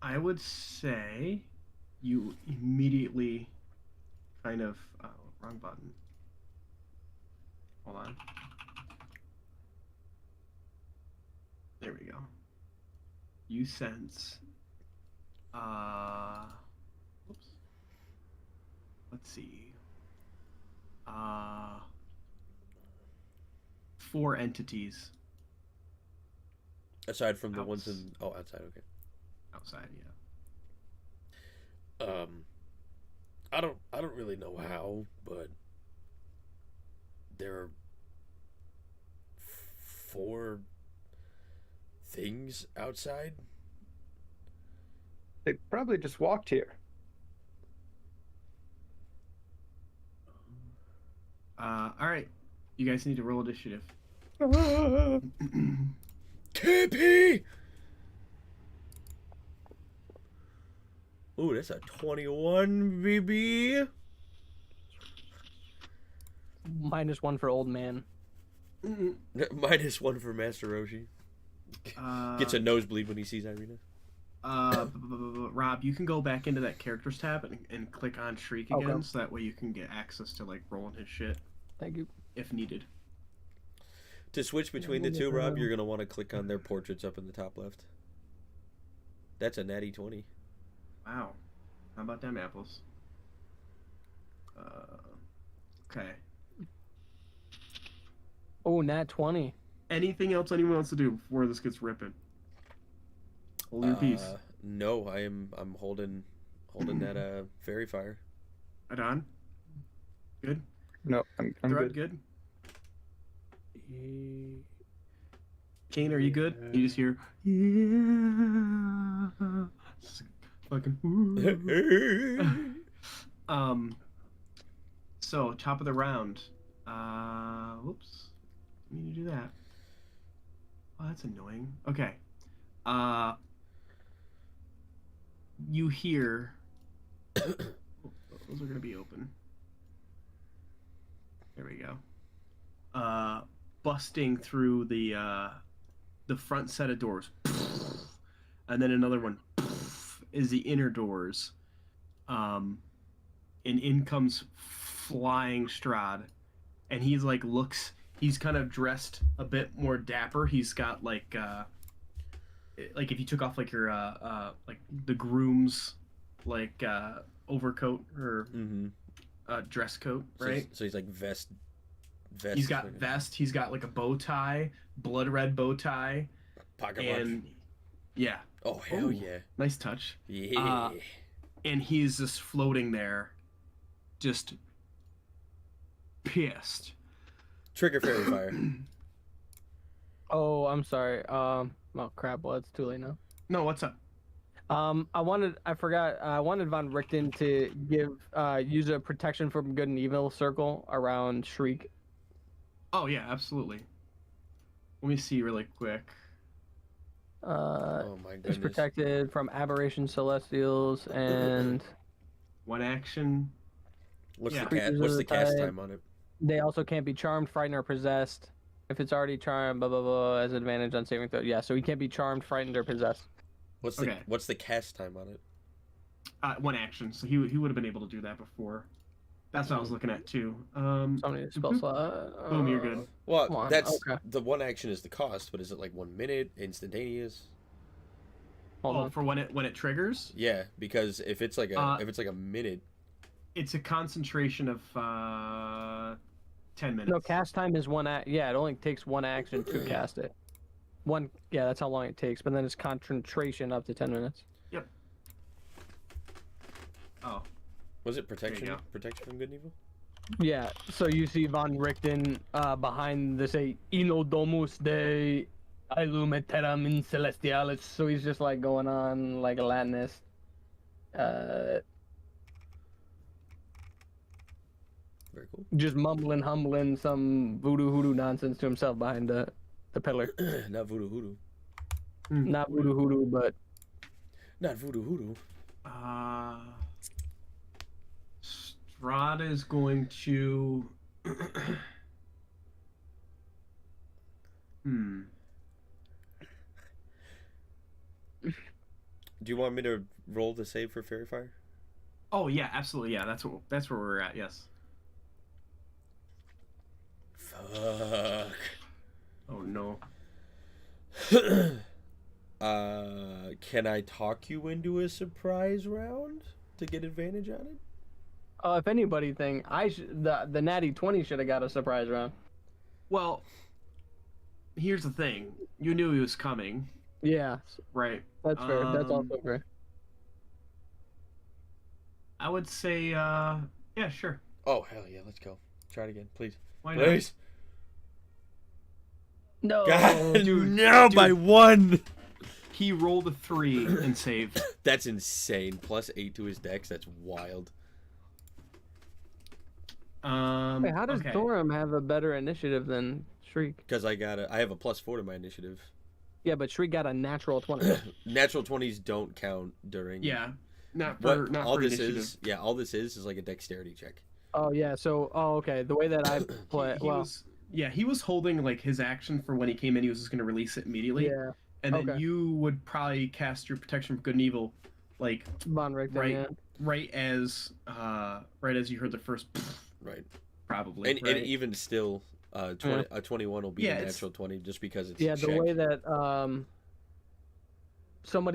I would say you immediately kind of wrong button. Hold on. There we go. You sense. Oops. Let's see. 4 entities. Aside from the ones in outside, okay. Outside, yeah. I don't really know how, but there are 4 things outside. They probably just walked here. All right. You guys need to roll initiative. KP! Ooh, that's a 21, BB. -1 for old man. -1 for Master Roshi. Gets a nosebleed when he sees Irina. Rob, you can go back into that characters tab and click on Shriek again, so that way you can get access to like rolling his shit. Thank you. If needed. To switch between the two, Rob, you're gonna want to click on their portraits up in the top left. That's a natty 20. Wow. How about them apples? Okay. Oh, nat 20. Anything else anyone wants to do before this gets ripping? Hold your peace. No, I'm holding that fairy fire. Adon? Good? No, I'm Thrud, good? Kane, are you good? You just hear, yeah. Fucking. So top of the round. Whoops. Didn't mean to do that. Oh, that's annoying. Okay. You hear. Oh, those are gonna be open. There we go. Busting through the front set of doors, and then another one is the inner doors. And in comes flying Strahd, and he's like he's kind of dressed a bit more dapper. He's got like if you took off like your like the groom's like overcoat or dress coat, right? So he's like vest. He's got vest. He's got like a bow tie, blood red bow tie, pocket and watch. Yeah. Oh hell yeah! Nice touch. Yeah. And he's just floating there, just pissed. Trigger fairy fire. Oh, I'm sorry. Oh crap. Well, it's too late now. No, what's up? I wanted Von Richten to use a protection from good and evil circle around Shriek. Oh yeah, absolutely. Let me see really quick. Oh my goodness. It's protected from aberration celestials and one action. What's the cast time on it? They also can't be charmed, frightened, or possessed. If it's already charmed, blah blah blah, as advantage on saving throw. Yeah, so he can't be charmed, frightened, or possessed. What's the cast time on it? One action, so he would have been able to do that before. That's what I was looking at too. Somebody spell slot. Boom, you're good. Well, that's the one action is the cost, but is it like 1 minute, instantaneous? Hold on. For when it triggers? Yeah, because if it's like a minute, it's a concentration of 10 minutes. No, cast time is yeah, it only takes one action to cast it. Yeah, that's how long it takes, but then it's concentration up to 10 minutes. Yep. Oh. Was it protection? Protection from good and evil? Yeah, so you see Von Richten behind the say Inodomus de Illuminateram in Celestialis, so he's just like going on like a Latinist. Very cool. Just mumbling, humbling some voodoo hoodoo nonsense to himself behind the pillar. Not voodoo hoodoo. Not voodoo hoodoo, but not voodoo hoodoo. Strahd is going to Do you want me to roll the save for Fairy Fire? Oh yeah, absolutely. Yeah, that's where we're at. Yes. Fuck. Oh no. Can I talk you into a surprise round to get advantage on it? If anybody's the natty 20 should have got a surprise round. Well, here's the thing. You knew he was coming. Yeah. Right. That's fair. That's also fair. I would say, yeah, sure. Oh, hell yeah. Let's go. Try it again, please. Why not? Please. No. God, dude, by 1. He rolled a 3 and saved. That's insane. +8 to his dex. That's wild. Wait, how does Thorum have a better initiative than Shriek? Because I have a +4 to my initiative. Yeah, but Shriek got a natural 20. Natural 20s don't count during. Yeah, not for initiative. All this is like a dexterity check. Oh yeah, so okay, the way that I play, he was holding like his action for when he came in. He was just going to release it immediately. Yeah. And then you would probably cast your protection from good and evil, like Von Richten, right as you heard the first. Right. Probably. And even still, a 21 will be a natural 20 just because it's the way that so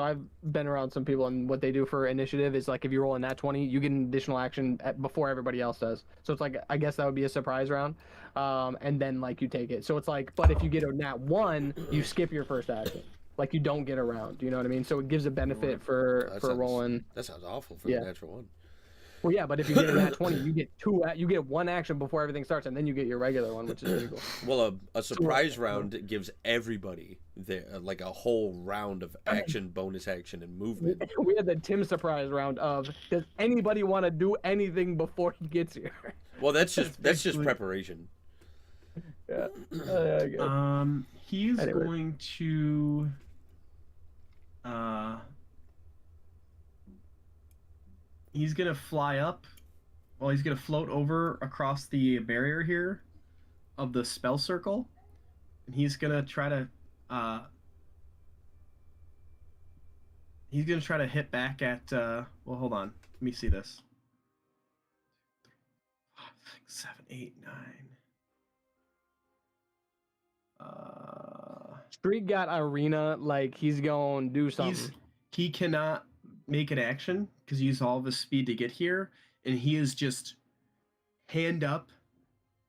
I've been around some people, and what they do for initiative is like if you roll a nat 20, you get an additional action before everybody else does. So it's like, I guess that would be a surprise round, and then like you take it. So it's like, but if you get a nat 1, you skip your first action. Like you don't get a round. You know what I mean? So it gives a benefit for rolling. That sounds awful for the natural 1. Well, yeah, but if you get a nat 20, you get 1 action before everything starts, and then you get your regular one, which is pretty cool. Well, a surprise round gives everybody like a whole round of action, bonus action, and movement. We had the Tim surprise round of, does anybody want to do anything before he gets here? Well, that's just preparation. Yeah. He's going to. He's gonna fly up. Well, he's gonna float over across the barrier here of the spell circle, and he's gonna try to. He's gonna try to hit back at. Well, hold on. Let me see this. 5, 6, 7, 8, 9. Street got arena, like he's going to do something. He cannot make an action because he used all of his speed to get here, and he is just hand up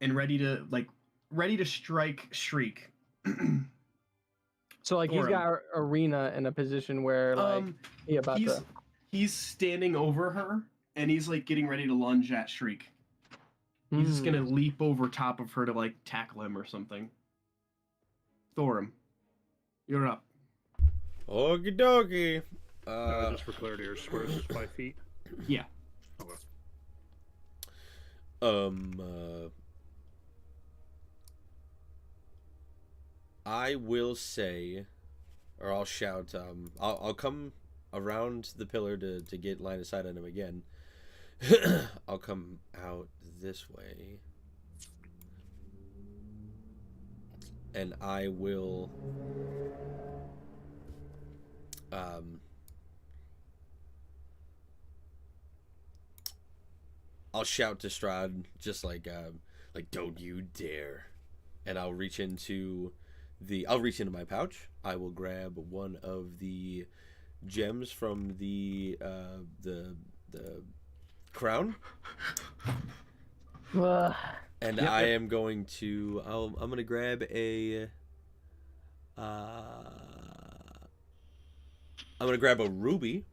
and ready to strike Shriek. So like he's got arena in a position where like he's standing over her, and he's like getting ready to lunge at Shriek. He's just gonna leap over top of her to like tackle him or something. Thorum, you're up. Okie dokie. Just for clarity, are squares 5 feet? Yeah. Okay. I will say, or I'll shout. I'll come around the pillar to get line of sight on him again. I'll come out this way, and I will. I'll shout to Strahd just like don't you dare, and I'll reach into my pouch. I will grab one of the gems from the crown, and Yep. I am going to. I'm gonna grab a. I'm gonna grab a ruby.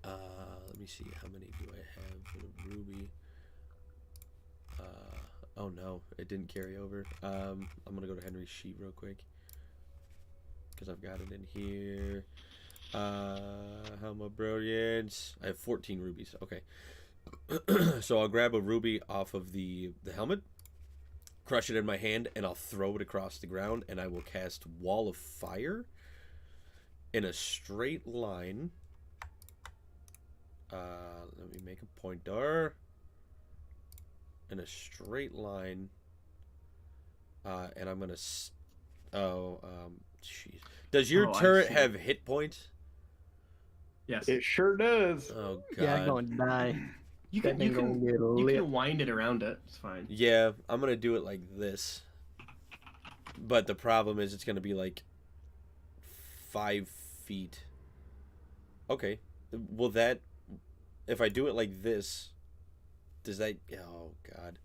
Let me see, how many do I have for the ruby? Oh no, it didn't carry over. I'm gonna go to Henry's sheet real quick because I've got it in here. Helm of Brilliance. I have 14 rubies. Okay. So I'll grab a ruby off of the helmet, crush it in my hand, and I'll throw it across the ground, and I will cast Wall of Fire in a straight line. Let me make a pointer. In a straight line. And I'm gonna. Jeez. Does your turret have hit points? Yes. It sure does. Oh god. Yeah, I'm going to die. You can wind it around it. It's fine. Yeah, I'm gonna do it like this. But the problem is it's gonna be like 5 feet. Okay. Will that, if I do it like this, does that, oh god,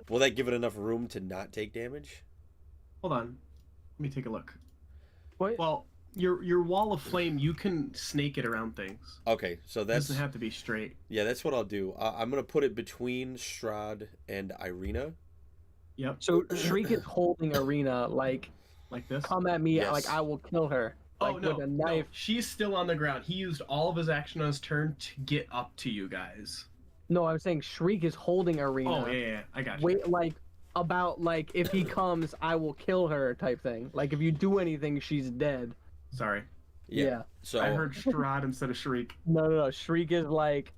will that give it enough room to not take damage? Hold on, let me take a look. What? Well, your wall of flame, you can snake it around things. Okay, so It that's, doesn't have to be straight. yeah, that's what I'll do. I'm gonna put it between Strahd and Irina. Yep. So Shriek is holding Arena like this. Come at me, Yes. like I will kill her. Like no, with a knife. no, she's still on the ground. He used all of his action on his turn to get up to you guys. No, I'm saying Shriek is holding Arena. Oh yeah, I got you. Wait, like about like if he comes, I will kill her type thing. Like if you do anything, she's dead. Sorry, Yeah. So I heard Strahd instead of Shriek. No. Shriek is like,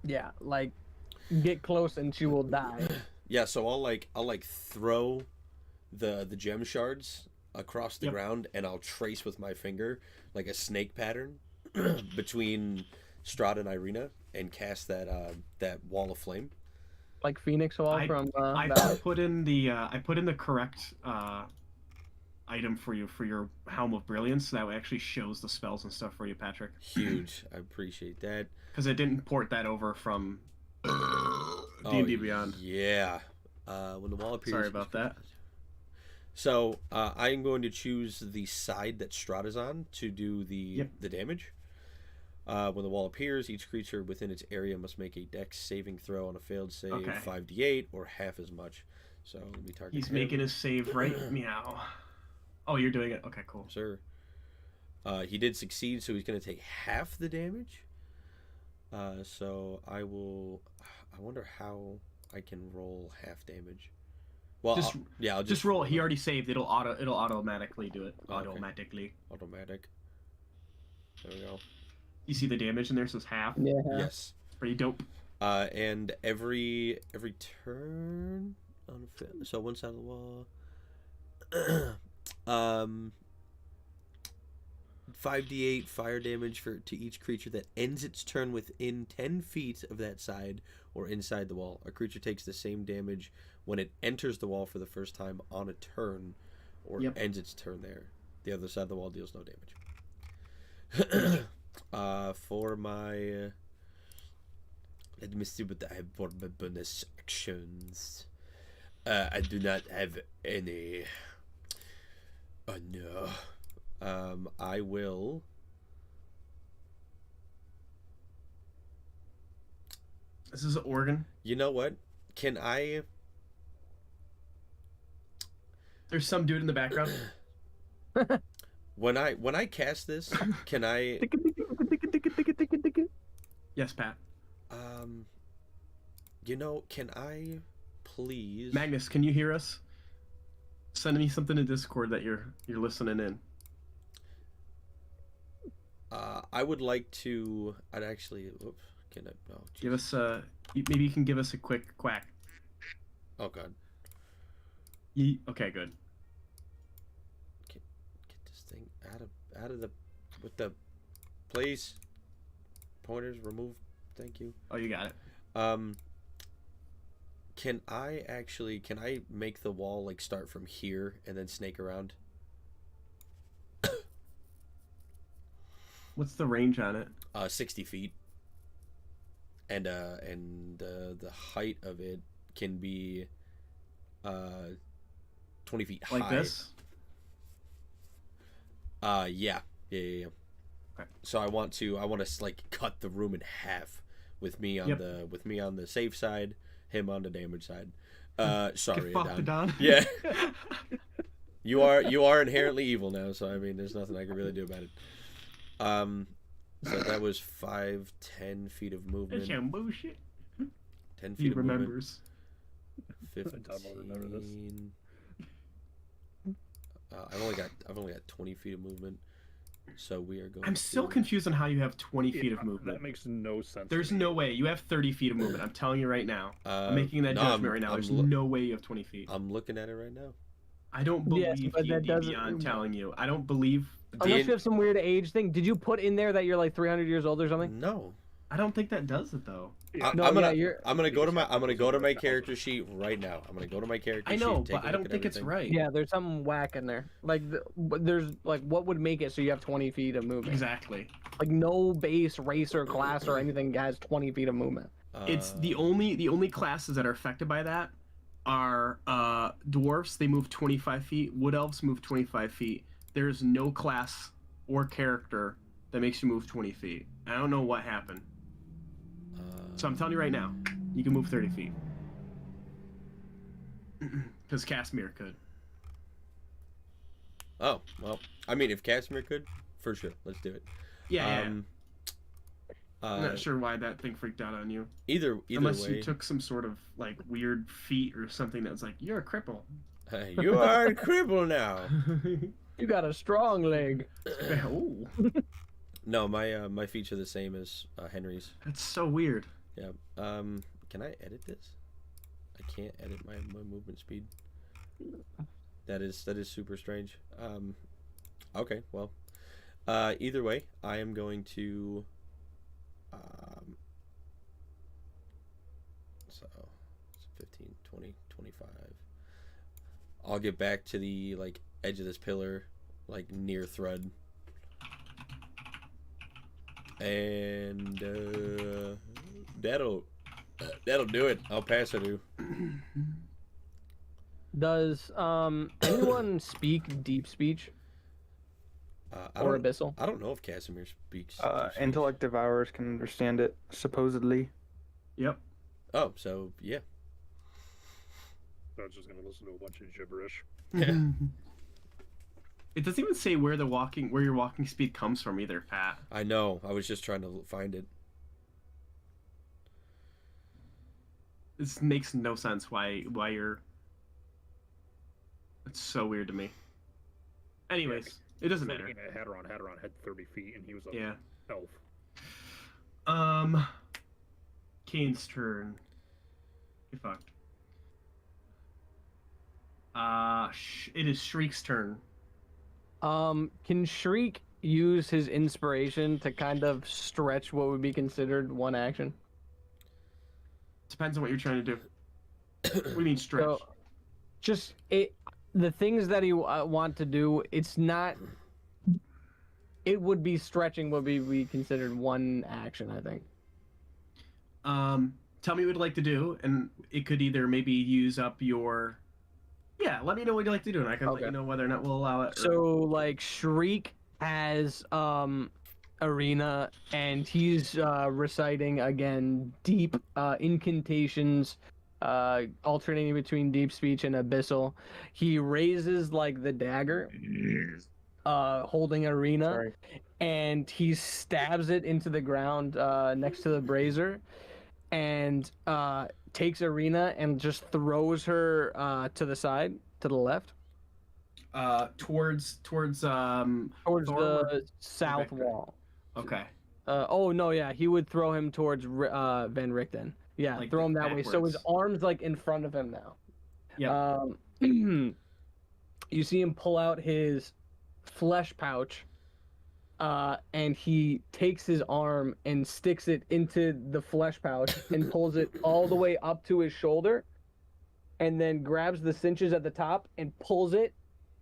yeah, like get close and she will die. yeah, so I'll throw the gem shards across the ground, and I'll trace with my finger like a snake pattern between Strahd and Irina, and cast that wall of flame. Like Phoenix Wall from. I put in the correct item for you for your Helm of Brilliance. So that way actually shows the spells and stuff for you, Patrick. Huge. I appreciate that. Because it didn't port that over from D&D Beyond. Yeah. When the wall appears. Sorry about that. So I'm going to choose the side that Strahd is on to do the damage. When the wall appears, each creature within its area must make a Dex saving throw. On a failed save, 5d8 or half as much. So let me target. He's making his save right. Meow. Oh, you're doing it. Okay, cool. Sir. He did succeed, so he's going to take half the damage. So I will. I wonder how I can roll half damage. Well, I'll just roll. He already saved. It'll automatically do it. Automatic. There we go. You see the damage in there? Says half. Yeah. Yes. It's pretty dope. And every turn on so one side of the wall. 5d8 fire damage to each creature that ends its turn within 10 feet of that side or inside the wall. A creature takes the same damage when it enters the wall for the first time on a turn or ends its turn there. The other side of the wall deals no damage. For my... let me see what I have for my bonus actions. I do not have any... Oh no. I will... This is an organ. You know what? Can I... There's some dude in the background. When I cast this, can I? Yes, Pat. Can I please? Magnus, can you hear us? Send me something in Discord that you're listening in. I would like to. I'd actually. Oops, can I? Oh, give us a. Maybe you can give us a quick quack. Oh God. Okay, good. Get this thing out of the with the please. Pointers remove. Thank you. Oh, you got it. Can I make the wall like start from here and then snake around? What's the range on it? 60 feet. And the height of it can be 20 feet high. Like this? Yeah. Okay. So I want to like cut the room in half with me on the safe side, him on the damage side. Sorry, Don. Yeah. You are inherently evil now, so I mean there's nothing I can really do about it. So that was 10 feet of movement. That's some bullshit. 10 feet of remembers. Movement. 15. I've only got 20 feet of movement. So we are going. I'm still confused on how you have 20 feet of movement. That makes no sense. There's no way. You have 30 feet of movement. I'm telling you right now. I'm making that judgment right now. There's no way you have 20 feet. I'm looking at it right now. I don't believe you, beyond telling you. I don't believe. Unless you have some weird age thing. Did you put in there that you're like 300 years old or something? No. I don't think that does it though. I'm gonna go to my character sheet right now. I'm gonna go to my character sheet. I know, but I don't think it's right. Yeah, there's something whack in there. Like there's like what would make it so you have 20 feet of movement? Exactly. Like no base, race, or class or anything has 20 feet of movement. It's the only classes that are affected by that are dwarfs. They move 25 feet. Wood elves move 25 feet. There's no class or character that makes you move 20 feet. I don't know what happened. So I'm telling you right now, you can move 30 feet. Because Casimir could. Oh, well, I mean, if Casimir could, for sure, let's do it. Yeah, I'm not sure why that thing freaked out on you. Either Unless way. You took some sort of, like, weird feat or something that was like, you're a cripple. You are a cripple now. You got a strong leg. Oh. No, my feats are the same as Henry's. That's so weird. Yeah. Can I edit this? I can't edit my movement speed. That is super strange. Okay, well. Either way, I am going to so 15, 20, 25. I'll get back to the like edge of this pillar, like near thread. And that'll do it. I'll pass it to. Does anyone speak deep speech or abyssal? I don't know if Casimir speaks. Intellect devourers can understand it, supposedly. Yep. Oh, so yeah. I was just gonna listen to a bunch of gibberish. Yeah. It doesn't even say where your walking speed comes from either, Pat. I know. I was just trying to find it. This makes no sense. Why you're. It's so weird to me. Anyways, it doesn't matter. Hadron had 30 feet, and he was a elf. Kane's turn. Get fucked. It is Shriek's turn. Can Shriek use his inspiration to kind of stretch what would be considered one action? Depends on what you're trying to do. What do you mean stretch? So, just the things that he want to do, it's not. It would be stretching what would be considered one action, I think. Tell me what you'd like to do, and it could either maybe use up your. Yeah, let me know what you'd like to do, and I can let you know whether or not we'll allow it. So, like, Shriek has Arena, and he's reciting, again, deep incantations, alternating between deep speech and abyssal. He raises, like, the dagger, holding Arena, and he stabs it into the ground next to the brazier, and takes Arena and just throws her to the side, to the left. Towards the south wall. Okay. Oh no, yeah, he would throw him towards Van Richten. Yeah, like throw him that backwards way. So his arm's like in front of him now. Yeah. You see him pull out his flesh pouch, and he takes his arm and sticks it into the flesh pouch and pulls it all the way up to his shoulder, and then grabs the cinches at the top and pulls it,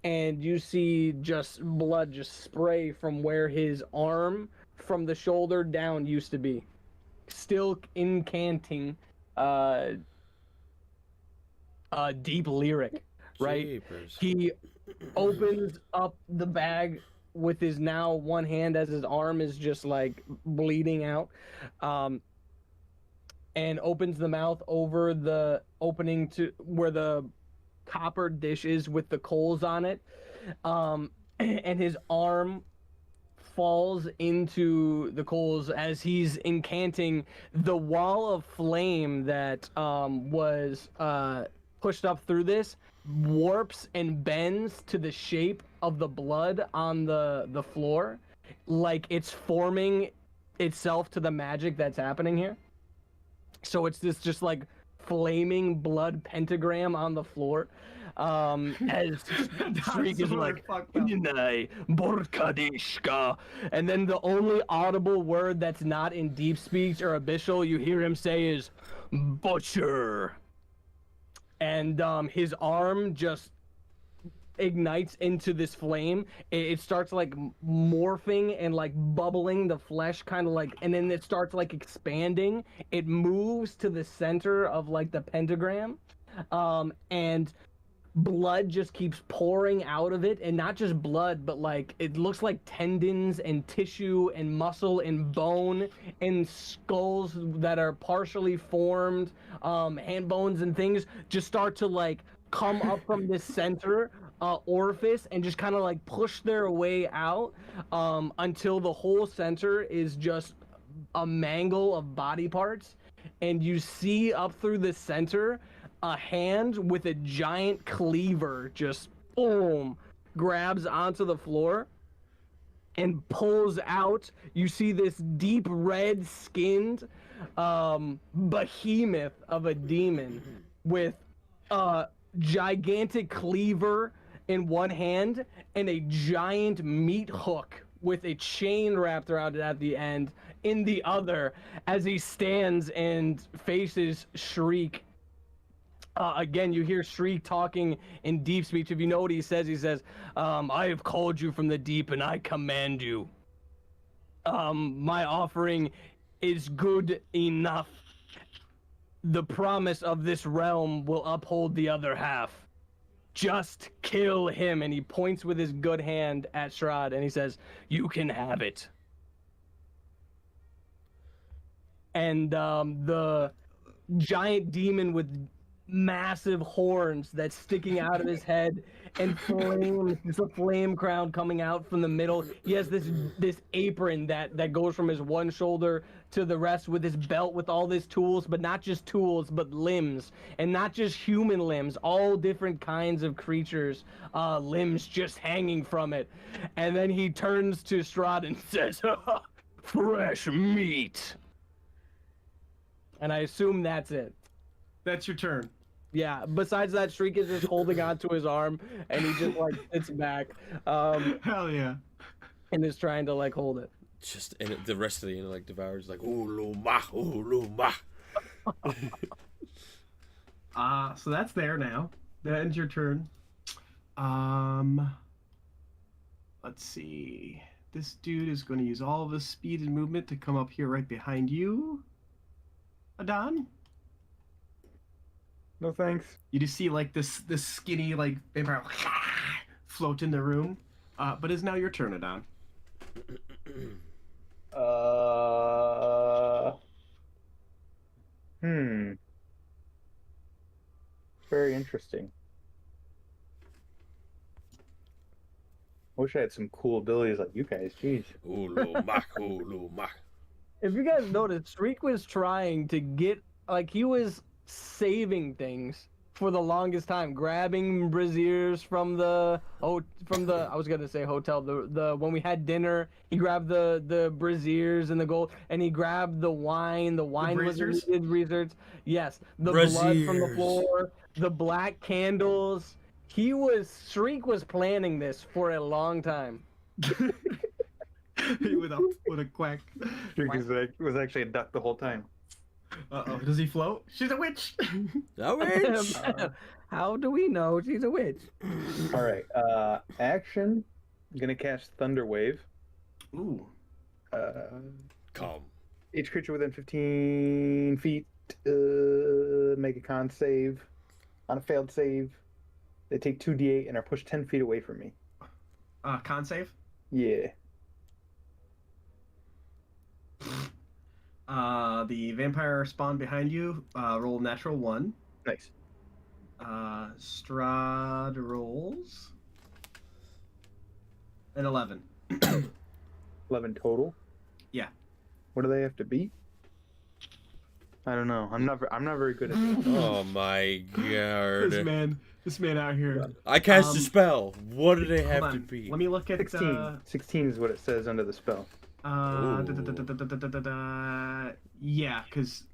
and you see just blood just spray from where his arm from the shoulder down used to be. Still incanting deep lyric, right? Jeepers. He opens up the bag with his now one hand as his arm is just like bleeding out, and opens the mouth over the opening to where the copper dish is with the coals on it, and his arm falls into the coals as he's incanting. The wall of flame that was pushed up through this warps and bends to the shape of the blood on the floor, like it's forming itself to the magic that's happening here. So it's this just like flaming blood pentagram on the floor, as Shriek is like, Borkadishka, and then the only audible word that's not in deep speech or abyssal you hear him say is butcher, and his arm just ignites into this flame. It starts like morphing and like bubbling, the flesh kind of like, and then it starts like expanding. It moves to the center of like the pentagram, and blood just keeps pouring out of it, and not just blood, but like it looks like tendons and tissue and muscle and bone and skulls that are partially formed, hand bones and things just start to like come up from this center orifice and just kind of like push their way out, until the whole center is just a mangle of body parts, and you see up through the center a hand with a giant cleaver just boom grabs onto the floor and pulls out. You see this deep red skinned behemoth of a demon with a gigantic cleaver in one hand and a giant meat hook with a chain wrapped around it at the end in the other, as he stands and faces Shriek. Again, you hear Shriek talking in deep speech. If you know what he says, I have called you from the deep and I command you. My offering is good enough. The promise of this realm will uphold the other half. Just kill him. And he points with his good hand at Strahd and he says, you can have it. And the giant demon with massive horns that's sticking out of his head and flames, it's a flame crown coming out from the middle. He has this apron that goes from his one shoulder to the rest, with his belt with all his tools, but not just tools, but limbs, and not just human limbs, all different kinds of creatures, limbs just hanging from it. And then he turns to Strahd and says, fresh meat. And I assume that's it. That's your turn. Yeah, besides that, Shriek is just holding onto his arm, and he just, like, sits back. Hell yeah. And is trying to, like, hold it. Just, and the rest of the, like, devours, like, Uluma, Uluma. So that's there now. That ends your turn. Let's see. This dude is going to use all of his speed and movement to come up here right behind you, Adon. No thanks. You just see like this skinny like vampire float in the room, but it's now your turn, Adon. Very interesting. wish I had some cool abilities like you guys. Jeez. If you guys noticed, Streak was trying to get, like, he was saving things for the longest time, grabbing braziers from the I was gonna say hotel, the when we had dinner, he grabbed the braziers and the gold, and he grabbed the wine. The wine was in his research. Yes, the blood from the floor, the black candles. Streak was planning this for a long time. with a quack. Was actually a duck the whole time. Uh-oh, does he float? She's a witch! A witch! How do we know she's a witch? Alright, action. I'm gonna cast Thunder Wave. Ooh. Come. Each creature within 15 feet make a con save. On a failed save, they take 2d8 and are pushed 10 feet away from me. Con save? Yeah. The vampire spawn behind you. Roll natural 1. Nice. Strahd rolls an 11. 11 total. Yeah. What do they have to beat? I don't know. I'm not very good at this. Oh my god. This man out here. I cast a spell. What do they have to beat? Let me look at 16. 16 is what it says under the spell. Yeah, because...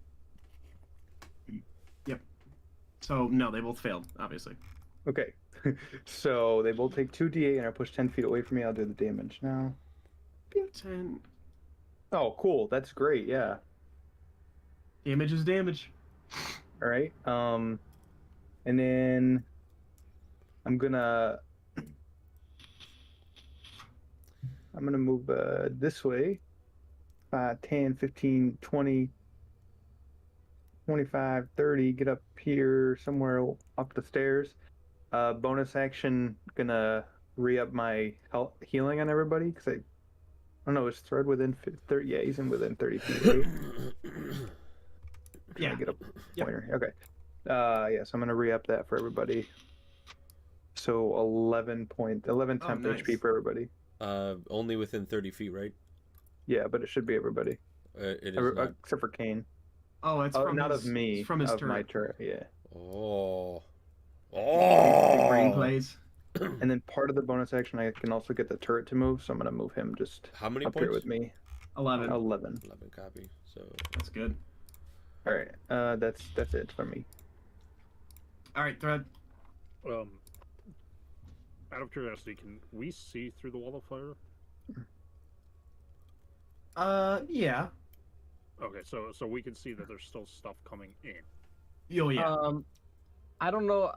Yep. So, no, they both failed, obviously. Okay. So, they both take 2d8 and are pushed 10 feet away from me. I'll do the damage now. 10. Oh, cool. That's great, yeah. Damage is damage. Alright, and then... I'm gonna move this way. 5, 10, 15, 20, 25, 30. Get up here somewhere up the stairs. Bonus action, gonna re-up my healing on everybody because I don't know. Is Thread within 30? Yeah, he's in within 30 feet. Right? Yeah. Get a pointer. Yep. Okay. Yeah, so I'm gonna re-up that for everybody. So 11 temp nice. HP for everybody. Only within 30 feet, right? Yeah, but it should be everybody. It is not. Except for Kane. Oh, it's from not his, of me. It's from his of turret. my turret. Yeah. Oh. Big brain plays. And then part of the bonus action, I can also get the turret to move, so I'm gonna move him just how many up points? here with me. 11. 11. 11 copy. So that's good. All right. That's it for me. All right, Thread. Out of curiosity, can we see through the wall of fire? Yeah. Okay, so we can see that there's still stuff coming in. Oh yeah. I don't know.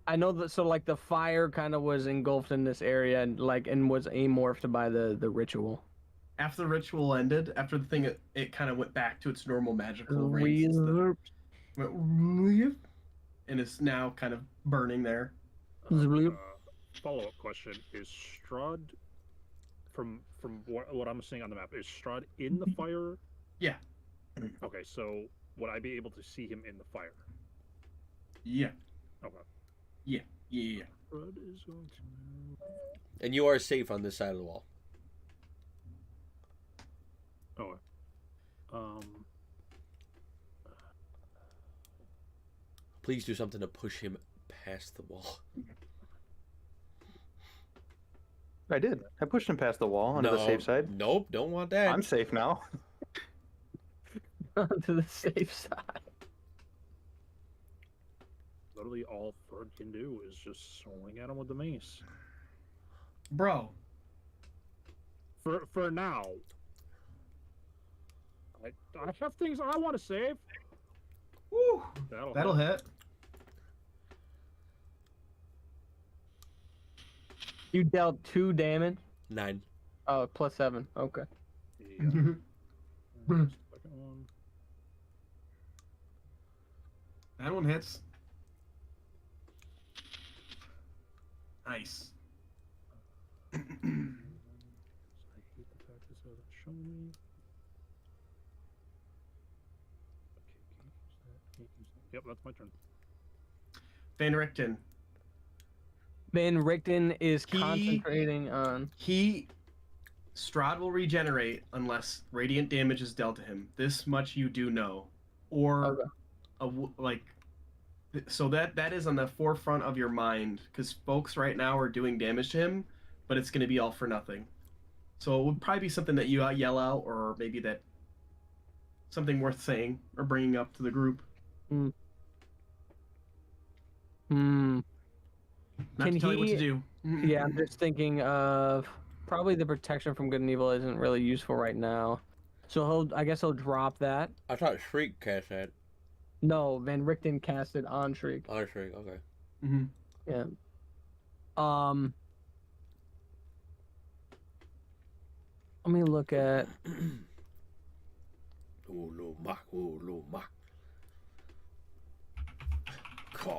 I know that, so like the fire kind of was engulfed in this area and was amorphed by the ritual. After the ritual ended, after the thing, it kind of went back to its normal magical range. And it's now kind of burning there. Follow-up question: is Strahd, from what I'm seeing on the map, is Strahd in the fire? Yeah. Okay, so would I be able to see him in the fire? Yeah. Okay. Yeah. Strahd is going to move. And you are safe on this side of the wall. Okay. Please do something to push him past the wall. I did. I pushed him past the wall onto the safe side. Nope, don't want that. I'm safe now. To the safe side. Literally all Ferd can do is just swing at him with the mace. Bro. For now. I have things I want to save. Woo! That'll hit. You dealt 2 damage? 9. Oh, plus 7. Okay. Yeah. Second one. That one hits. Nice. I hate the fact this doesn't show me. Okay, can't use that. Yep, that's my turn. Van Richten. Van Richten is concentrating on. Strahd will regenerate unless radiant damage is dealt to him. This much you do know, or so that is on the forefront of your mind because folks right now are doing damage to him, but it's going to be all for nothing. So it would probably be something that you yell out, or maybe that something worth saying or bringing up to the group. Hmm. Not to tell you what to do. Yeah, I'm just thinking of probably the protection from good and evil isn't really useful right now. So I guess he'll drop that. I thought Shriek cast that. No, Van Richten cast it on Shriek. On Shriek, okay. Mm-hmm. Yeah. Let me look at.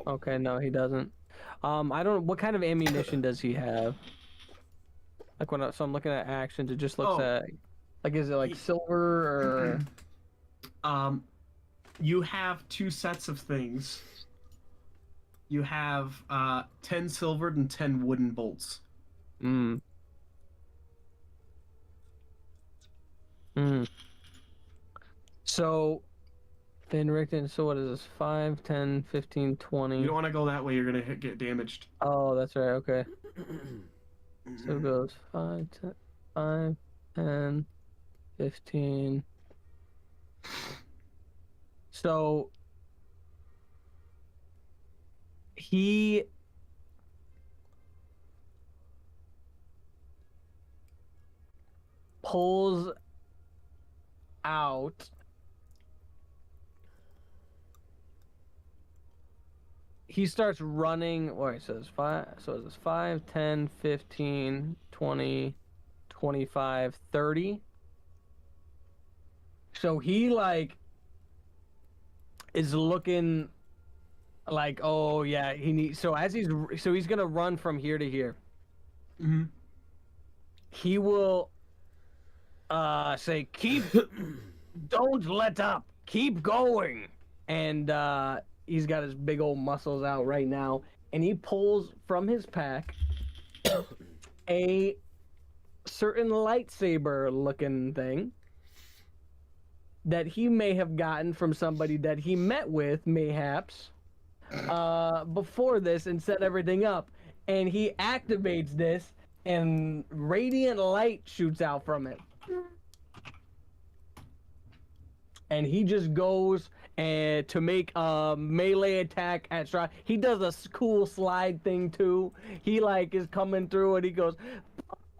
Okay, no, he doesn't. I don't. What kind of ammunition does he have? Like so I'm looking at actions. It just looks at. Like, is it like silver or? You have 2 sets of things. You have 10 silvered and 10 wooden bolts. So, Van Richten, so what is this? 5, 10, 15, 20. You don't want to go that way, you're going to get damaged. Oh, that's right, okay. So it goes 5, 10, 15. So, he pulls out. He starts running. Wait, so it's 5. So it's 5, 10, 15, 20, 25, 30. So he like is looking like, oh yeah, he needs. So he's gonna run from here to here. Mm-hmm. He will say, don't let up, keep going. And he's got his big old muscles out right now, and he pulls from his pack a certain lightsaber looking thing that he may have gotten from somebody that he met with, mayhaps, before this, and set everything up. And he activates this, and radiant light shoots out from it. And he just goes to make a melee attack at Strahd. He does a cool slide thing too. He like is coming through and he goes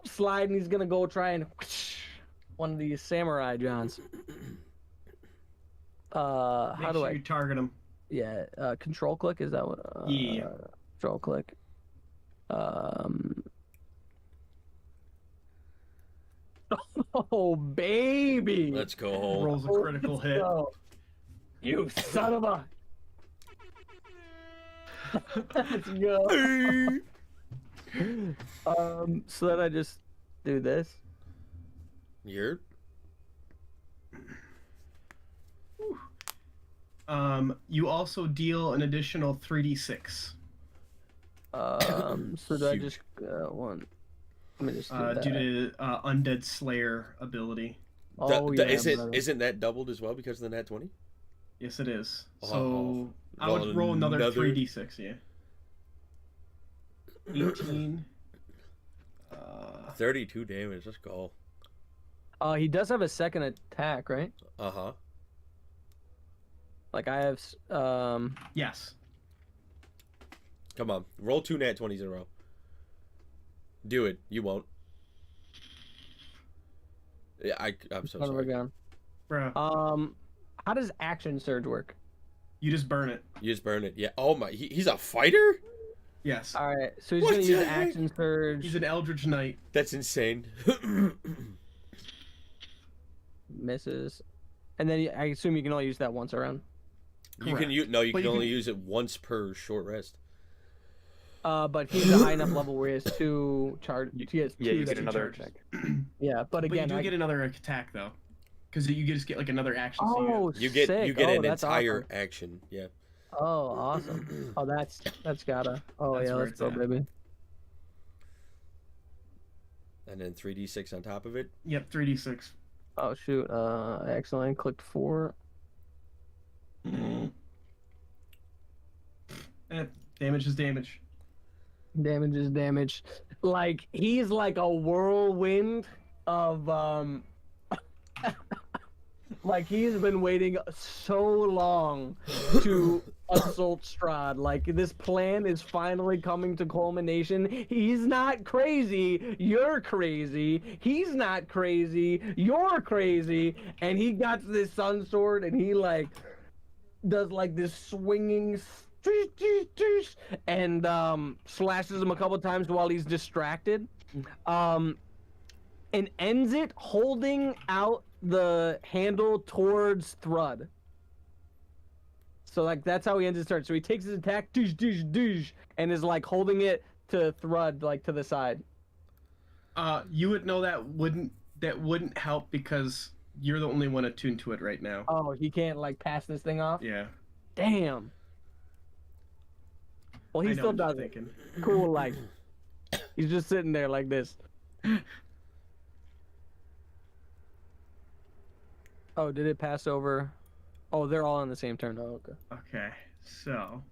slide, and he's gonna go try and one of these samurai Johns. How do you target him? Yeah, control click, is that what? Yeah. Control click. Oh baby! Let's go. Rolls a critical hit. Go. You son of a! Let's go. So then I just do this. You're. You also deal an additional 3d6. So do I just one? Let me just do that. Due to Undead Slayer ability. Oh yeah. Isn't that doubled as well because of the nat 20? Yes, it is. Oh, So I would roll another 3d6. Yeah. 18. 32 damage. Let's go. He does have a second attack, right? Uh-huh. Like I have. Yes. Come on, roll 2 nat 20s in a row. Do it. You won't. Yeah, I'm so sorry. Bruh. How does action surge work? You just burn it. You just burn it. Yeah. Oh my. He's a fighter. Yes. All right. So he's gonna use action surge. He's an Eldritch Knight. That's insane. Misses, and then I assume you can only use that once around. You can use you can only use it once per short rest. But he's a high enough level where he has 2 charge. He has 2 you get another attack. Yeah, but again, you do get another attack though, because you just get like another action. Oh, so you get sick. an entire action. Yeah. Oh, awesome. Oh, that's gotta. Oh that's yeah, let's go, baby. And then 3d6 on top of it? Yep, 3d6. Oh, shoot. I accidentally clicked 4. Damage is damage. Damage is damage. Like, he's like a whirlwind of, like, he's been waiting so long to assault Strahd. Like, this plan is finally coming to culmination. He's not crazy. You're crazy. He's not crazy. You're crazy. And he got this sun sword, and he, like, does, like, this swinging and slashes him a couple times while he's distracted, and ends it holding out the handle towards Thrud. So like that's how he ends his turn. So he takes his attack, and is like holding it to Thrud, like to the side. You would know that wouldn't help because you're the only one attuned to it right now. Oh, he can't like pass this thing off? Yeah. Damn. Well, he still does it. Cool, like he's just sitting there like this. Oh, did it pass over? Oh, they're all on the same turn. Oh, okay. Okay, so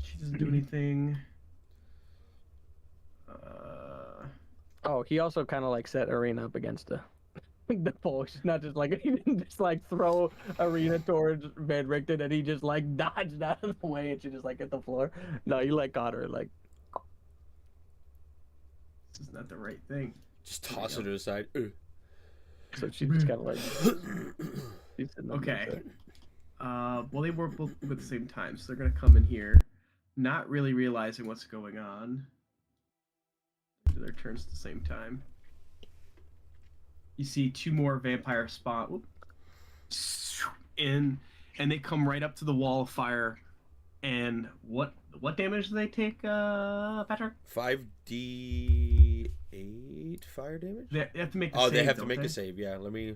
she doesn't do anything. Oh, he also kind of like set Arena up against the pole. She's not just like he didn't just like throw Arena towards Van Richten and he just like dodged out of the way and she just like hit the floor. No, you like got her like. This is not the right thing. Just toss it to the side. So she just kind of like. Okay. Well, they were both at the same time, so they're gonna come in here, not really realizing what's going on. Do their turns at the same time. You see two more vampire spawn in, and they come right up to the wall of fire. And what damage do they take, Patrick? 5d8 fire damage. They have to make. They have to make a save. Yeah, let me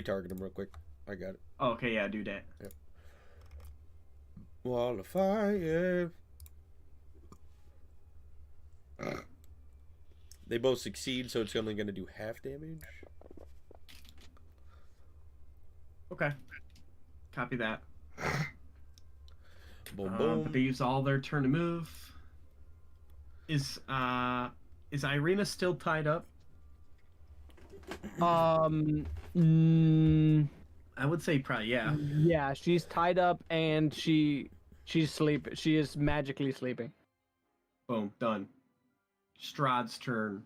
target them real quick. I got it. Oh, okay, yeah, do that. Yep. Wall of fire. They both succeed, so it's only going to do half damage. Okay. Copy that. Boom, boom. But they use all their turn to move. Is Irina still tied up? I would say probably, yeah. Yeah, she's tied up and she's sleeping. She is magically sleeping. Boom, done. Strahd's turn.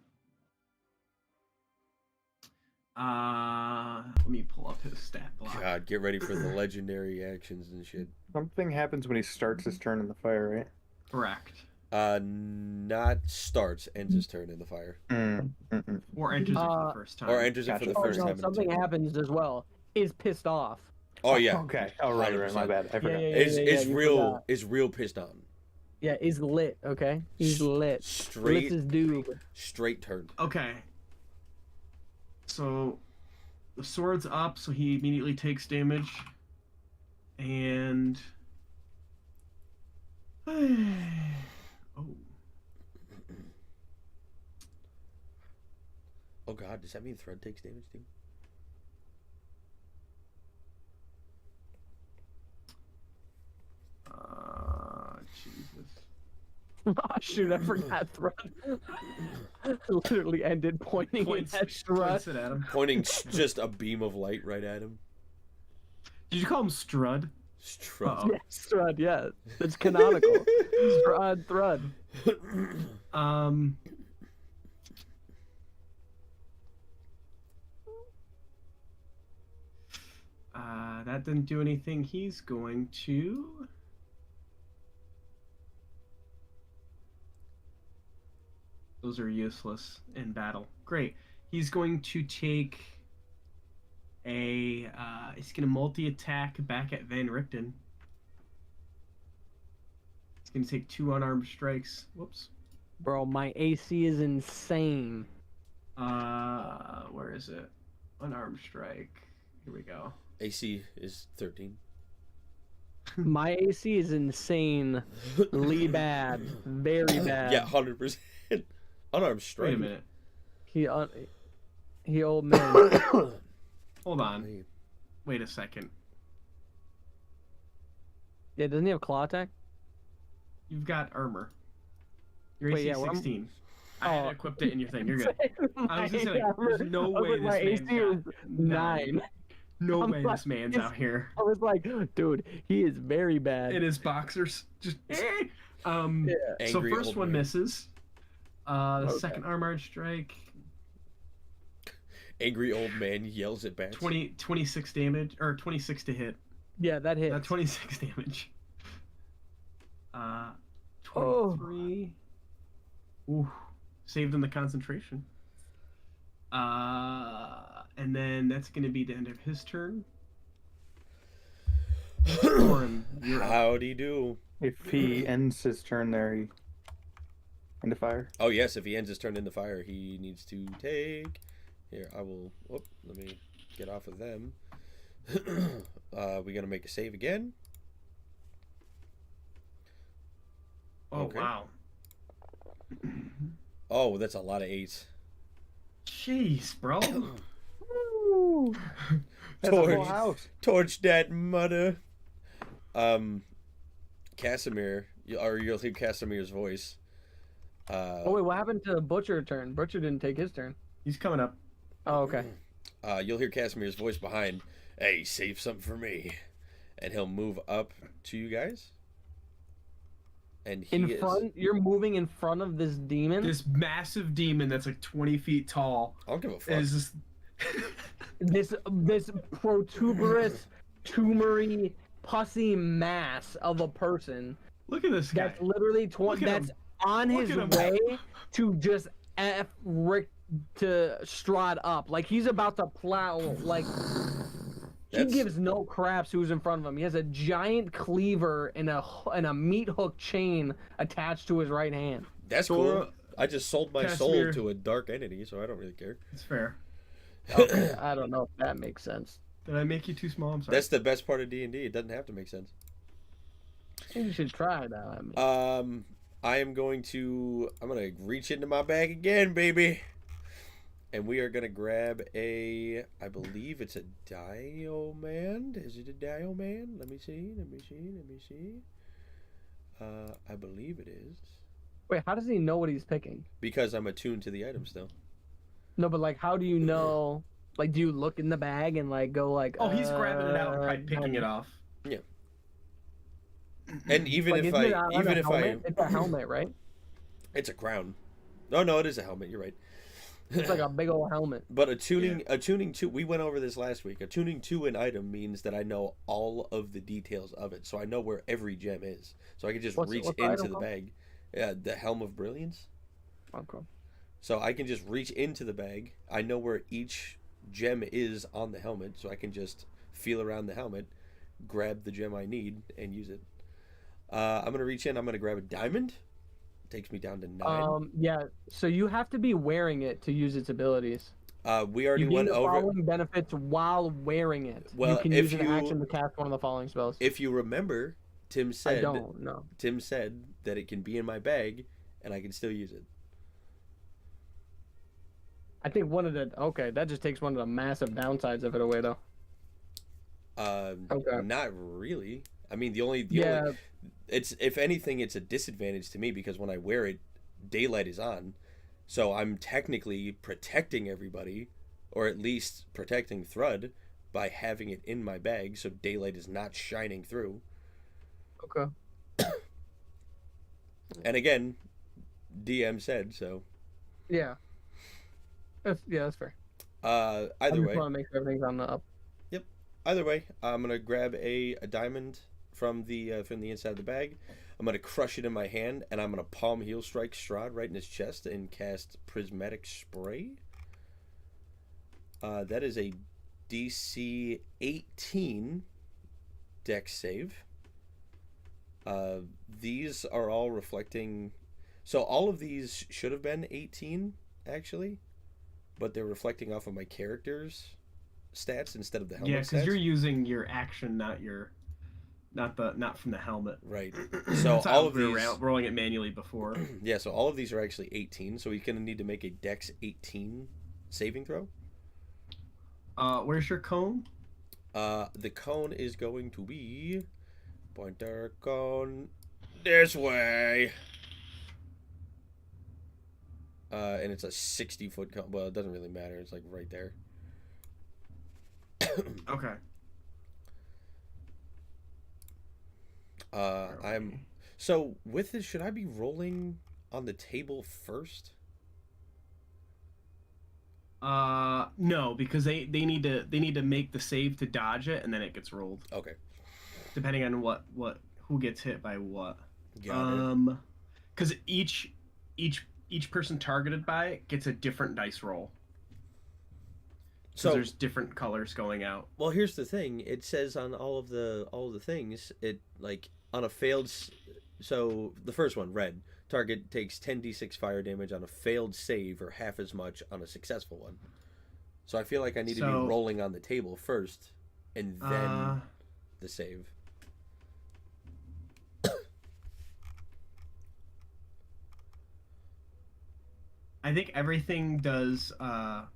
Let me pull up his stat block. God, get ready for the legendary actions and shit. Something happens when he starts his turn in the fire, right? Correct. Not starts, ends his turn in the fire. Or enters it for the first time. Or enters it for the first time. Something happens as well. Is pissed off. Oh yeah. Okay. Oh right, my bad. I forgot. Is real pissed on. Yeah, is lit. Okay, he's lit. Straight. Lit his dude. Straight turn. Okay. So the sword's up, so he immediately takes damage. And Oh god, does that mean Thread takes damage too? Jesus. Oh shoot, I forgot Thrud. Literally ended pointing at Strud. Pointing just a beam of light right at him. Did you call him Strud? Strud. Yeah, Strud, yeah. It's canonical. Strud, Thrud. That didn't do anything. He's going to... Those are useless in battle. Great. He's going to take a... he's going to multi-attack back at Van Richten. He's going to take 2 unarmed strikes. Whoops. Bro, my AC is insane. Where is it? Unarmed strike. Here we go. AC is 13. My AC is insanely bad, very bad. Yeah, 100%. Unarmed strike. Wait a minute. He old man. Hold on. Wait a second. Yeah, doesn't he have claw attack? You've got armor. Your Wait, AC yeah, 16. I had equipped it in your thing. You're good. I was just saying, there's no I was way like, this my man's AC was got 9. No I'm way like, this man's out here. I was like, dude, he is very bad. In his boxers, just Yeah. So Angry first old one man. misses. The second armored strike. Angry old man yells at bats. 26 damage, or 26 to hit. Yeah, that hits. 26 damage. 23. Ooh, saved in the concentration. And then that's going to be the end of his turn. Thorin, you're up. Howdy do. If he ends his turn there, he into fire. Oh yes, if he ends his turn in the fire, he needs to take. Here, I will. Whoop, let me get off of them. We gonna make a save again. Oh Okay. wow. Oh, that's a lot of 8s. Jeez, bro. That's a full Torch, house. torch that mother. Casimir, you'll hear Casimir's voice. Oh wait, what happened to Butcher turn? Butcher didn't take his turn. He's coming up. Oh, okay. You'll hear Casimir's voice behind. Hey, save something for me, and he'll move up to you guys. And he In front, you're moving in front of this demon. This massive demon that's like 20 feet tall. I don't give a fuck. Is just... this protuberous, tumory, pussy mass of a person. Look at this guy. That's literally that's on his way to just F Rick to Strahd up. Like he's about to plow. Like he gives no craps who's in front of him. He has a giant cleaver and a meat hook chain attached to his right hand. That's cool. I just sold my soul to a dark entity, so I don't really care. It's fair. Okay, I don't know if that makes sense. Did I make you too small? I'm sorry. That's the best part of D&D. It doesn't have to make sense. I think you should try it out. I'm going to reach into my bag again, baby. And we are going to grab I believe it's a Diomand. Is it a Diomand? Let me see. I believe it is. Wait, how does he know what he's picking? Because I'm attuned to the item still. No, but like, how do you know? Like, do you look in the bag and like go like? Oh, he's grabbing it out and probably picking it off. Yeah. And even like, if it's a helmet, right? It's a crown. No, it is a helmet. You're right. It's like a big old helmet. But attuning to, we went over this last week. Attuning to an item means that I know all of the details of it, so I know where every gem is. So I can just reach into the bag. Yeah, the Helm of Brilliance. Okay. So I can just reach into the bag. I know where each gem is on the helmet, so I can just feel around the helmet, grab the gem I need, and use it. I'm gonna reach in. I'm gonna grab a diamond. Takes me down to 9. Yeah. So you have to be wearing it to use its abilities. We already went over following benefits while wearing it. Well, you can use an action to cast one of the following spells. If you remember, Tim said. I don't know. Tim said that it can be in my bag, and I can still use it. I think that just takes one of the massive downsides of it away, though. Not really. I mean, the only it's, if anything, it's a disadvantage to me because when I wear it, daylight is on, so I'm technically protecting everybody, or at least protecting Thrud by having it in my bag, so daylight is not shining through. Okay. And again, DM said so. Yeah. That's fair. Either I just way. want to make sure everything's on the up. Yep. Either way, I'm gonna grab a diamond from the inside of the bag. I'm gonna crush it in my hand, and I'm gonna palm heel strike Strahd right in his chest and cast Prismatic Spray. That is a DC 18 Dex save. These are all reflecting. So all of these should have been 18 actually, but they're reflecting off of my character's stats instead of the helmet. Yeah, because you're using your action, not not from the helmet. Right. So all of these rolling it manually before. Yeah. So all of these are actually 18. So he's gonna need to make a Dex 18 saving throw. Where's your cone? The cone is going to be pointer cone this way. And it's a 60-foot cone. Well, it doesn't really matter. It's like right there. Okay. I'm so with this. Should I be rolling on the table first? No, because they need to make the save to dodge it, and then it gets rolled. Okay. Depending on who gets hit by what. Got it. Because each person targeted by it gets a different dice roll. So there's different colors going out. Well, here's the thing. It says on all of the things, it like on a failed. So the first one, red. Target takes 10d6 fire damage on a failed save or half as much on a successful one. So I feel like I need to be rolling on the table first and then the save. I think everything does... Or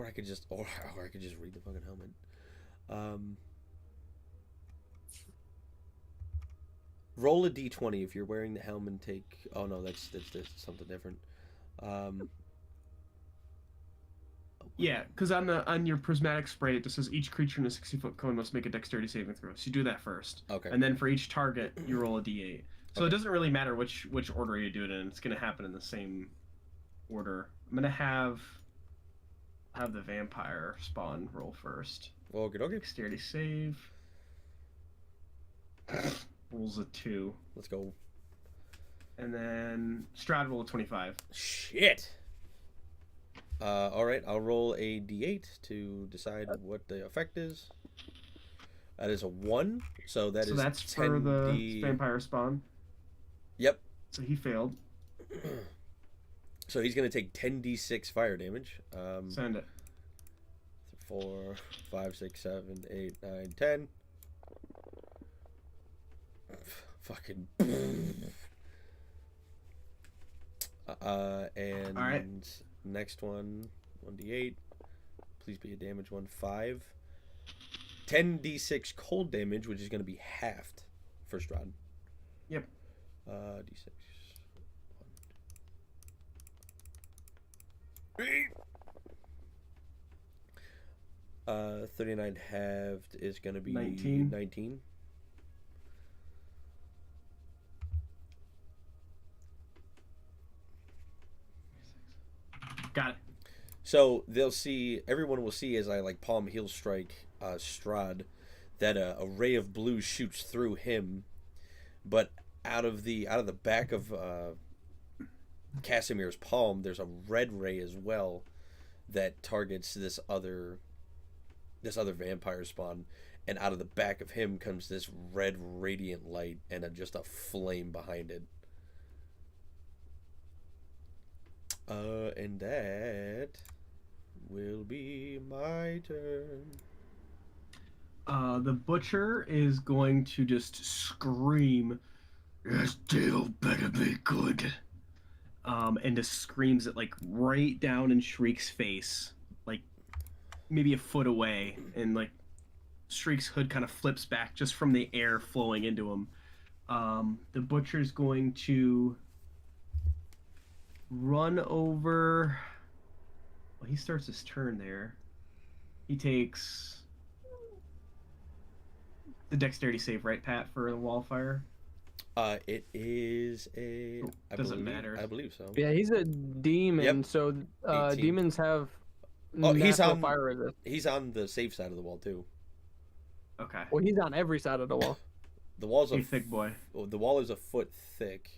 I could just read the fucking helmet. Roll a d20 if you're wearing the helmet and take... Oh, no, that's something different. Yeah, because on your prismatic spray, it just says each creature in a 60-foot cone must make a dexterity saving throw. So you do that first. Okay. And then for each target, you roll a d8. So okay. It doesn't really matter which order you do it in. It's going to happen in the same order. I'm going to have the vampire spawn roll first. Okay. Dexterity save. Rolls a 2. Let's go. And then Strahd roll a 25. Shit. All right, I'll roll a d8 to decide what the effect is. That is a 1, so that's 10 for the vampire spawn. Yep. So he failed. So he's gonna take 10d6 fire damage. Send it. 4, 5, 6, 7, 8, 9, 10. Fucking. And all right. Next one, 1d8. Please be a damage one. 5. 10d6 cold damage, which is going to be halved for Strahd. Yep. D6. 39 halved is going to be 19. Got it. So everyone will see as I like palm heel strike Strahd that a ray of blue shoots through him, but out of the back of Casimir's palm, there's a red ray as well that targets this other vampire spawn, and out of the back of him comes this red radiant light and just a flame behind it. And that will be my turn. The butcher is going to just scream, "This deal better be good." And just screams it like right down in Shriek's face, like maybe a foot away, and like Shriek's hood kind of flips back just from the air flowing into him. The butcher's going to run over. Well, he starts his turn there. He takes the dexterity save, right, Pat, for the wall fire? It is a. Doesn't matter. I believe so. Yeah, he's a demon, Yep. so 18. demons have he's on fire resist. He's on the safe side of the wall too. Okay. Well, he's on every side of the wall. The wall's He's a thick boy. The wall is a foot thick.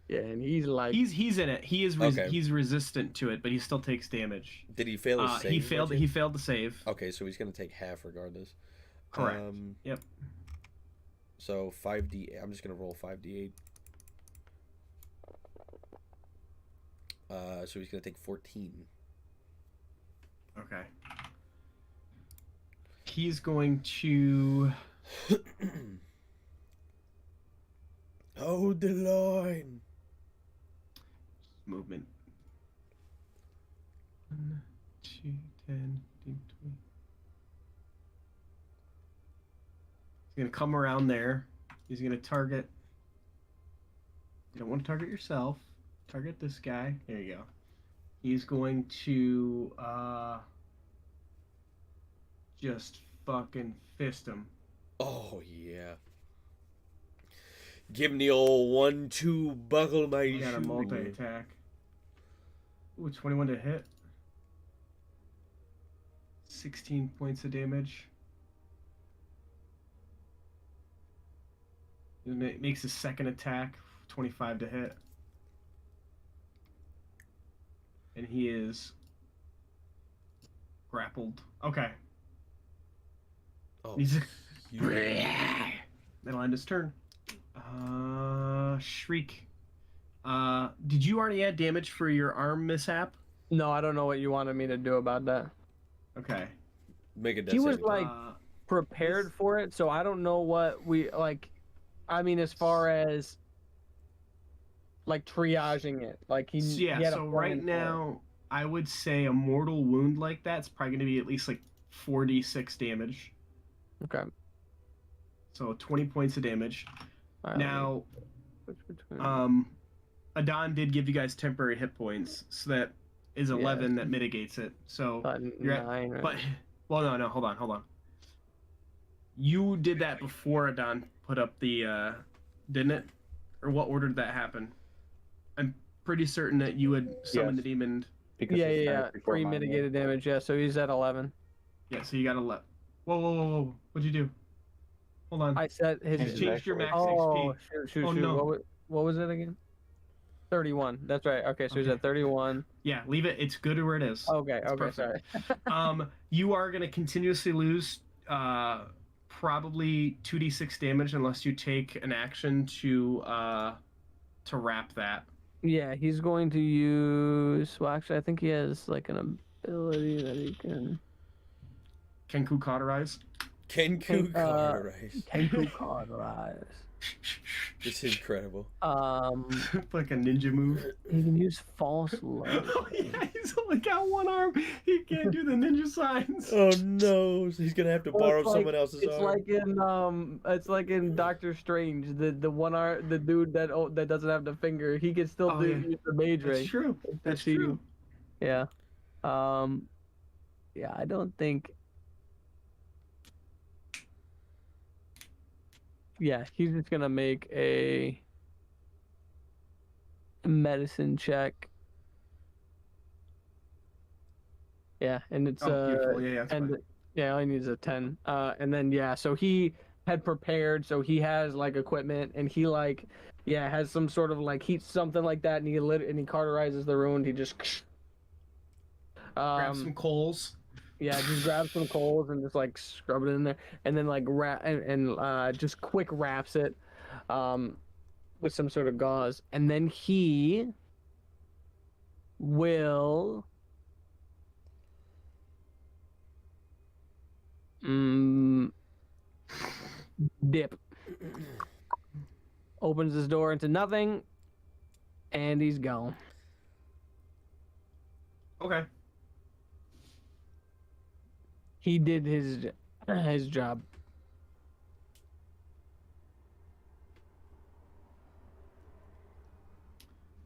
Yeah, and he's like he's in it. He is Okay. He's resistant to it, but he still takes damage. Did he fail his save? He failed. He failed to save. Okay, so he's gonna take half regardless. Correct. Yep. So 5d. I'm just gonna roll 5d8. So he's gonna take 14. Okay. he's going to hold the line. Movement. 1, 2, 10, 15, 20. He's gonna come around there. He's gonna target. You don't want to target yourself. Target this guy. There you go. He's going to just fucking fist him. Oh yeah. Give him the old 1-2 buckle my He got a multi-attack. Ooh, 21 to hit. 16 points of damage. It makes his second attack, 25 to hit. And he is grappled. Okay. Oh, He's that'll end his turn. Shriek. Did you already add damage for your arm mishap? No, I don't know what you wanted me to do about that. Okay. Make a death He was saving like prepared for it, so I don't know what we like. I mean, as far as like triaging it, like he yeah. So right now, I would say a mortal wound like that's probably going to be at least like 4d6 damage. Okay. So 20 points of damage. Right, now, Adon did give you guys temporary hit points, so that is 11 that mitigates it. So you're at 9, right? But well, no, hold on. You did that before Adon put up the didn't it? Or what order did that happen? I'm pretty certain that you had summoned the demon. Yeah. Free mitigated damage. Yeah, so he's at 11. Yeah, so you got 11. Whoa! What'd you do? Hold on. I set his. You changed your max HP. Shoot. No. What was it again? 31. That's right. Okay, so he's at 31. Yeah, leave it. It's good where it is. Okay. Perfect. Sorry. You are gonna continuously lose probably 2d6 damage unless you take an action to wrap that. Yeah, he's going to use. Well, actually, I think he has like an ability that he can. Kenku Cauterize. Kenku Cauterize. Kenku Cauterize. This is incredible. Like a ninja move. He can use false light. Oh yeah, he's only got one arm. He can't do the ninja signs. Oh no, so he's gonna have to borrow someone else's arm. It's like in Doctor Strange, the one arm, the dude that doesn't have the finger, he can still use the mage ray. That's true. That's true. Yeah. Yeah, I don't think. Yeah, he's just gonna make a medicine check. Yeah, and it's beautiful. Yeah, and yeah, all he needs is a 10. And then so he had prepared, so he has like equipment, and he has some sort of like heat something like that, and he cauterizes the wound. He just grab some coals. Yeah, just grab some coals and just like scrub it in there, and then like wrap and just quick wraps it with some sort of gauze, and then he will dip. Opens his door into nothing, and he's gone. Okay. He did his job.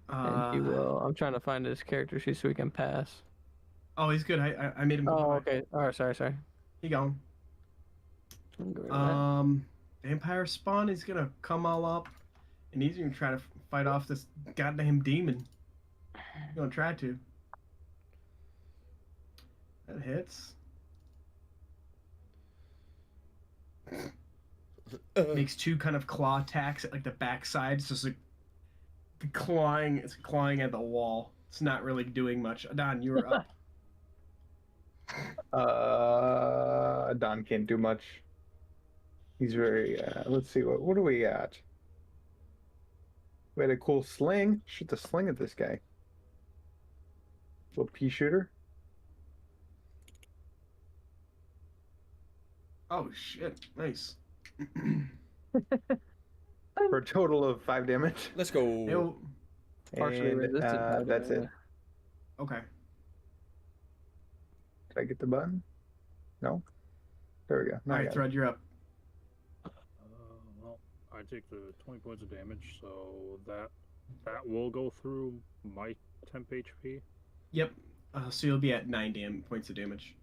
And he will. I'm trying to find his character sheet so we can pass. Oh, he's good. I made him. Oh, okay. All right. Sorry. He gone. Vampire spawn is gonna come all up, and he's gonna try to fight off this goddamn demon. He's gonna try to. That hits. Makes 2 kind of claw attacks at like the backside. So it's like clawing. It's clawing at the wall. It's not really doing much. Adon, you're up. Adon can't do much. He's very. Let's see. What do we got? We had a cool sling. Shoot the sling at this guy. Little pea shooter. Oh shit! Nice. For a total of 5 damage. Let's go. Partially And resisted. that's it. Okay. Did I get the button? No. There we go. All right, Thread, you're up. Well, I take the 20 points of damage, so that will go through my temp HP. Yep. So you'll be at 9 points of damage.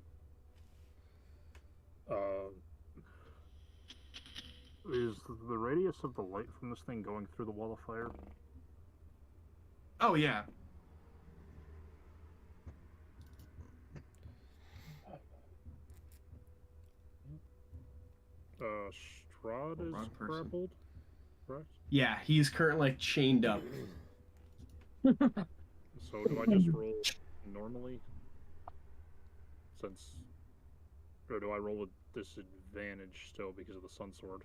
Is the radius of the light from this thing going through the wall of fire? Oh yeah. Strahd is grappled, correct? Yeah, he's currently chained up. So do I just roll normally? Or do I roll with disadvantage still because of the Sun Sword?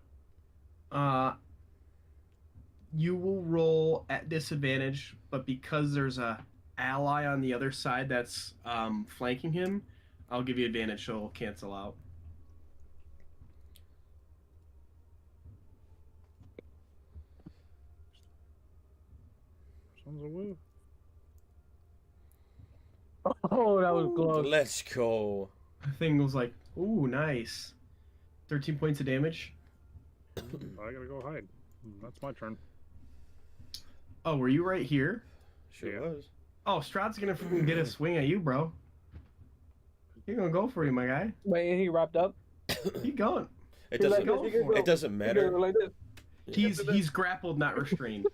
You will roll at disadvantage, but because there's a ally on the other side that's flanking him, I'll give you advantage, so it'll cancel out. Sons of Woo. Oh, that was close. Let's go. The thing was like, ooh, nice. 13 points of damage. I gotta go hide. That's my turn. Oh, were you right here? Sure was. Oh, Strahd's gonna freaking get a swing at you, bro. He's gonna go for you, my guy. Wait, he wrapped up? Keep going. It doesn't matter. Like this. He's grappled, not restrained.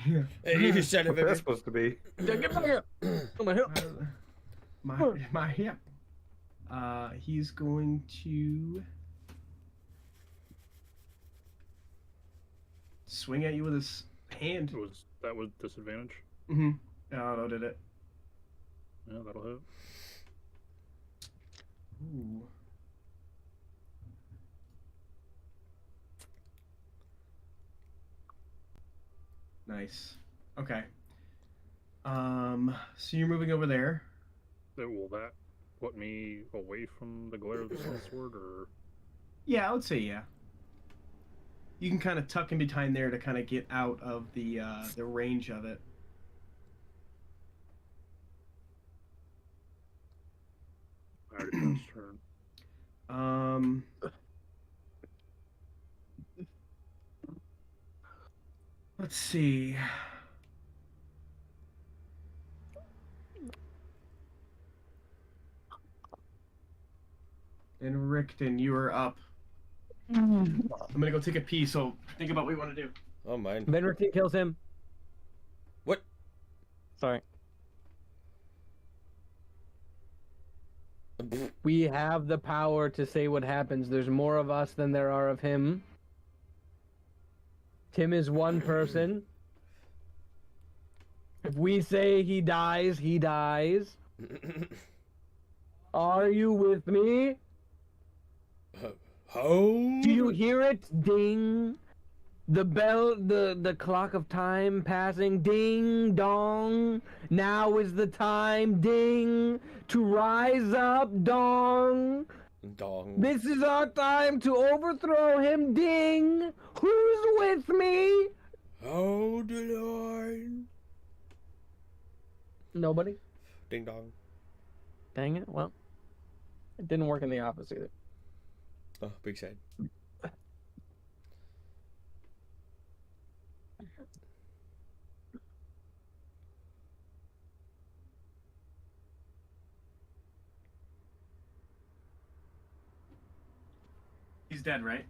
Hey, you son of What's that a... supposed to be? Get back here. On my hip. My hip. He's going to swing at you with his hand. That was disadvantage? Mm-hmm. Oh, did it? Yeah, that'll hit. Ooh. Nice. Okay. So you're moving over there. Will that put me away from the glare of the Sun Sword, or? Yeah, I would say yeah. You can kind of tuck in behind there to kind of get out of the range of it. I already passed turn. Let's see. And Rickton, you are up. I'm gonna go take a pee, so think about what you want to do. Oh, mine. Ben Rickton kills him. What? Sorry. We have the power to say what happens. There's more of us than there are of him. Tim is one person. If we say he dies, he dies. Are you with me? Oh. Do you hear it? Ding. The bell, the clock of time passing. Ding dong. Now is the time. Ding. To rise up. Dong. Dong. This is our time to overthrow him. Ding. Who's with me? Oh, the Lord. Nobody? Ding dong. Dang it. Well, it didn't work in the office either. Oh, big sad. He's dead, right?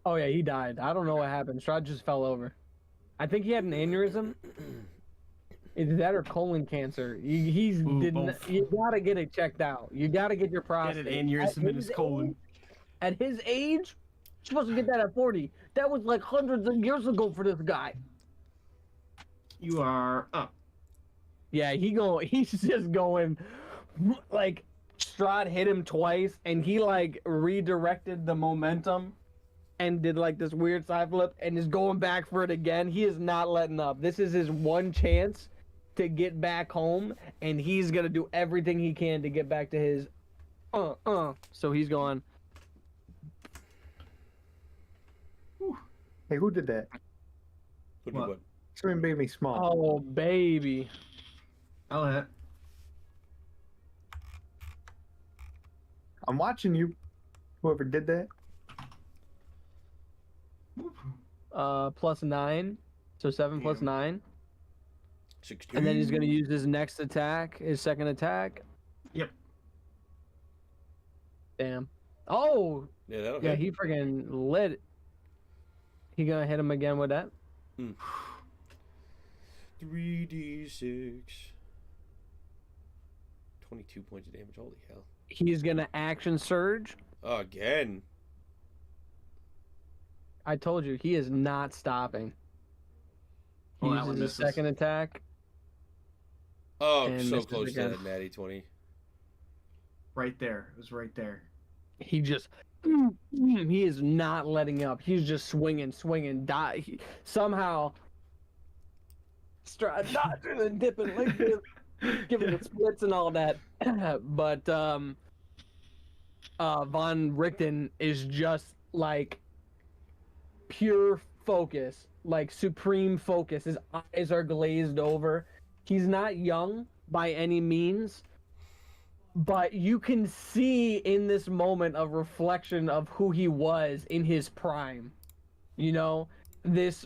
Oh yeah, he died. I don't know what happened. Strahd just fell over. I think he had an aneurysm. Either that or colon cancer. You gotta get it checked out. You gotta get your prostate. Get an aneurysm in his colon. At his age, you're supposed to get that at 40. That was like hundreds of years ago for this guy. You are up. Yeah, he's just going, like, Strahd hit him twice, and he, like, redirected the momentum and did, like, this weird side flip and is going back for it again. He is not letting up. This is his one chance to get back home, and he's going to do everything he can to get back to his So he's going. Hey, who did that? Who did what? Somebody made me small. Oh, baby. I'll hit. I'm watching you. Whoever did that. +9. So 7 plus 9. 16. And then he's gonna use his next attack, his second attack. Yep. Damn. Oh. Yeah, that'll Yeah, hit. he freaking lit. He gonna hit him again with that? 3d6. 22 points of damage. Holy hell. He's gonna action surge. Oh, again. I told you, he is not stopping. He Oh, that one uses his misses. second attack. Oh, And so misses close to again. that natty 20. Right there. It was right there. He just, he is not letting up. He's just swinging. Somehow, dodging and dipping, like this, giving the splits and all that. But Von Richten is just like pure focus, like supreme focus. His eyes are glazed over. He's not young by any means, but you can see in this moment a reflection of who he was in his prime. You know, this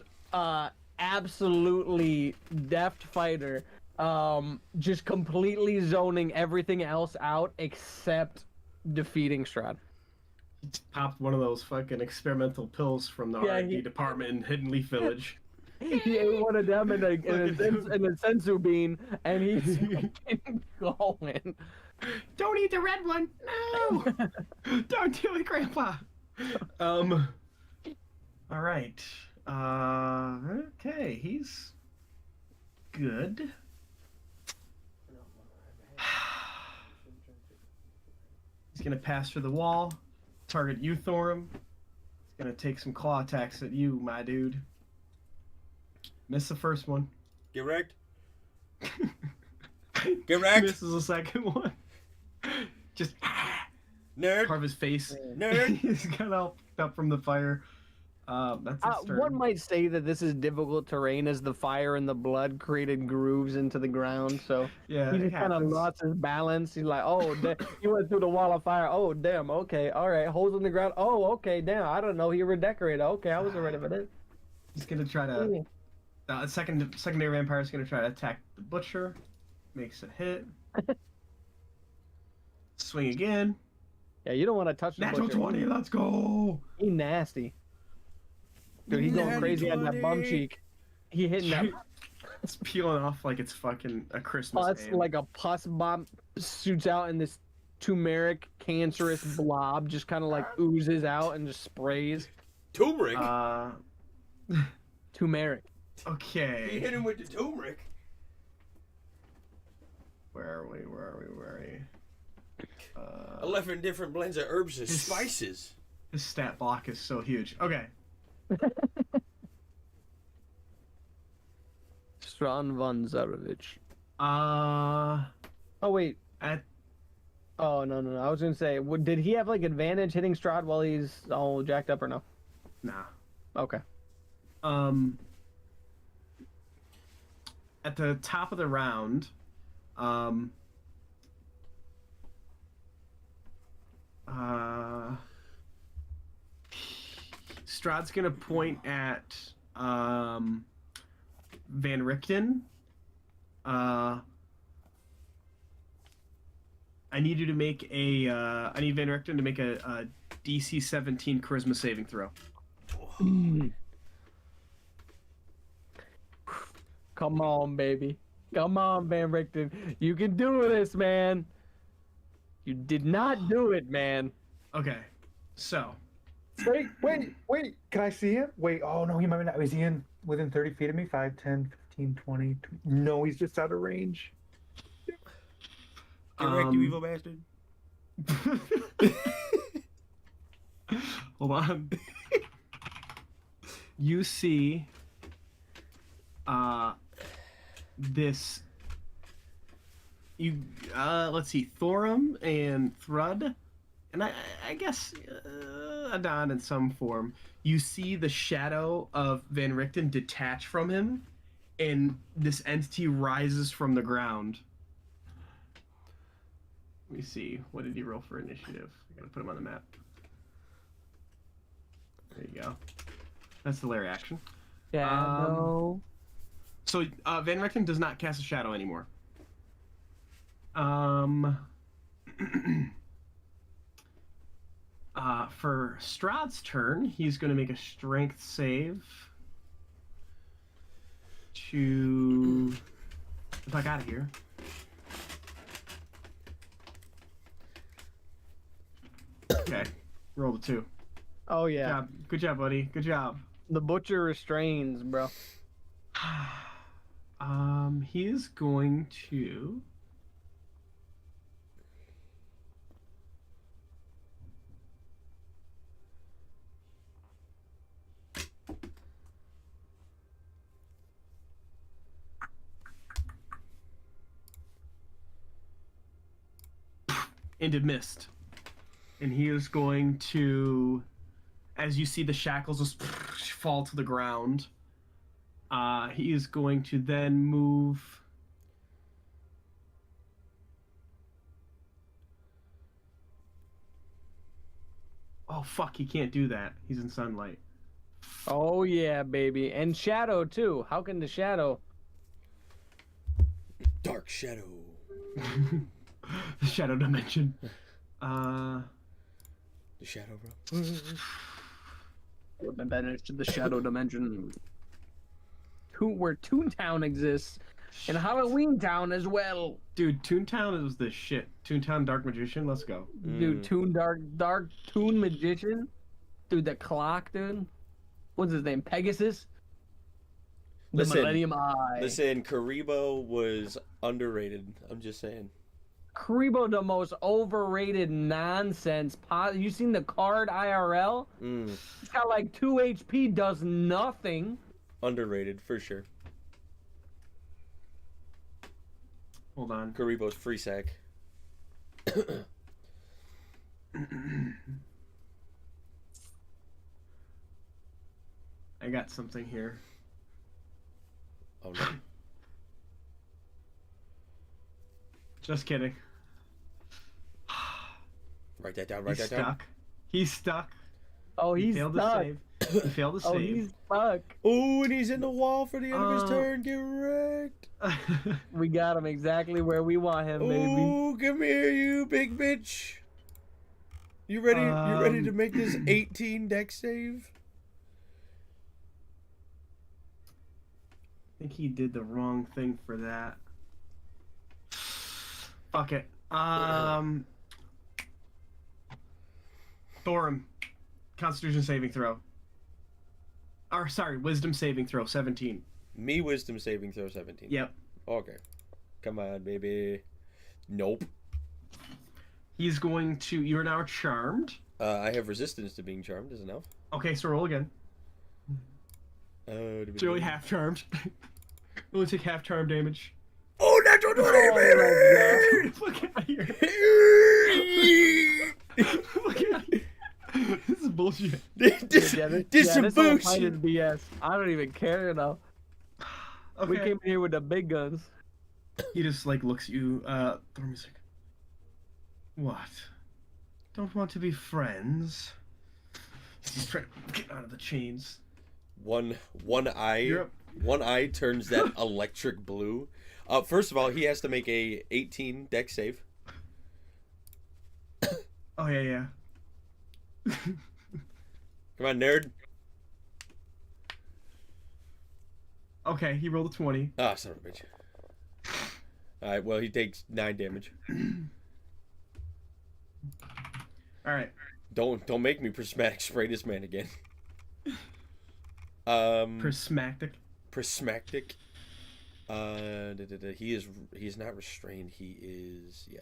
absolutely deft fighter, just completely zoning everything else out except defeating Strahd. He just popped one of those fucking experimental pills from the R&D department in Hidden Leaf Village. He ate one of them in a sensu bean, and he's going. Don't eat the red one! No! Don't do it, Grandpa! Alright. Okay, he's good. He's gonna pass through the wall, target you, Thorum. He's gonna take some claw attacks at you, my dude. Miss the first one. Get wrecked. Get wrecked. Misses the second one. Just Nerd. carve his face. Nerd. He's got up from the fire. That's his turn. One might say that this is difficult terrain as the fire and the blood created grooves into the ground. So Yeah, he it just kind of happens. lost his balance. He's like, oh, he went through the wall of fire. Oh, damn. Okay. All right. Holes in the ground. Oh, okay. Damn. I don't know. He redecorated. Okay. I wasn't ready for this. He's gonna try to. Secondary vampire is gonna try to attack the butcher. Makes a hit. Swing again. Yeah, you don't want to touch the Natural butcher. 20. Let's go. He nasty. Dude, he's going crazy on that bum 20. cheek. He hitting that. It's peeling off like it's fucking a Christmas. Pus, ham. like a pus bomb shoots out and this turmeric cancerous blob just kind of like oozes out and just sprays. Turmeric. Turmeric. He Okay. hit him with the turmeric. Where are we? 11 different blends of herbs and His- spices. His stat block is so huge. Okay. Stran von Zarovich. Oh wait. at Oh no. I was gonna say, did he have like advantage hitting Strahd while he's all jacked up or no? nah. Okay. At the top of the round, Strahd's gonna point at Van Richten. I need you to make a. I need Van Richten to make a DC 17 Charisma saving throw. Come on, baby. Come on, Van Richten. You can do this, man. You did not do it, man. Okay, so Wait. Can I see him? Wait. Oh, no, he might not. Is he within 30 feet of me? 5, 10, 15, 20. No, he's just out of range. Get wrecked, you evil bastard. Hold on. You see this you let's see, Thorum and Thrud, and I guess Adon in some form. You see the shadow of Van Richten detach from him, and this entity rises from the ground. Let me see. What did he roll for initiative? I gotta put him on the map. There you go. That's the Larry action. Shadow. So Van Richten does not cast a shadow anymore. For Strahd's turn, he's going to make a strength save to get the fuck out of here. Okay, roll the 2. Oh yeah. Good job, buddy. Good job. The butcher restrains, bro. He is going to. Into mist. And he is going to, as you see the shackles just fall to the ground, he is going to then move. Oh, fuck, he can't do that. He's in sunlight. Oh yeah, baby. And shadow too. How can the shadow? Dark shadow. The shadow dimension. The shadow, bro. We've been banished to the shadow dimension. Where Toontown exists. And Halloween Town as well. Dude, Toontown is the shit. Toontown Dark Magician, let's go. Dude, Dark Toon Magician. Dude, the clock, dude. What's his name? Pegasus? The Millennium Eye. Listen, Karibo was underrated. I'm just saying. Karibo, the most overrated nonsense. You seen the card IRL? It's got like 2 HP, does nothing. Underrated, for sure. Hold on. Karibo's free sack. I got something here. Oh no. Just kidding. Write that down, write that down. He's stuck. Oh, he's failed stuck. To save. He failed to save. Oh, he's stuck. Oh, and he's in the wall for the end of his turn. Get wrecked. We got him exactly where we want him, baby. Oh, come here, you big bitch. You ready? You ready to make this 18 deck save? I think he did the wrong thing for that. Fuck it. Thorum. Constitution saving throw. Or, sorry, wisdom saving throw, 17. Me wisdom saving throw, 17. Yep. Okay. Come on, baby. Nope. He's going to... You're now charmed. I have resistance to being charmed as an elf. Okay, so roll again. It's only half charmed. Only take half charm damage. Oh, natural 20, baby! Look out here. Look out here. This is bullshit. This some bullshit. BS. I don't even care enough. Okay. We came here with the big guns. He just like looks at you. Thorm's like, what? Don't want to be friends? He's trying to get out of the chains. One eye turns that electric blue. First of all, he has to make a 18 deck save. Oh yeah. Come on, nerd. Okay, he rolled a 20. Ah, son of a bitch. Alright, well, he takes 9 damage. Alright. Don't make me prismatic spray this man again. Prismatic. He's not restrained. He is yeah.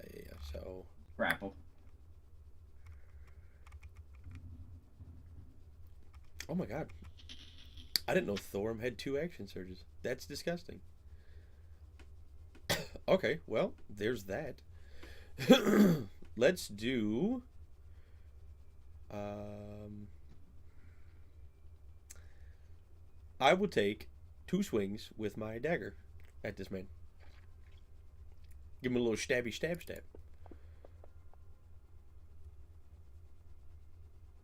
So Grapple. oh my god, I didn't know Thorum had 2 action surges. That's disgusting. Okay, well, there's that. Let's do... I will take 2 swings with my dagger at this man. Give him a little stabby stab.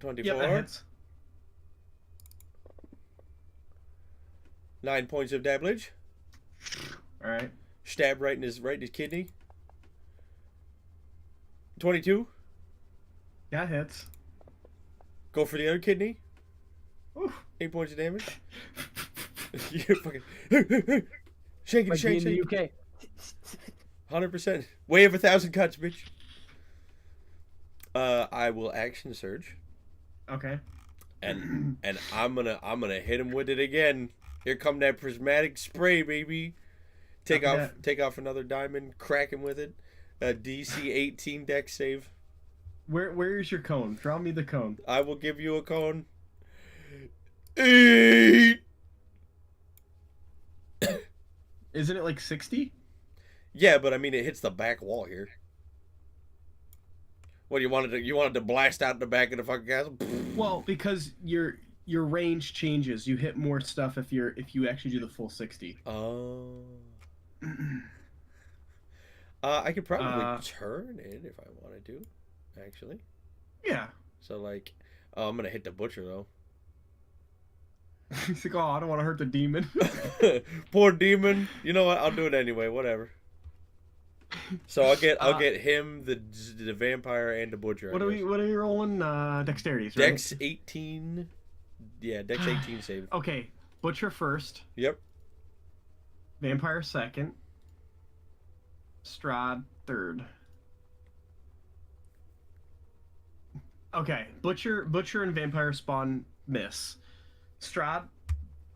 24. Yep, that hits. 9 points of damage. All right. Stab right in his kidney. 22. That hits. Go for the other kidney. Oof. 8 points of damage. You're fucking shaking, Like shake. in the UK. 100%. Way of 1,000 cuts, bitch. I will action surge. Okay. And I'm gonna hit him with it again. Here come that prismatic spray, baby. Take off another diamond. Crack him with it. A DC 18 dex save. Where is your cone? Draw me the cone. I will give you a cone. 8. Isn't it like 60? Yeah, but I mean it hits the back wall here. What you wanted to blast out the back of the fucking castle? Well, because your range changes. You hit more stuff if you actually do the full 60. Oh. I could probably turn it if I wanted to, actually. Yeah. So like, I'm gonna hit the butcher though. He's like, oh, I don't want to hurt the demon. Poor demon. You know what? I'll do it anyway. Whatever. So I'll get him, the vampire, and the butcher. What are you rolling? Dexterities, right? Dex 18. Yeah, Dex 18 save. Okay, butcher first. Yep. Vampire second. Strahd third. Okay, butcher and vampire spawn miss. Strahd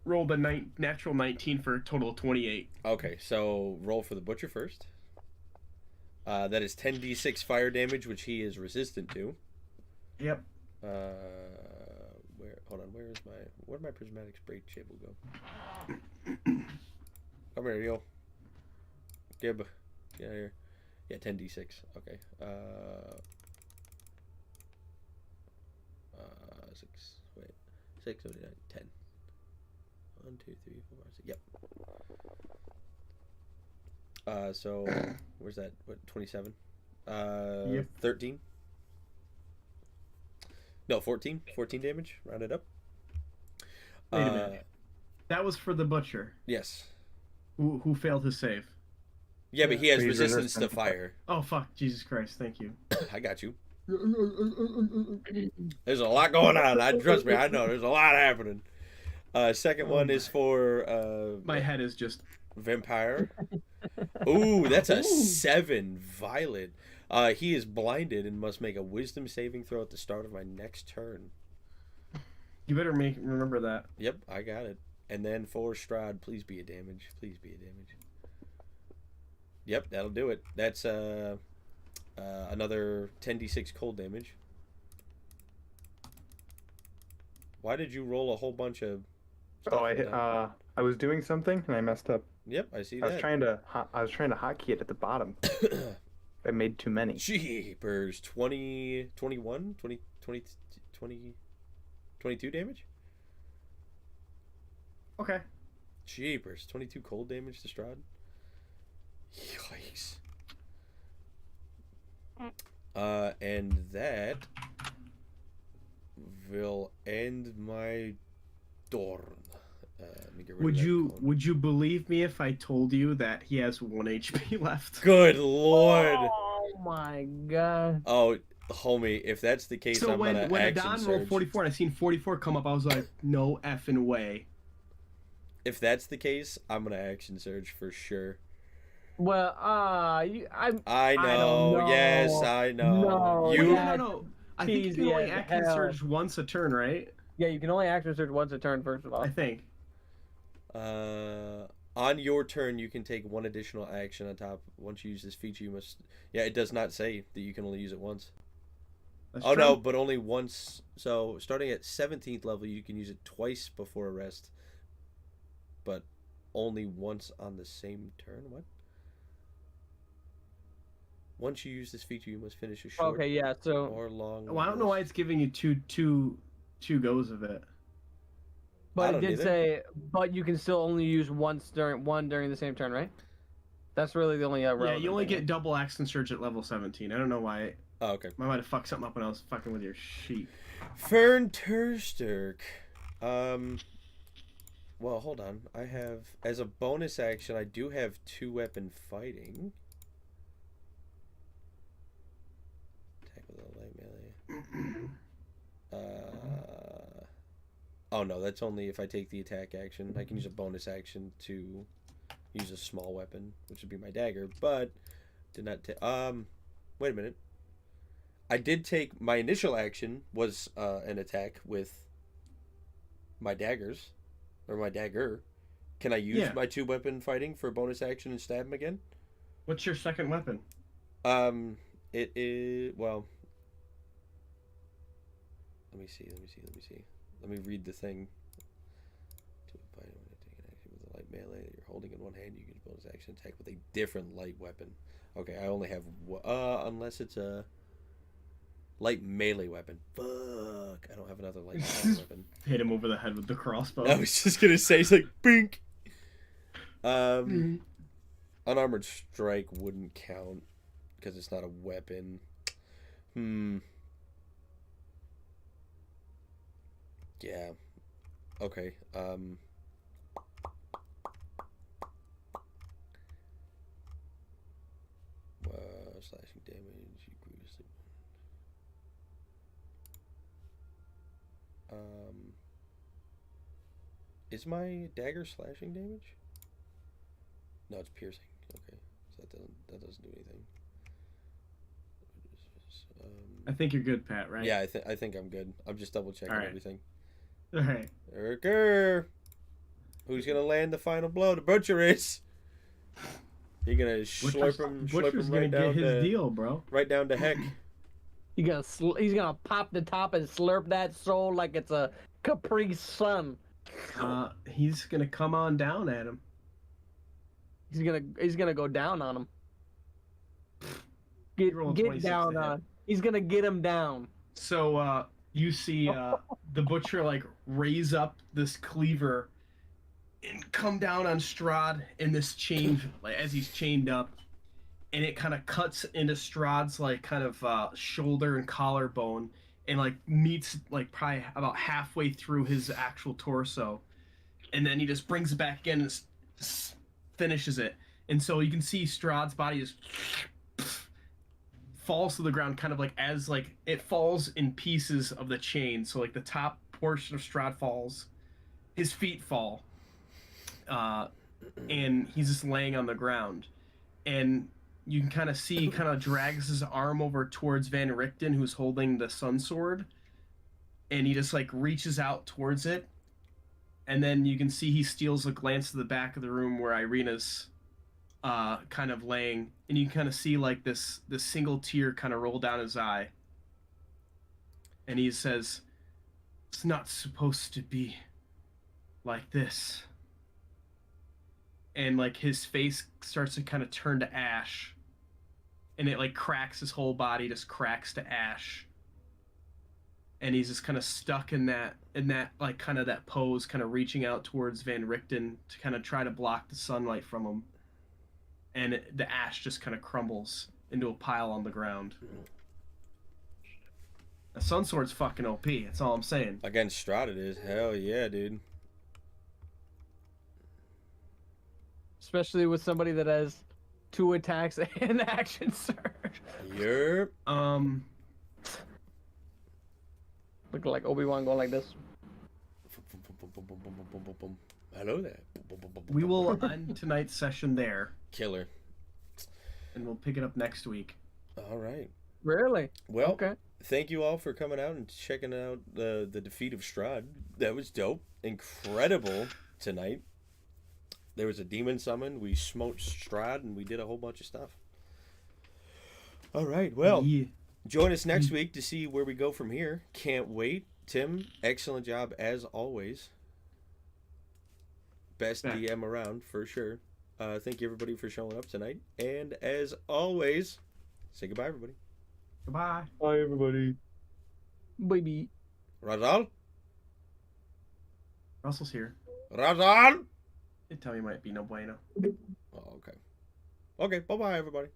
rolled a natural 19 for a total of 28. Okay, so roll for the butcher first. That is 10d6 fire damage, which he is resistant to. Yep. Where'd my prismatic spray table go? Come here, yo. Gib. Get out here. Yeah, 10d6. Okay. 6, 7, 8, 9, 10. 1, 2, 3, 4, 5, 6. Yep. So where's that? What, 27? Yep. 13. No, 14. 14 damage. Round it up. Wait a minute. That was for the butcher. Yes. Who failed his save. Yeah, but he has resistance to fire. Oh fuck! Jesus Christ! Thank you. I got you. There's a lot going on. Trust me, I know. There's a lot happening. Second one is for my head is just vampire. Ooh, that's a 7. Violet. He is blinded and must make a wisdom saving throw at the start of my next turn. You better remember that. Yep, I got it. And then for Strahd, please be a damage. Please be a damage. Yep, that'll do it. That's another 10d6 cold damage. Why did you roll a whole bunch of stuff? I was doing something and I messed up. Yep, I see I that. I was trying to hotkey it at the bottom. I made too many. Jeepers. 20, 21, 20, 20, 20, 22 damage? Okay. Jeepers. 22 cold damage to Strahd? Yikes. And that will end my turn. Would you believe me if I told you that he has 1 HP left? Good lord. Oh my god. Oh, homie, if that's the case, so I'm gonna when action Adon surge. rolled 44 and I seen 44 come up, I was like, no effing way. If that's the case, I'm gonna action surge for sure. Well, I know. I don't know. Yes, I know. No, No. I think you can only action surge once a turn, right? Yeah, you can only action surge once a turn, first of all. I think. On your turn, you can take 1 additional action on top. Once you use this feature, you must... Yeah, it does not say that you can only use it once. That's true. No, but only once. So, starting at 17th level, you can use it twice before a rest. But only once on the same turn? What? Once you use this feature, you must finish a short so or long. Well, I don't know why it's giving you two goes of it. But it did say, but you can still only use one during the same turn, right? That's really the only yeah, you only get double action surge at level 17. I don't know why. Oh, okay. I might have fucked something up when I was fucking with your sheet. Fern Tursterk. Well, hold on. I have, as a bonus action, I do have 2-weapon fighting. Attack with a light melee. Oh no, that's only if I take the attack action. I can use a bonus action to use a small weapon, which would be my dagger, but did not take. Wait a minute. I did take my initial action was an attack with my daggers, or my dagger. Can I use my 2-weapon fighting for a bonus action and stab him again? What's your second weapon? It is, well, let me see. Let me read the thing. To fight when I take an action with a light melee that you're holding in one hand, you can bonus action attack with a different light weapon. Okay, I only have unless it's a light melee weapon. Fuck, I don't have another light melee weapon. Hit him over the head with the crossbow. I was just gonna say, it's like bink. Unarmored strike wouldn't count because it's not a weapon. Yeah. Okay. Slashing damage. Is my dagger slashing damage? No, it's piercing. Okay, so that doesn't do anything. I think you're good, Pat. Right? Yeah, I think I'm good. I'm just double checking everything. All right. Erker. Who's gonna land the final blow? The butcher is. You're gonna slurp him right down get his deal, bro. Right down to heck. He's gonna pop the top and slurp that soul like it's a Capri Sun. He's gonna come on down at him. He's gonna go down on him. Get down on. He's gonna get him down. So you see the butcher like raise up this cleaver and come down on Strahd in this chain, like as he's chained up, and it kind of cuts into Strahd's like kind of shoulder and collarbone, and like meets like probably about halfway through his actual torso, and then he just brings it back in and finishes it. And so you can see Strahd's body just falls to the ground, kind of like as like it falls in pieces of the chain. So like the top portion of Strahd falls, his feet fall, and he's just laying on the ground. And you can kind of see he kind of drags his arm over towards Van Richten, who's holding the sun sword, and he just like reaches out towards it, and then you can see he steals a glance to the back of the room where Irina's kind of laying, and you kind of see like this single tear kind of roll down his eye, and he says, "It's not supposed to be like this." And like his face starts to kind of turn to ash, and it like cracks, his whole body just cracks to ash, and he's just kind of stuck in that like kind of that pose, kind of reaching out towards Van Richten to kind of try to block the sunlight from him, and the ash just kind of crumbles into a pile on the ground. The sun sword's fucking OP, that's all I'm saying. Against Strahd it is. Hell yeah, dude. Especially with somebody that has 2 attacks and action surge. Yep. Looking like Obi-Wan going like this. Hello there. We will end tonight's session there. Killer. And we'll pick it up next week. All right. Really? Well, okay. Thank you all for coming out and checking out the defeat of Strahd. That was dope. Incredible tonight. There was a demon summon. We smote Strahd, and we did a whole bunch of stuff. All right. Well, join us next week to see where we go from here. Can't wait. Tim, excellent job as always. Best DM around, for sure. Thank you, everybody, for showing up tonight. And as always, Say goodbye, everybody. Goodbye. Bye, everybody. Baby. Razal? Russell's here. Razal? They tell me might be no bueno. Oh, okay. Okay, bye-bye, everybody.